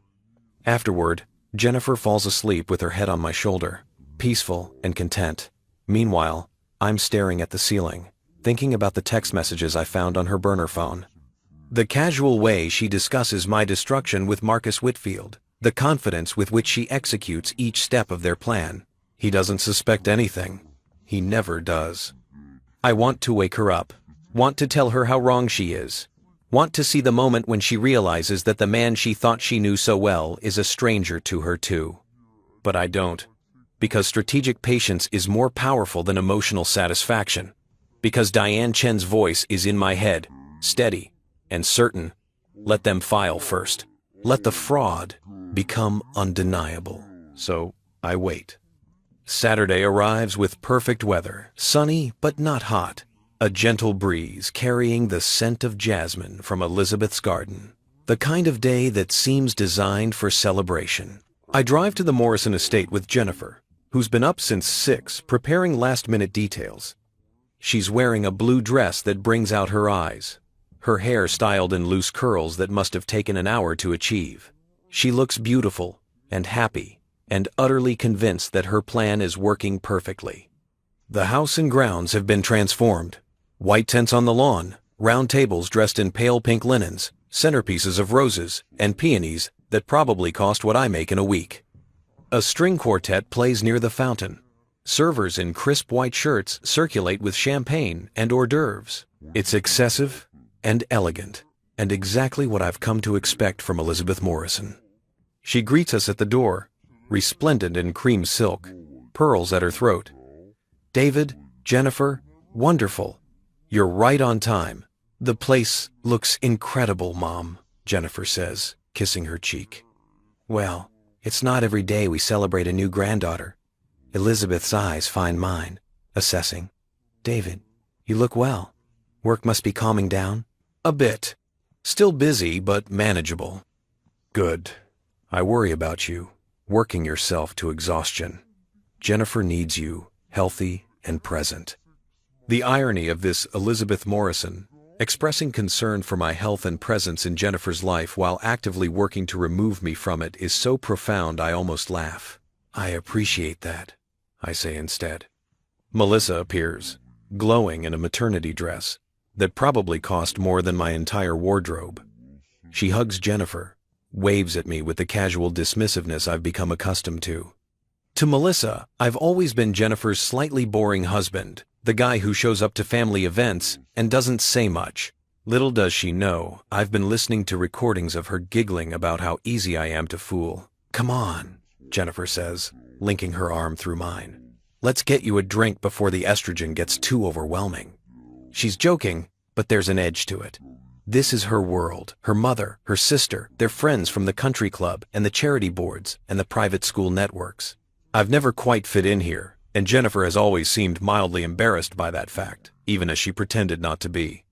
Afterward, Jennifer falls asleep with her head on my shoulder, peaceful and content. Meanwhile, I'm staring at the ceiling, thinking about the text messages I found on her burner phone. The casual way she discusses my destruction with Marcus Whitfield, the confidence with which she executes each step of their plan. He doesn't suspect anything. He never does. I want to wake her up, want to tell her how wrong she is, want to see the moment when she realizes that the man she thought she knew so well is a stranger to her too. But I don't, because strategic patience is more powerful than emotional satisfaction, because Diane Chen's voice is in my head, steady and certain. Let them file first. Let the fraud become undeniable. So I wait. Saturday arrives with perfect weather, sunny but not hot. A gentle breeze carrying the scent of jasmine from Elizabeth's garden. The kind of day that seems designed for celebration. I drive to the Morrison estate with Jennifer, who's been up since 6 preparing last-minute details. She's wearing a blue dress that brings out her eyes, her hair styled in loose curls that must have taken an hour to achieve. She looks beautiful and happy and utterly convinced that her plan is working perfectly. The house and grounds have been transformed. White tents on the lawn, round tables dressed in pale pink linens, centerpieces of roses, and peonies that probably cost what I make in a week. A string quartet plays near the fountain. Servers in crisp white shirts circulate with champagne and hors d'oeuvres. It's excessive and elegant, and exactly what I've come to expect from Elizabeth Morrison. She greets us at the door, resplendent in cream silk, pearls at her throat. "David, Jennifer, wonderful. You're right on time. The place looks incredible, Mom," Jennifer says, kissing her cheek. "Well, it's not every day we celebrate a new granddaughter." Elizabeth's eyes find mine, assessing. "David, you look well. Work must be calming down?" "A bit. Still busy, but manageable." "Good. I worry about you, working yourself to exhaustion. Jennifer needs you, healthy and present." The irony of this Elizabeth Morrison, expressing concern for my health and presence in Jennifer's life while actively working to remove me from it, is so profound I almost laugh. "I appreciate that," I say instead. Melissa appears, glowing in a maternity dress that probably cost more than my entire wardrobe. She hugs Jennifer, waves at me with the casual dismissiveness I've become accustomed to. To Melissa, I've always been Jennifer's slightly boring husband, the guy who shows up to family events and doesn't say much. Little does she know, I've been listening to recordings of her giggling about how easy I am to fool. "Come on," Jennifer says, linking her arm through mine. "Let's get you a drink before the estrogen gets too overwhelming." She's joking, but there's an edge to it. This is her world, her mother, her sister, their friends from the country club and the charity boards and the private school networks. I've never quite fit in here, and Jennifer has always seemed mildly embarrassed by that fact, even as she pretended not to be.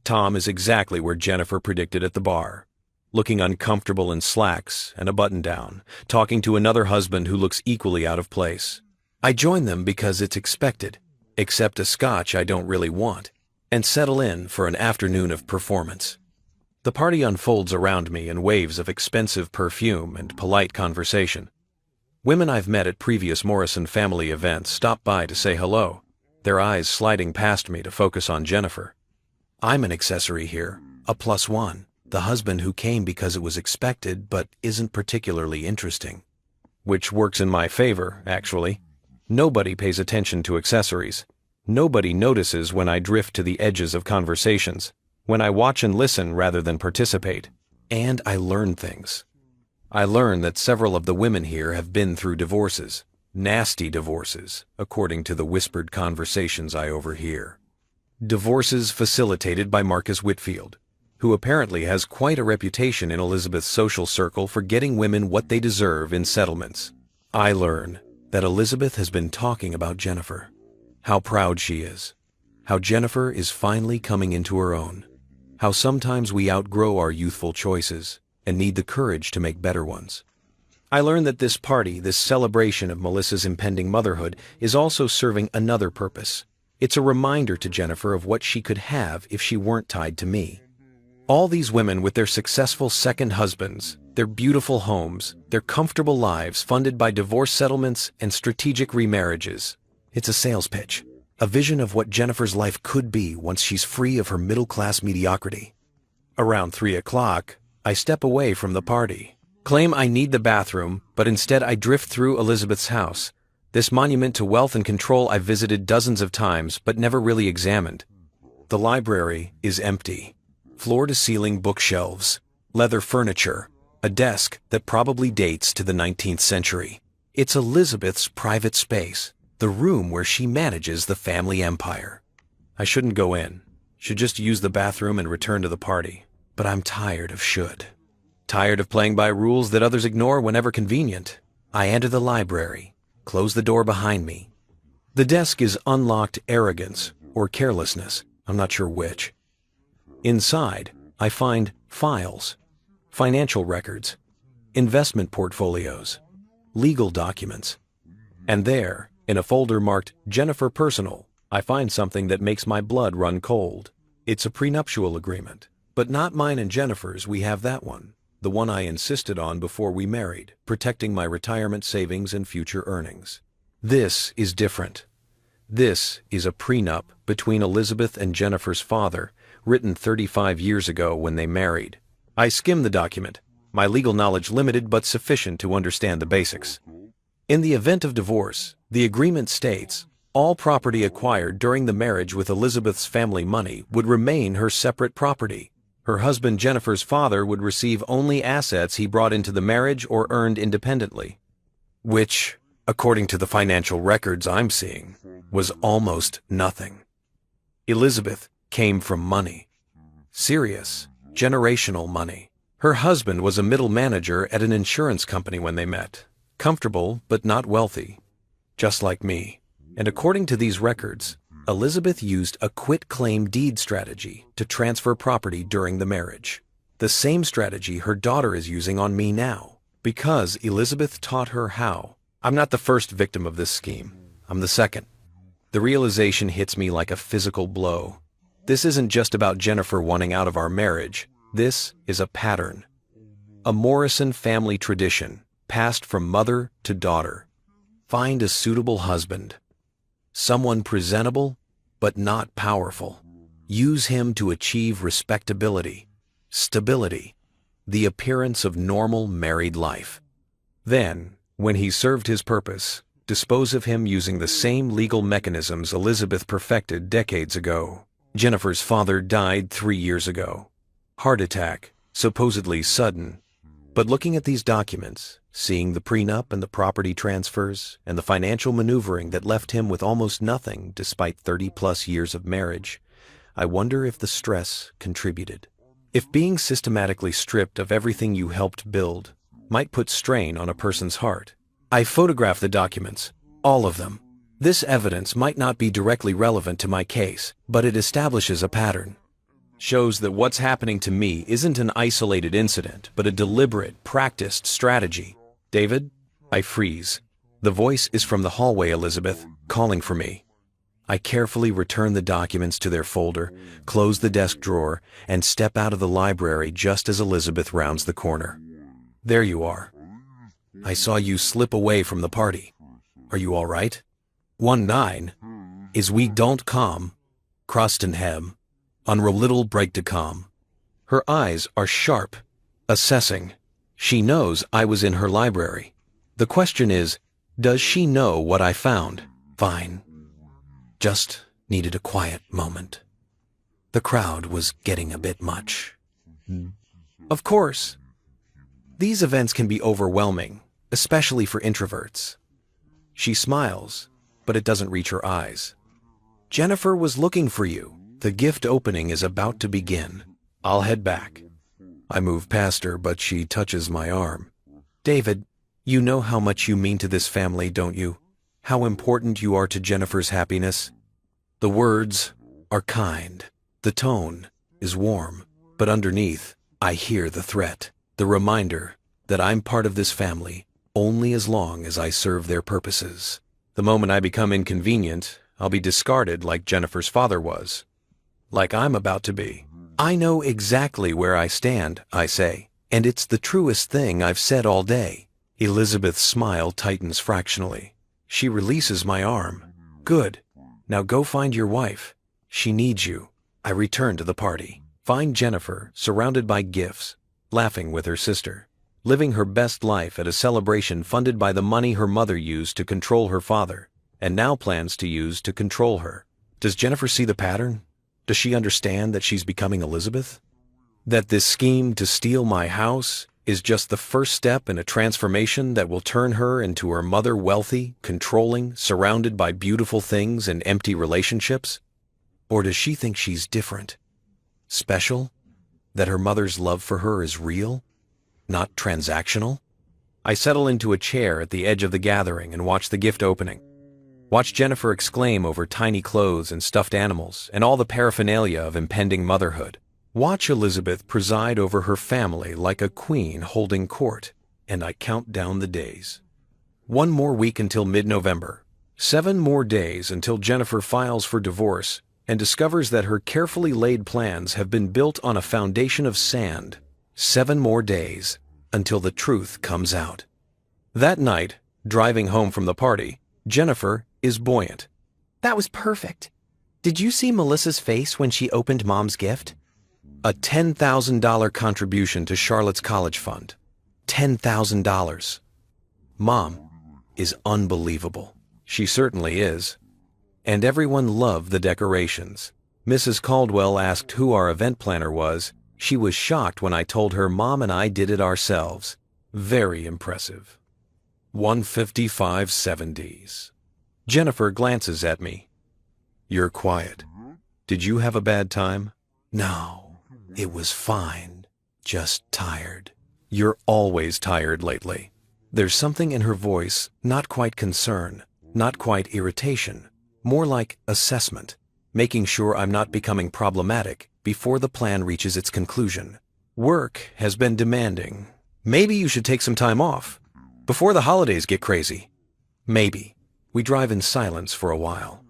Tom is exactly where Jennifer predicted at the bar, looking uncomfortable in slacks and a button-down, talking to another husband who looks equally out of place. I join them because it's expected, accept a scotch I don't really want, and settle in for an afternoon of performance. The party unfolds around me in waves of expensive perfume and polite conversation. Women I've met at previous Morrison family events stop by to say hello, their eyes sliding past me to focus on Jennifer. I'm an accessory here, a plus one, the husband who came because it was expected but isn't particularly interesting. Which works in my favor, actually. Nobody pays attention to accessories. Nobody notices when I drift to the edges of conversations, when I watch and listen rather than participate. And I learn things. I learn that several of the women here have been through divorces, nasty divorces, according to the whispered conversations I overhear. Divorces facilitated by Marcus Whitfield, who apparently has quite a reputation in Elizabeth's social circle for getting women what they deserve in settlements. I learn that Elizabeth has been talking about Jennifer, how proud she is, how Jennifer is finally coming into her own, how sometimes we outgrow our youthful choices and need the courage to make better ones. I learn that this party, this celebration of Melissa's impending motherhood, is also serving another purpose. It's a reminder to Jennifer of what she could have if she weren't tied to me. All these women with their successful second husbands, their beautiful homes, their comfortable lives funded by divorce settlements and strategic remarriages. It's a sales pitch, a vision of what Jennifer's life could be once she's free of her middle-class mediocrity. Around 3 o'clock, I step away from the party, claim I need the bathroom, but instead I drift through Elizabeth's house, this monument to wealth and control I've visited dozens of times but never really examined. The library is empty. Floor-to-ceiling bookshelves, leather furniture, a desk that probably dates to the 19th century. It's Elizabeth's private space, the room where she manages the family empire. I shouldn't go in, should just use the bathroom and return to the party. But I'm tired of should. Tired of playing by rules that others ignore whenever convenient. I enter the library, close the door behind me. The desk is unlocked arrogance or carelessness, I'm not sure which. Inside, I find files, financial records, investment portfolios, legal documents. And there, in a folder marked Jennifer Personal, I find something that makes my blood run cold. It's a prenuptial agreement. But not mine and Jennifer's, we have that one, the one I insisted on before we married, protecting my retirement savings and future earnings. This is different. This is a prenup between Elizabeth and Jennifer's father, written 35 years ago when they married. I skim the document, my legal knowledge limited but sufficient to understand the basics. In the event of divorce, the agreement states, All property acquired during the marriage with Elizabeth's family money would remain her separate property. Her husband Jennifer's father would receive only assets he brought into the marriage or earned independently, which, according to the financial records I'm seeing, was almost nothing. Elizabeth came from money. Serious, generational money. Her husband was a middle manager at an insurance company when they met. Comfortable, but not wealthy. Just like me. And according to these records, Elizabeth used a quit-claim deed strategy to transfer property during the marriage. The same strategy her daughter is using on me now, because Elizabeth taught her how. I'm not the first victim of this scheme. I'm the second. The realization hits me like a physical blow. This isn't just about Jennifer wanting out of our marriage. This is a pattern. A Morrison family tradition, passed from mother to daughter. Find a suitable husband. Someone presentable, but not powerful. Use him to achieve respectability, stability, the appearance of normal married life. Then, when he's served his purpose, dispose of him using the same legal mechanisms Elizabeth perfected decades ago. Jennifer's father died 3 years ago. Heart attack, supposedly sudden. But looking at these documents, seeing the prenup and the property transfers, and the financial maneuvering that left him with almost nothing despite 30-plus years of marriage, I wonder if the stress contributed. If being systematically stripped of everything you helped build might put strain on a person's heart. I photographed the documents, all of them. This evidence might not be directly relevant to my case, but it establishes a pattern. Shows that what's happening to me isn't an isolated incident, but a deliberate, practiced strategy. David? I freeze. The voice is from the hallway, Elizabeth, calling for me. I carefully return the documents to their folder, close the desk drawer, and step out of the library just as Elizabeth rounds the corner. There you are. I saw you slip away from the party. Are you all right? 1-9 is we don't come, Crosston hem. Unro little break to calm. Her eyes are sharp, assessing. She knows I was in her library. The question is, does she know what I found? Fine. Just needed a quiet moment. The crowd was getting a bit much. Of course. These events can be overwhelming, especially for introverts. She smiles, but it doesn't reach her eyes. Jennifer was looking for you. The gift opening is about to begin. I'll head back. I move past her, but she touches my arm. David, you know how much you mean to this family, don't you? How important you are to Jennifer's happiness. The words are kind. The tone is warm. But underneath, I hear the threat. The reminder that I'm part of this family only as long as I serve their purposes. The moment I become inconvenient, I'll be discarded like Jennifer's father was. Like I'm about to be. I know exactly where I stand, I say, and it's the truest thing I've said all day. Elizabeth's smile tightens fractionally. She releases my arm. Good. Now go find your wife. She needs you. I return to the party. Find Jennifer surrounded by gifts, laughing with her sister, living her best life at a celebration funded by the money her mother used to control her father, and now plans to use to control her. Does Jennifer see the pattern? Does she understand that she's becoming Elizabeth? That this scheme to steal my house is just the first step in a transformation that will turn her into her mother, wealthy, controlling, surrounded by beautiful things and empty relationships? Or does she think she's different? Special? That her mother's love for her is real? Not transactional? I settle into a chair at the edge of the gathering and watch the gift opening. Watch Jennifer exclaim over tiny clothes and stuffed animals and all the paraphernalia of impending motherhood. Watch Elizabeth preside over her family like a queen holding court, and I count down the days. 1 more week until mid-November. 7 more days until Jennifer files for divorce and discovers that her carefully laid plans have been built on a foundation of sand. 7 more days until the truth comes out. That night, driving home from the party, Jennifer is buoyant. That was perfect. Did you see Melissa's face when she opened Mom's gift? A $10,000 contribution to Charlotte's college fund. $10,000. Mom is unbelievable. She certainly is. And everyone loved the decorations. Mrs. Caldwell asked who our event planner was. She was shocked when I told her Mom and I did it ourselves. Very impressive. 1:55:70. Jennifer glances at me. You're quiet. Did you have a bad time? No, it was fine. Just tired. You're always tired lately. There's something in her voice, not quite concern, not quite irritation, more like assessment, making sure I'm not becoming problematic before the plan reaches its conclusion. Work has been demanding. Maybe you should take some time off, before the holidays get crazy. Maybe. We drive in silence for a while.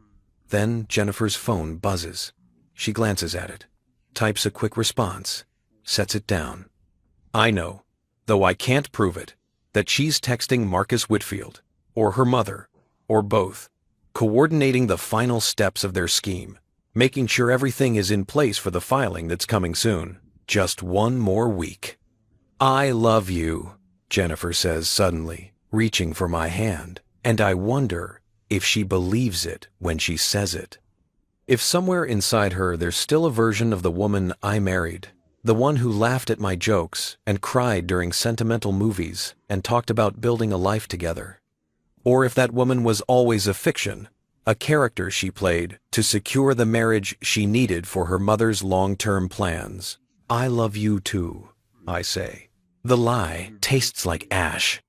Then Jennifer's phone buzzes. She glances at it, types a quick response, sets it down. I know, though I can't prove it, that she's texting Marcus Whitfield, or her mother, or both, coordinating the final steps of their scheme, making sure everything is in place for the filing that's coming soon. Just one more week. I love you, Jennifer says suddenly, reaching for my hand, and I wonder if she believes it when she says it. If somewhere inside her there's still a version of the woman I married, the one who laughed at my jokes and cried during sentimental movies and talked about building a life together. Or if that woman was always a fiction, a character she played to secure the marriage she needed for her mother's long-term plans. I love you too, I say. The lie tastes like ash.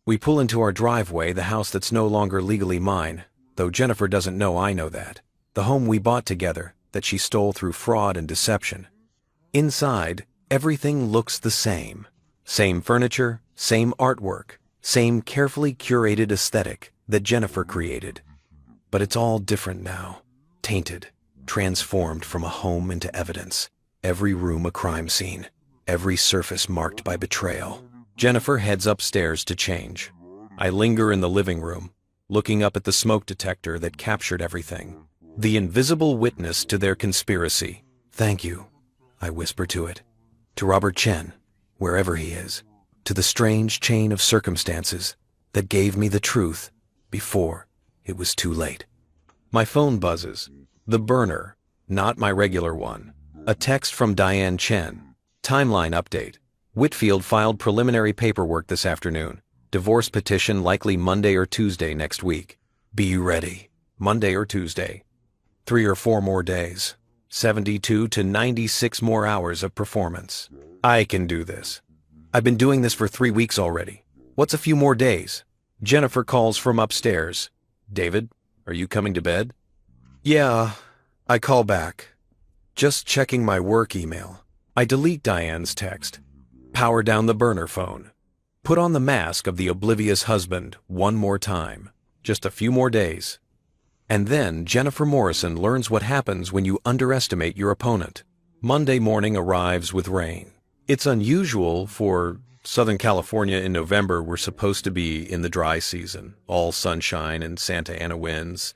We pull into our driveway, the house that's no longer legally mine, though Jennifer doesn't know I know that. The home we bought together, that she stole through fraud and deception. Inside, everything looks the same. Same furniture, same artwork, same carefully curated aesthetic that Jennifer created. But it's all different now. Tainted, transformed from a home into evidence. Every room a crime scene. Every surface marked by betrayal. Jennifer heads upstairs to change. I linger in the living room, looking up at the smoke detector that captured everything. The invisible witness to their conspiracy. Thank you, I whisper to it. To Robert Chen, wherever he is. To the strange chain of circumstances that gave me the truth before it was too late. My phone buzzes. The burner, not my regular one. A text from Diane Chen. Timeline update. Whitfield filed preliminary paperwork this afternoon. Divorce petition likely Monday or Tuesday next week. Be ready. Monday or Tuesday. 3 or 4 more days. 72 to 96 more hours of performance. I can do this. I've been doing this for 3 weeks already. What's a few more days? Jennifer calls from upstairs. David, are you coming to bed? Yeah, I call back. Just checking my work email. I delete Diane's text. Power down the burner phone. Put on the mask of the oblivious husband one more time. Just a few more days. And then Jennifer Morrison learns what happens when you underestimate your opponent. Monday morning arrives with rain. It's unusual for Southern California in November. We're supposed to be in the dry season, all sunshine and Santa Ana winds.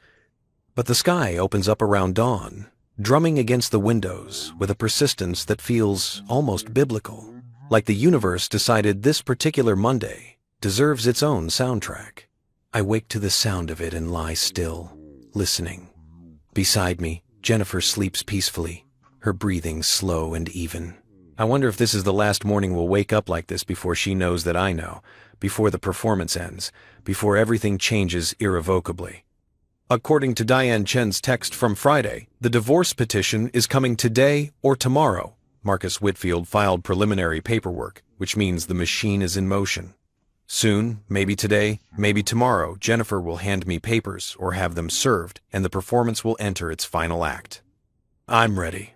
But the sky opens up around dawn, drumming against the windows with a persistence that feels almost biblical, like the universe decided this particular Monday deserves its own soundtrack. I wake to the sound of it and lie still, listening. Beside me, Jennifer sleeps peacefully, her breathing slow and even. I wonder if this is the last morning we'll wake up like this before she knows that I know, before the performance ends, before everything changes irrevocably. According to Diane Chen's text from Friday, the divorce petition is coming today or tomorrow. Marcus Whitfield filed preliminary paperwork, which means the machine is in motion. Soon, maybe today, maybe tomorrow, Jennifer will hand me papers or have them served, and the performance will enter its final act. I'm ready.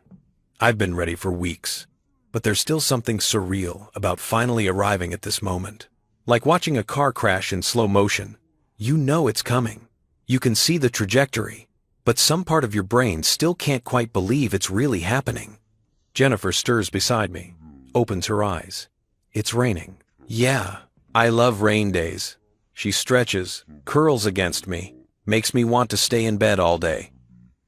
I've been ready for weeks. But there's still something surreal about finally arriving at this moment. Like watching a car crash in slow motion. You know it's coming. You can see the trajectory, but some part of your brain still can't quite believe it's really happening. Jennifer stirs beside me, opens her eyes. It's raining. Yeah, I love rain days. She stretches, curls against me, makes me want to stay in bed all day.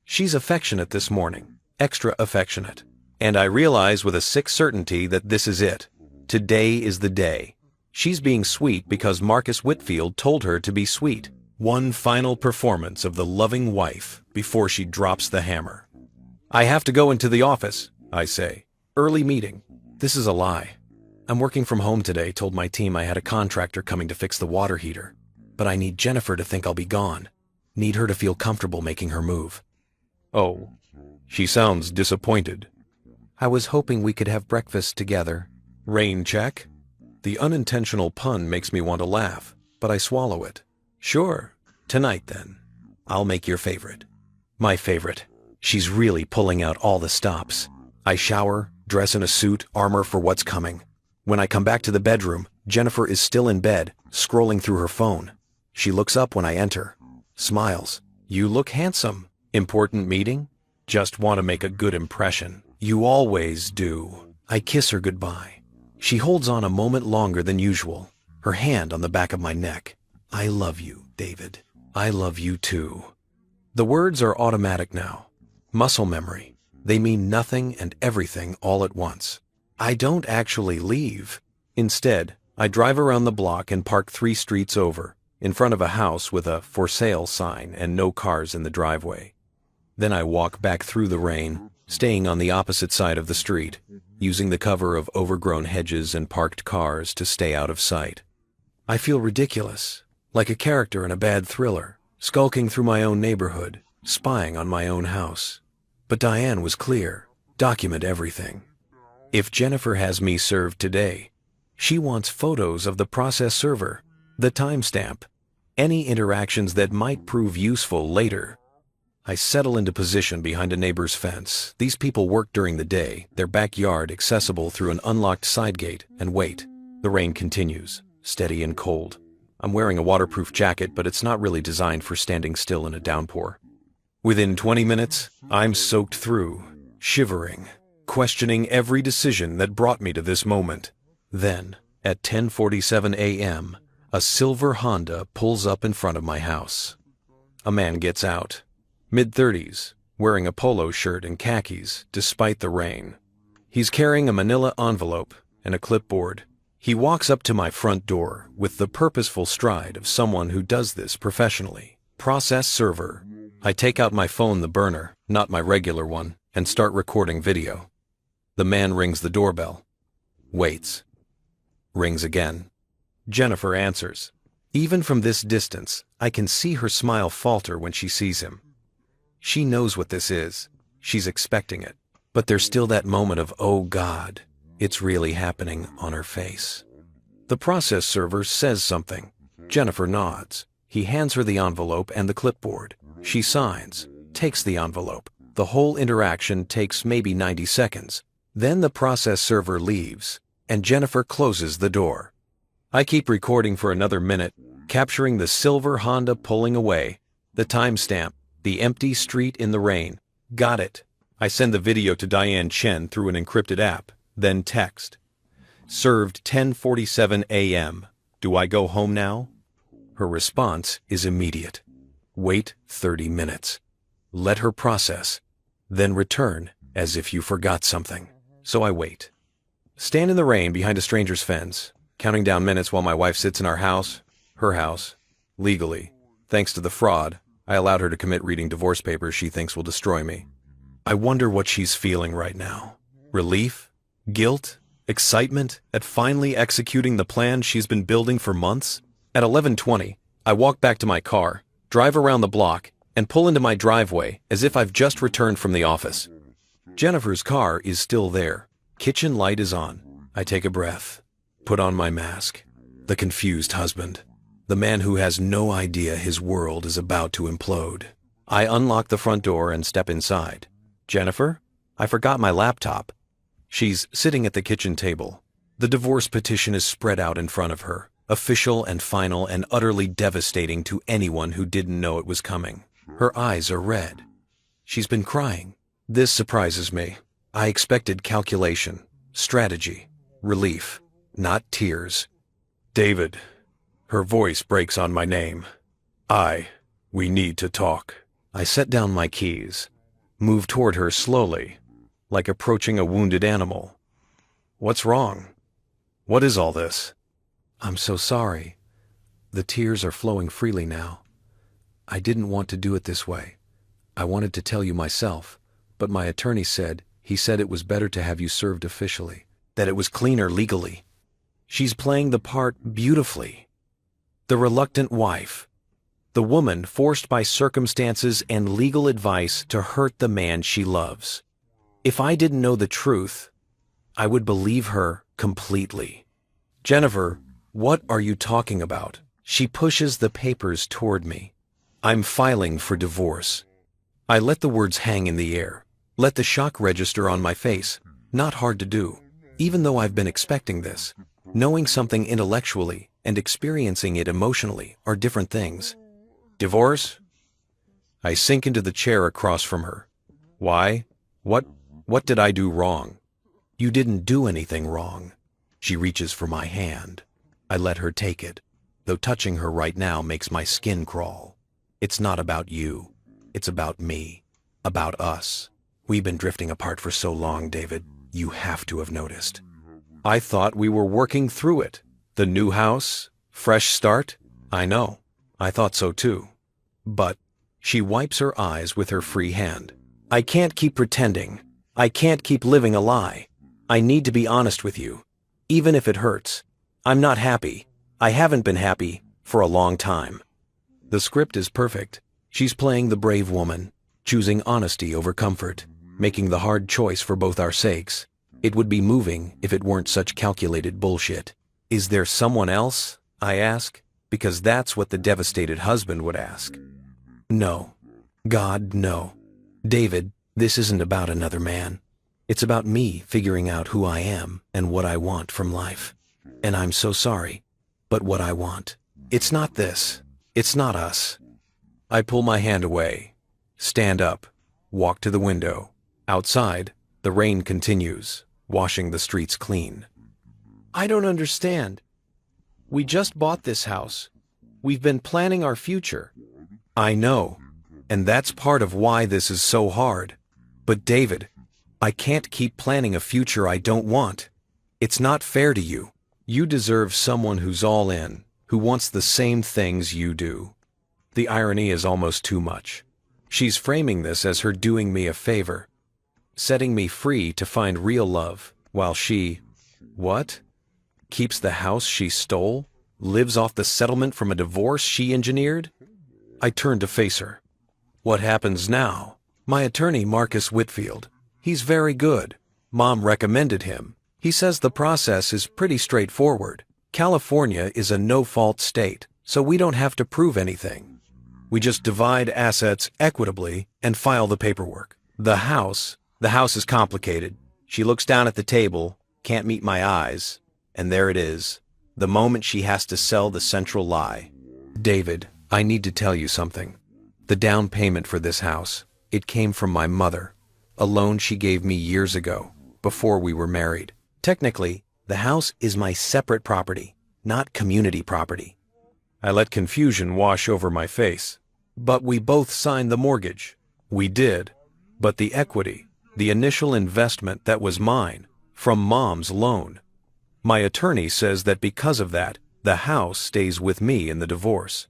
She's affectionate this morning, extra affectionate. And I realize with a sick certainty that this is it. Today is the day. She's being sweet because Marcus Whitfield told her to be sweet. One final performance of the loving wife before she drops the hammer. I have to go into the office, I say. Early meeting. This is a lie. I'm working from home today, told my team I had a contractor coming to fix the water heater. But I need Jennifer to think I'll be gone. Need her to feel comfortable making her move. Oh, she sounds disappointed. I was hoping we could have breakfast together. Rain check? The unintentional pun makes me want to laugh, but I swallow it. Sure, tonight then. I'll make your favorite. My favorite. She's really pulling out all the stops. I shower, dress in a suit, armor for what's coming. When I come back to the bedroom, Jennifer is still in bed, scrolling through her phone. She looks up when I enter, smiles. You look handsome. Important meeting? Just want to make a good impression. You always do. I kiss her goodbye. She holds on a moment longer than usual, her hand on the back of my neck. I love you, David. I love you too. The words are automatic now. Muscle memory. They mean nothing and everything all at once. I don't actually leave. Instead, I drive around the block and park 3 streets over, in front of a house with a "for sale" sign and no cars in the driveway. Then I walk back through the rain, staying on the opposite side of the street, using the cover of overgrown hedges and parked cars to stay out of sight. I feel ridiculous, like a character in a bad thriller, skulking through my own neighborhood, spying on my own house. But Diane was clear. Document everything. If Jennifer has me served today, she wants photos of the process server, the timestamp, any interactions that might prove useful later. I settle into position behind a neighbor's fence. These people work during the day, their backyard accessible through an unlocked side gate, and wait. The rain continues, steady and cold. I'm wearing a waterproof jacket, but it's not really designed for standing still in a downpour. Within 20 minutes, I'm soaked through, shivering, questioning every decision that brought me to this moment. Then, at 10:47 a.m., a silver Honda pulls up in front of my house. A man gets out, mid-30s, wearing a polo shirt and khakis despite the rain. He's carrying a manila envelope and a clipboard. He walks up to my front door with the purposeful stride of someone who does this professionally. Process server. I take out my phone, the burner, not my regular one, and start recording video. The man rings the doorbell. Waits. Rings again. Jennifer answers. Even from this distance, I can see her smile falter when she sees him. She knows what this is. She's expecting it. But there's still that moment of, oh God, it's really happening on her face. The process server says something. Jennifer nods. He hands her the envelope and the clipboard. She signs, takes the envelope. The whole interaction takes maybe 90 seconds. Then the process server leaves, and Jennifer closes the door. I keep recording for another minute, capturing the silver Honda pulling away, the timestamp, the empty street in the rain. Got it. I send the video to Diane Chen through an encrypted app, then text. Served 10:47 a.m. Do I go home now? Her response is immediate. Wait 30 minutes. Let her process. Then return as if you forgot something. So I wait. Stand in the rain behind a stranger's fence, counting down minutes while my wife sits in our house, her house, legally. Thanks to the fraud, I allowed her to commit reading divorce papers she thinks will destroy me. I wonder what she's feeling right now. Relief? Guilt? Excitement at finally executing the plan she's been building for months? At 11:20, I walk back to my car, drive around the block, and pull into my driveway as if I've just returned from the office. Jennifer's car is still there. Kitchen light is on. I take a breath, put on my mask. The confused husband. The man who has no idea his world is about to implode. I unlock the front door and step inside. Jennifer? I forgot my laptop. She's sitting at the kitchen table. The divorce petition is spread out in front of her, official and final and utterly devastating to anyone who didn't know it was coming. Her eyes are red. She's been crying. This surprises me. I expected calculation, strategy, relief, not tears. David. Her voice breaks on my name. We need to talk. I set down my keys, move toward her slowly, like approaching a wounded animal. What's wrong? What is all this? I'm so sorry. The tears are flowing freely now. I didn't want to do it this way. I wanted to tell you myself, but my attorney said it was better to have you served officially, that it was cleaner legally. She's playing the part beautifully. The reluctant wife. The woman forced by circumstances and legal advice to hurt the man she loves. If I didn't know the truth, I would believe her completely. Jennifer, what are you talking about? She pushes the papers toward me. I'm filing for divorce. I let the words hang in the air, let the shock register on my face. Not hard to do, even though I've been expecting this. Knowing something intellectually and experiencing it emotionally are different things. Divorce? I sink into the chair across from her. Why? What did I do wrong? You didn't do anything wrong. She reaches for my hand. I let her take it, though touching her right now makes my skin crawl. It's not about you. It's about me. About us. We've been drifting apart for so long, David. You have to have noticed. I thought we were working through it. The new house, fresh start. I know. I thought so too. But she wipes her eyes with her free hand. I can't keep pretending. I can't keep living a lie. I need to be honest with you, even if it hurts. I'm not happy. I haven't been happy for a long time. The script is perfect. She's playing the brave woman, choosing honesty over comfort, making the hard choice for both our sakes. It would be moving if it weren't such calculated bullshit. Is there someone else? I ask, because that's what the devastated husband would ask. No. God, no. David, this isn't about another man. It's about me figuring out who I am and what I want from life. And I'm so sorry, but what I want. It's not this. It's not us. I pull my hand away, stand up, walk to the window. Outside, the rain continues, washing the streets clean. I don't understand. We just bought this house. We've been planning our future. I know, and that's part of why this is so hard. But David, I can't keep planning a future I don't want. It's not fair to you. You deserve someone who's all in, who wants the same things you do. The irony is almost too much. She's framing this as her doing me a favor, setting me free to find real love, while she, what? Keeps the house she stole? Lives off the settlement from a divorce she engineered? I turn to face her. What happens now? My attorney, Marcus Whitfield. He's very good. Mom recommended him. He says the process is pretty straightforward. California is a no-fault state, so we don't have to prove anything. We just divide assets equitably and file the paperwork. The house is complicated. She looks down at the table, can't meet my eyes, and there it is, the moment she has to sell the central lie. David, I need to tell you something. The down payment for this house, it came from my mother, a loan she gave me years ago, before we were married. Technically, the house is my separate property, not community property. I let confusion wash over my face. But we both signed the mortgage. We did. But the equity, the initial investment that was mine, from Mom's loan. My attorney says that because of that, the house stays with me in the divorce.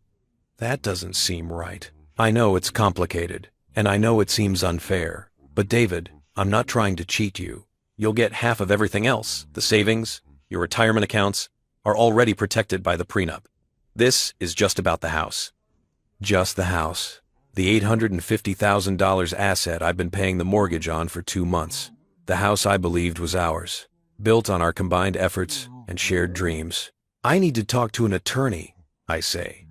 That doesn't seem right. I know it's complicated, and I know it seems unfair. But David, I'm not trying to cheat you. You'll get half of everything else. The savings, your retirement accounts, are already protected by the prenup. This is just about the house. Just the house. The $850,000 asset I've been paying the mortgage on for 2 months. The house I believed was ours, built on our combined efforts and shared dreams. I need to talk to an attorney, I say.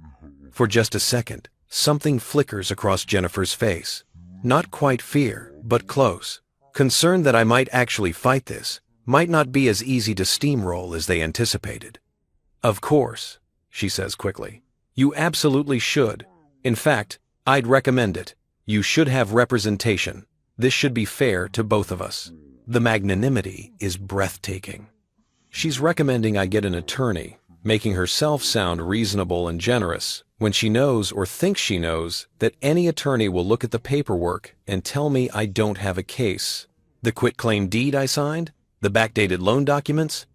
For just a second, something flickers across Jennifer's face. Not quite fear, but close. Concern that I might actually fight this, might not be as easy to steamroll as they anticipated. Of course, she says quickly. You absolutely should. In fact, I'd recommend it. You should have representation. This should be fair to both of us. The magnanimity is breathtaking. She's recommending I get an attorney, making herself sound reasonable and generous, when she knows or thinks she knows that any attorney will look at the paperwork and tell me I don't have a case. The quitclaim deed I signed? The backdated loan documents?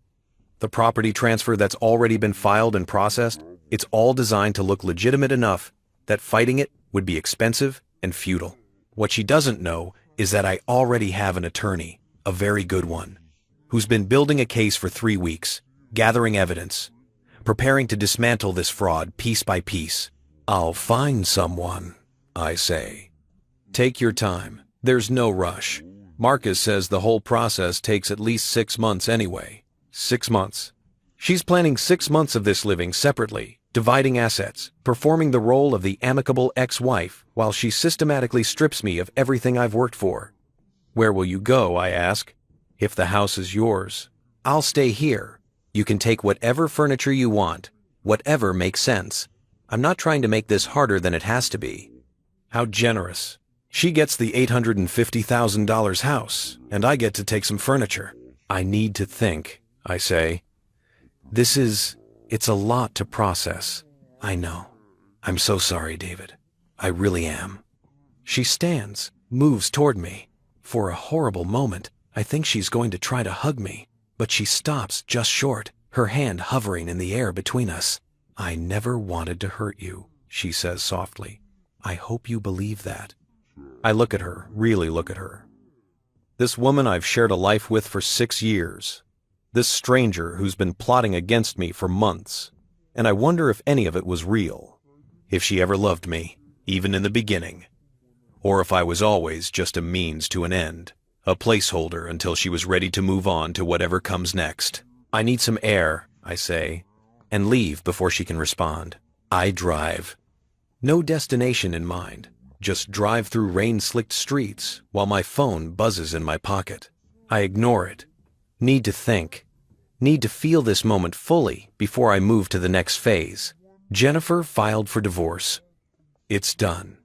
The property transfer that's already been filed and processed? It's all designed to look legitimate enough that fighting it would be expensive and futile. What she doesn't know is that I already have an attorney, a very good one, who's been building a case for 3 weeks, gathering evidence, preparing to dismantle this fraud piece by piece. I'll find someone, I say. Take your time. There's no rush. Marcus says the whole process takes at least 6 months anyway. 6 months. She's planning 6 months of this living separately, dividing assets, performing the role of the amicable ex-wife while she systematically strips me of everything I've worked for. Where will you go, I ask? If the house is yours, I'll stay here. You can take whatever furniture you want, whatever makes sense. I'm not trying to make this harder than it has to be. How generous. She gets the $850,000 house, and I get to take some furniture. I need to think, I say. It's a lot to process. I know. I'm so sorry, David. I really am. She stands, moves toward me. For a horrible moment, I think she's going to try to hug me, but she stops just short, her hand hovering in the air between us. I never wanted to hurt you, she says softly. I hope you believe that. I look at her, really look at her. This woman I've shared a life with for 6 years. This stranger who's been plotting against me for months. And I wonder if any of it was real. If she ever loved me, even in the beginning. Or if I was always just a means to an end. A placeholder until she was ready to move on to whatever comes next. I need some air, I say, and leave before she can respond. I drive. No destination in mind. Just drive through rain-slicked streets while my phone buzzes in my pocket. I ignore it. Need to think. Need to feel this moment fully before I move to the next phase. Jennifer filed for divorce. It's done.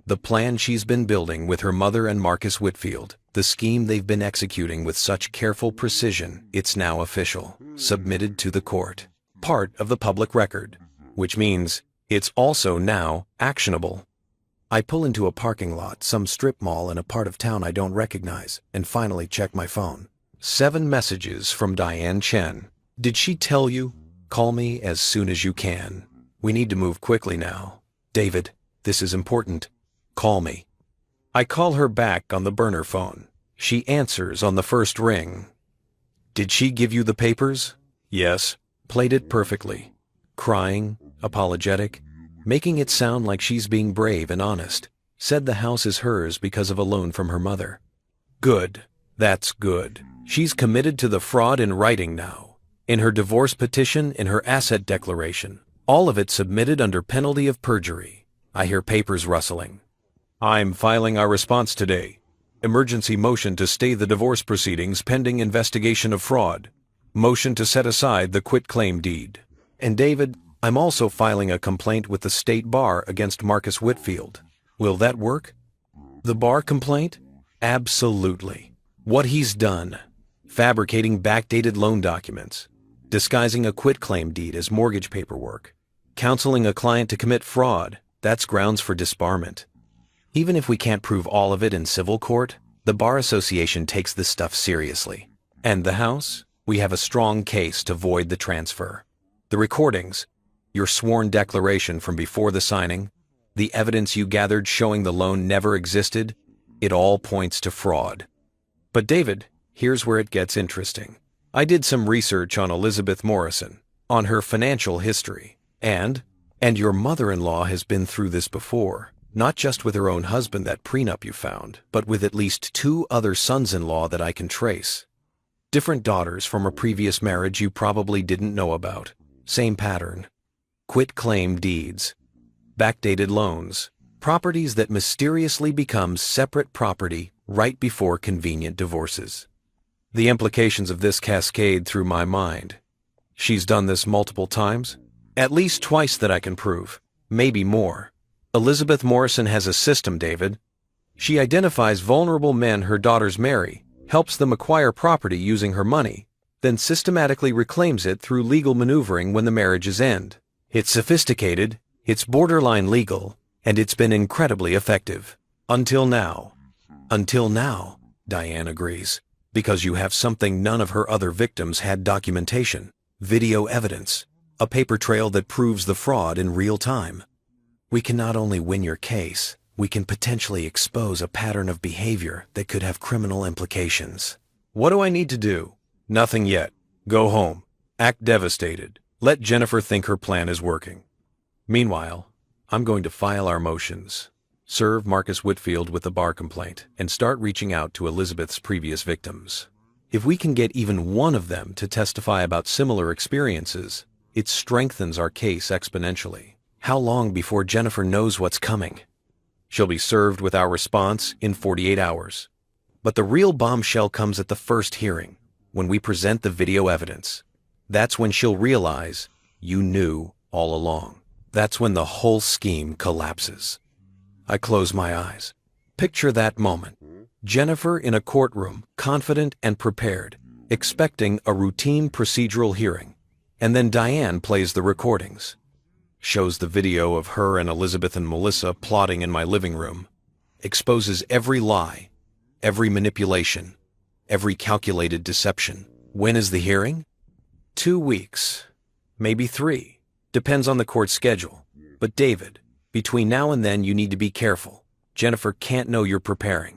The plan she's been building with her mother and Marcus Whitfield, the scheme they've been executing with such careful precision, it's now official, submitted to the court. Part of the public record, which means it's also now actionable. I pull into a parking lot, some strip mall in a part of town I don't recognize, and finally check my phone. 7 messages from Diane Chen. Did she tell you? Call me as soon as you can. We need to move quickly now. David, this is important. Call me. I call her back on the burner phone. She answers on the first ring. Did she give you the papers? Yes. Played it perfectly. Crying, apologetic, making it sound like she's being brave and honest. Said the house is hers because of a loan from her mother. Good. That's good. She's committed to the fraud in writing now. In her divorce petition, in her asset declaration. All of it submitted under penalty of perjury. I hear papers rustling. I'm filing our response today. Emergency motion to stay the divorce proceedings pending investigation of fraud. Motion to set aside the quitclaim deed. And David, I'm also filing a complaint with the state bar against Marcus Whitfield. Will that work? The bar complaint? Absolutely. What he's done. Fabricating backdated loan documents. Disguising a quitclaim deed as mortgage paperwork. Counseling a client to commit fraud. That's grounds for disbarment. Even if we can't prove all of it in civil court, the Bar Association takes this stuff seriously. And the House? We have a strong case to void the transfer. The recordings, your sworn declaration from before the signing, the evidence you gathered showing the loan never existed, it all points to fraud. But David, here's where it gets interesting. I did some research on Elizabeth Morrison, on her financial history, and your mother-in-law has been through this before. Not just with her own husband, that prenup you found, but with at least 2 other sons-in-law that I can trace. Different daughters from a previous marriage you probably didn't know about. Same pattern. Quitclaim deeds. Backdated loans. Properties that mysteriously become separate property right before convenient divorces. The implications of this cascade through my mind. She's done this multiple times? At least twice that I can prove. Maybe more. Elizabeth Morrison has a system, David. She identifies vulnerable men her daughters marry, helps them acquire property using her money, then systematically reclaims it through legal maneuvering when the marriages end. It's sophisticated, it's borderline legal, and it's been incredibly effective. Until now. Until now, Diane agrees, because you have something none of her other victims had: documentation, video evidence, a paper trail that proves the fraud in real time. We can not only win your case, we can potentially expose a pattern of behavior that could have criminal implications. What do I need to do? Nothing yet. Go home. Act devastated. Let Jennifer think her plan is working. Meanwhile, I'm going to file our motions, serve Marcus Whitfield with the bar complaint, and start reaching out to Elizabeth's previous victims. If we can get even one of them to testify about similar experiences, it strengthens our case exponentially. How long before Jennifer knows what's coming? She'll be served with our response in 48 hours. But the real bombshell comes at the first hearing, when we present the video evidence. That's when she'll realize you knew all along. That's when the whole scheme collapses. I close my eyes. Picture that moment. Jennifer in a courtroom, confident and prepared, expecting a routine procedural hearing. And then Diane plays the recordings. Shows the video of her and Elizabeth and Melissa plotting in my living room. Exposes every lie, every manipulation, every calculated deception. When is the hearing? 2 weeks, maybe 3. Depends on the court schedule. But David, between now and then you need to be careful. Jennifer can't know you're preparing.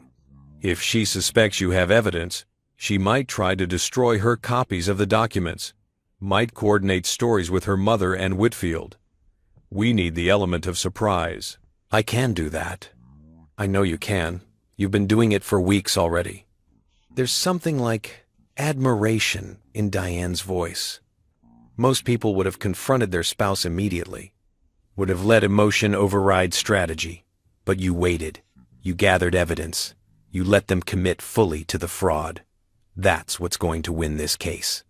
If she suspects you have evidence, she might try to destroy her copies of the documents. Might coordinate stories with her mother and Whitfield. We need the element of surprise. I can do that. I know you can. You've been doing it for weeks already. There's something like admiration in Diane's voice. Most people would have confronted their spouse immediately, would have let emotion override strategy. But you waited. You gathered evidence. You let them commit fully to the fraud. That's what's going to win this case.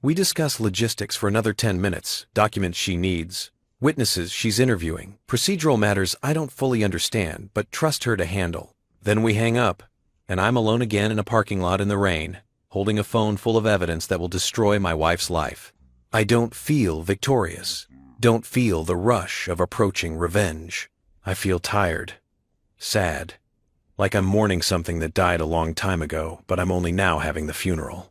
We discuss logistics for another 10 minutes, documents she needs, witnesses she's interviewing, procedural matters I don't fully understand but trust her to handle. Then we hang up, and I'm alone again in a parking lot in the rain, holding a phone full of evidence that will destroy my wife's life. I don't feel victorious, don't feel the rush of approaching revenge. I feel tired, sad, like I'm mourning something that died a long time ago, but I'm only now having the funeral.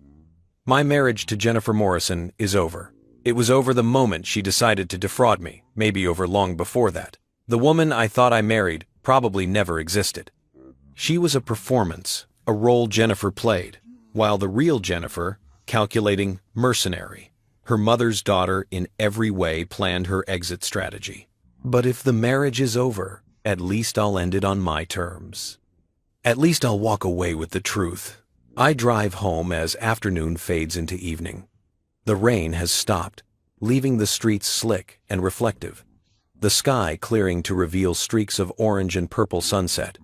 My marriage to Jennifer Morrison is over. It was over the moment she decided to defraud me, maybe over long before that. The woman I thought I married probably never existed. She was a performance, a role Jennifer played, while the real Jennifer, calculating, mercenary. Her mother's daughter in every way planned her exit strategy. But if the marriage is over, at least I'll end it on my terms. At least I'll walk away with the truth. I drive home as afternoon fades into evening. The rain has stopped, leaving the streets slick and reflective, the sky clearing to reveal streaks of orange and purple sunset.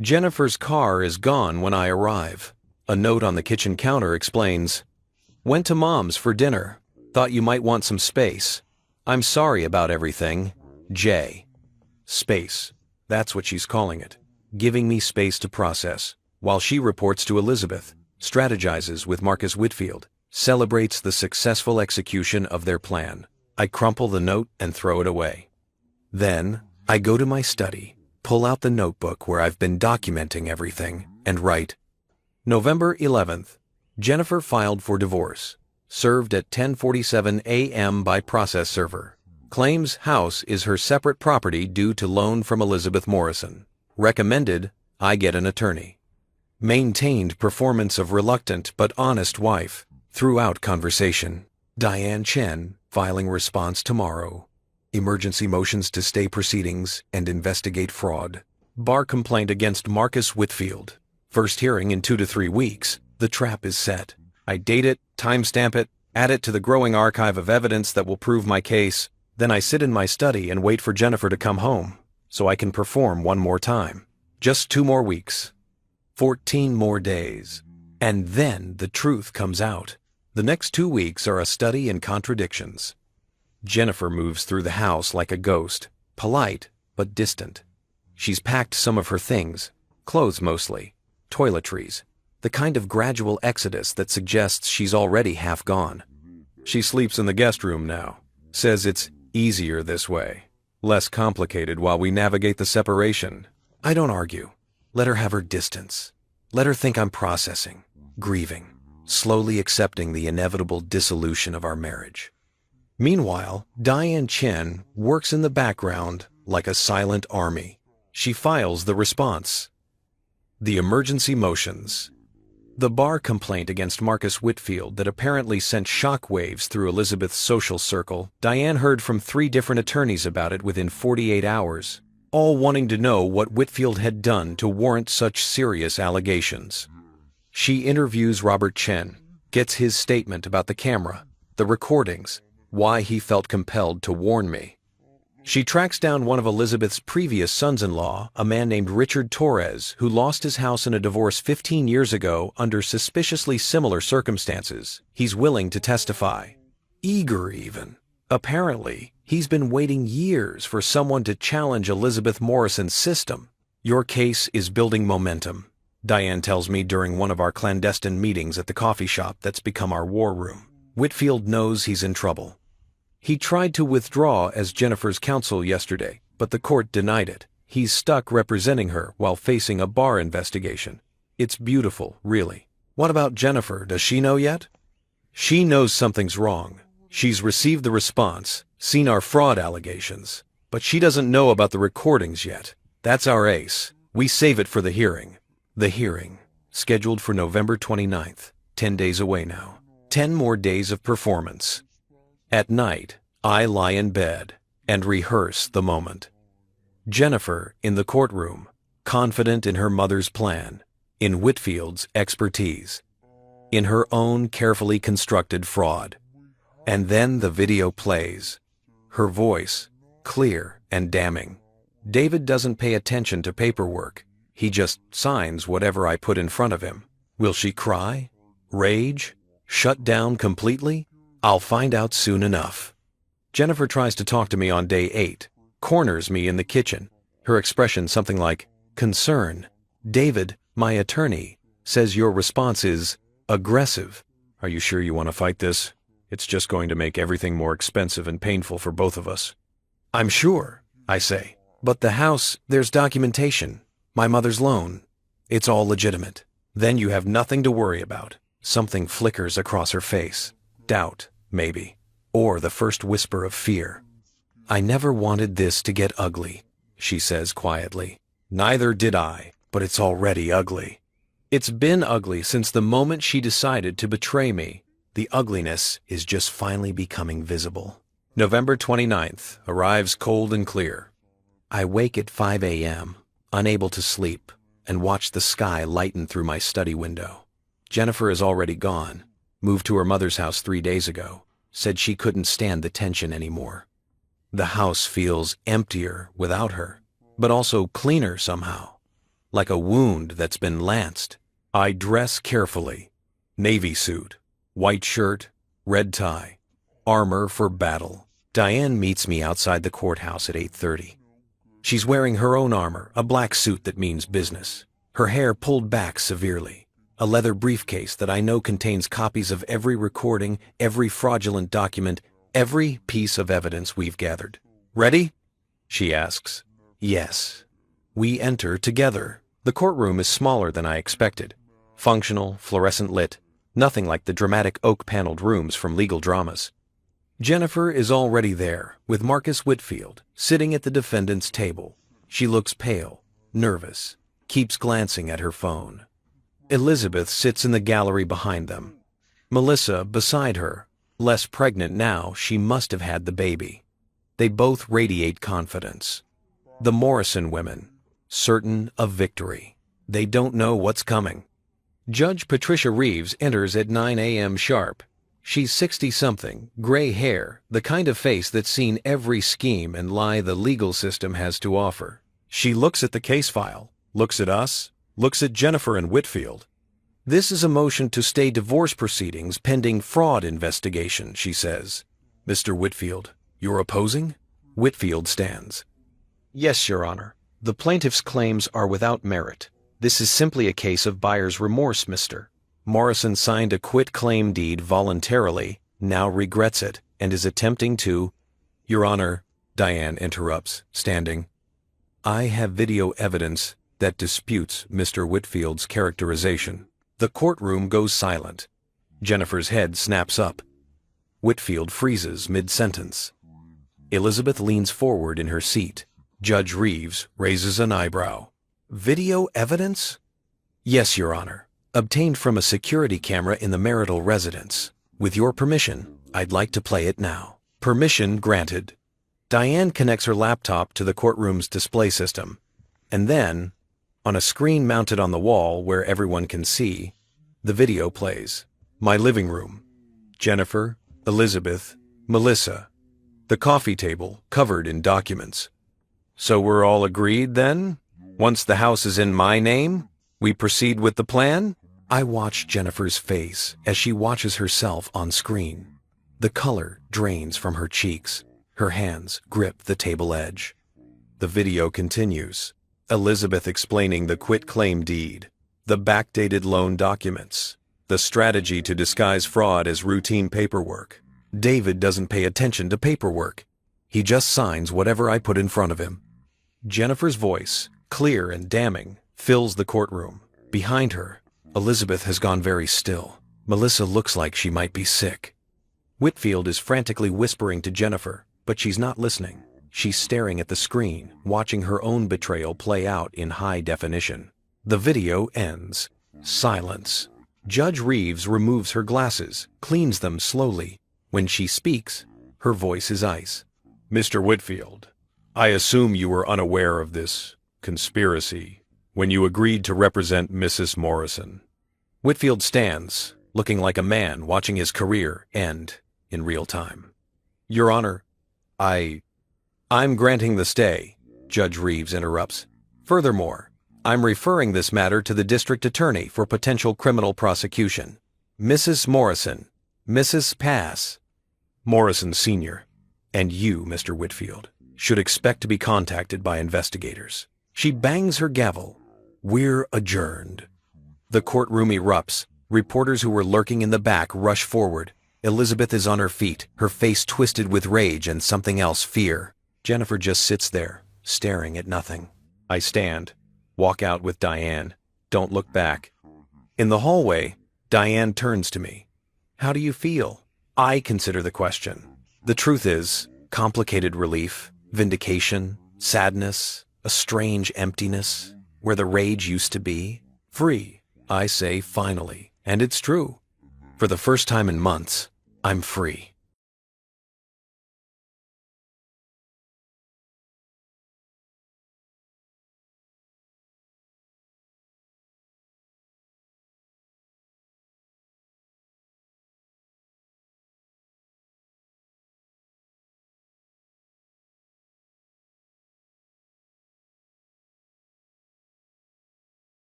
Jennifer's car is gone when I arrive. A note on the kitchen counter explains, "Went to Mom's for dinner. Thought you might want some space. I'm sorry about everything. J." Space. That's what she's calling it. Giving me space to process, while she reports to Elizabeth, strategizes with Marcus Whitfield, celebrates the successful execution of their plan. I crumple the note and throw it away. Then, I go to my study, pull out the notebook where I've been documenting everything, and write, November 11th, Jennifer filed for divorce. Served at 10:47 a.m. by process server. Claims house is her separate property due to loan from Elizabeth Morrison. Recommended, I get an attorney. Maintained performance of reluctant but honest wife throughout conversation. Diane Chen, filing response tomorrow. Emergency motions to stay proceedings and investigate fraud. Bar complaint against Marcus Whitfield. First hearing in 2 to 3 weeks. The trap is set. I date it, timestamp it, add it to the growing archive of evidence that will prove my case. Then I sit in my study and wait for Jennifer to come home, so I can perform one more time. Just 2 more weeks. 14 more days. And then the truth comes out. The next 2 weeks are a study in contradictions. Jennifer moves through the house like a ghost, polite but distant. She's packed some of her things, clothes mostly, toiletries, the kind of gradual exodus that suggests she's already half gone. She sleeps in the guest room now, says it's easier this way, less complicated while we navigate the separation. I don't argue. Let her have her distance. Let her think I'm processing, grieving, slowly accepting the inevitable dissolution of our marriage. Meanwhile, Diane Chen works in the background like a silent army. She files the response. The emergency motions. The bar complaint against Marcus Whitfield that apparently sent shockwaves through Elizabeth's social circle. Diane heard from 3 different attorneys about it within 48 hours, all wanting to know what Whitfield had done to warrant such serious allegations. She interviews Robert Chen, gets his statement about the camera, the recordings, why he felt compelled to warn me. She tracks down one of Elizabeth's previous sons-in-law, a man named Richard Torres, who lost his house in a divorce 15 years ago under suspiciously similar circumstances. He's willing to testify. Eager, even. Apparently, he's been waiting years for someone to challenge Elizabeth Morrison's system. Your case is building momentum, Diane tells me during one of our clandestine meetings at the coffee shop that's become our war room. Whitfield knows he's in trouble. He tried to withdraw as Jennifer's counsel yesterday, but the court denied it. He's stuck representing her while facing a bar investigation. It's beautiful, really. What about Jennifer? Does she know yet? She knows something's wrong. She's received the response, seen our fraud allegations, but she doesn't know about the recordings yet. That's our ace. We save it for the hearing. The hearing, scheduled for November 29th, 10 days away now. 10 more days of performance. At night, I lie in bed and rehearse the moment. Jennifer in the courtroom, confident in her mother's plan, in Whitfield's expertise, in her own carefully constructed fraud. And then the video plays. Her voice, clear and damning. David doesn't pay attention to paperwork. He just signs whatever I put in front of him. Will she cry? Rage? Shut down completely? I'll find out soon enough. Jennifer tries to talk to me on day 8, corners me in the kitchen. Her expression something like, concern. David, my attorney, says your response is aggressive. Are you sure you want to fight this? It's just going to make everything more expensive and painful for both of us. I'm sure, I say. But the house, there's documentation. My mother's loan. It's all legitimate. Then you have nothing to worry about. Something flickers across her face. Doubt, maybe. Or the first whisper of fear. I never wanted this to get ugly, she says quietly. Neither did I, but it's already ugly. It's been ugly since the moment she decided to betray me. The ugliness is just finally becoming visible. November 29th arrives cold and clear. I wake at 5 a.m., unable to sleep, and watch the sky lighten through my study window. Jennifer is already gone, moved to her mother's house 3 days ago, said she couldn't stand the tension anymore. The house feels emptier without her, but also cleaner somehow, like a wound that's been lanced. I dress carefully. Navy suit, white shirt, red tie, armor for battle. Diane meets me outside the courthouse at 8:30. She's wearing her own armor, a black suit that means business, her hair pulled back severely. A leather briefcase that I know contains copies of every recording, every fraudulent document, every piece of evidence we've gathered. Ready? She asks. Yes. We enter together. The courtroom is smaller than I expected. Functional, fluorescent lit, nothing like the dramatic oak-paneled rooms from legal dramas. Jennifer is already there, with Marcus Whitfield, sitting at the defendant's table. She looks pale, nervous, keeps glancing at her phone. Elizabeth sits in the gallery behind them. Melissa beside her. Less pregnant now, she must have had the baby. They both radiate confidence. The Morrison women, certain of victory. They don't know what's coming. Judge Patricia Reeves enters at 9 a.m. sharp. She's 60-something, gray hair, the kind of face that's seen every scheme and lie the legal system has to offer. She looks at the case file, looks at us, looks at Jennifer and Whitfield. This is a motion to stay divorce proceedings pending fraud investigation, she says. Mr. Whitfield, you're opposing? Whitfield stands. Yes, Your Honor. The plaintiff's claims are without merit. This is simply a case of buyer's remorse, Mr. Morrison signed a quit-claim deed voluntarily, now regrets it, and is attempting to— Your Honor, Diane interrupts, standing. I have video evidence that disputes Mr. Whitfield's characterization. The courtroom goes silent. Jennifer's head snaps up. Whitfield freezes mid-sentence. Elizabeth leans forward in her seat. Judge Reeves raises an eyebrow. Video evidence? Yes, Your Honor. Obtained from a security camera in the marital residence. With your permission, I'd like to play it now. Permission granted. Diane connects her laptop to the courtroom's display system. And then, on a screen mounted on the wall where everyone can see, the video plays. My living room. Jennifer, Elizabeth, Melissa. The coffee table covered in documents. So we're all agreed then? Once the house is in my name, we proceed with the plan? I watch Jennifer's face as she watches herself on screen. The color drains from her cheeks. Her hands grip the table edge. The video continues. Elizabeth explaining the quitclaim deed, the backdated loan documents, the strategy to disguise fraud as routine paperwork. David doesn't pay attention to paperwork. He just signs whatever I put in front of him. Jennifer's voice, clear and damning, fills the courtroom. Behind her, Elizabeth has gone very still. Melissa looks like she might be sick. Whitfield is frantically whispering to Jennifer, but she's not listening. She's staring at the screen, watching her own betrayal play out in high definition. The video ends. Silence. Judge Reeves removes her glasses, cleans them slowly. When she speaks, her voice is ice. Mr. Whitfield, I assume you were unaware of this conspiracy when you agreed to represent Mrs. Morrison. Whitfield stands, looking like a man watching his career end in real time. Your Honor, I'm granting the stay, Judge Reeves interrupts. Furthermore, I'm referring this matter to the district attorney for potential criminal prosecution. Mrs. Morrison, Mrs. Pass, Morrison Sr., and you, Mr. Whitfield, should expect to be contacted by investigators. She bangs her gavel. We're adjourned. The courtroom erupts. Reporters who were lurking in the back rush forward. Elizabeth is on her feet, her face twisted with rage and something else, fear. Jennifer just sits there, staring at nothing. I stand, walk out with Diane, don't look back. In the hallway, Diane turns to me. How do you feel? I consider the question. The truth is, complicated relief, vindication, sadness, a strange emptiness, where the rage used to be. Free, I say finally, and it's true. For the first time in months, I'm free.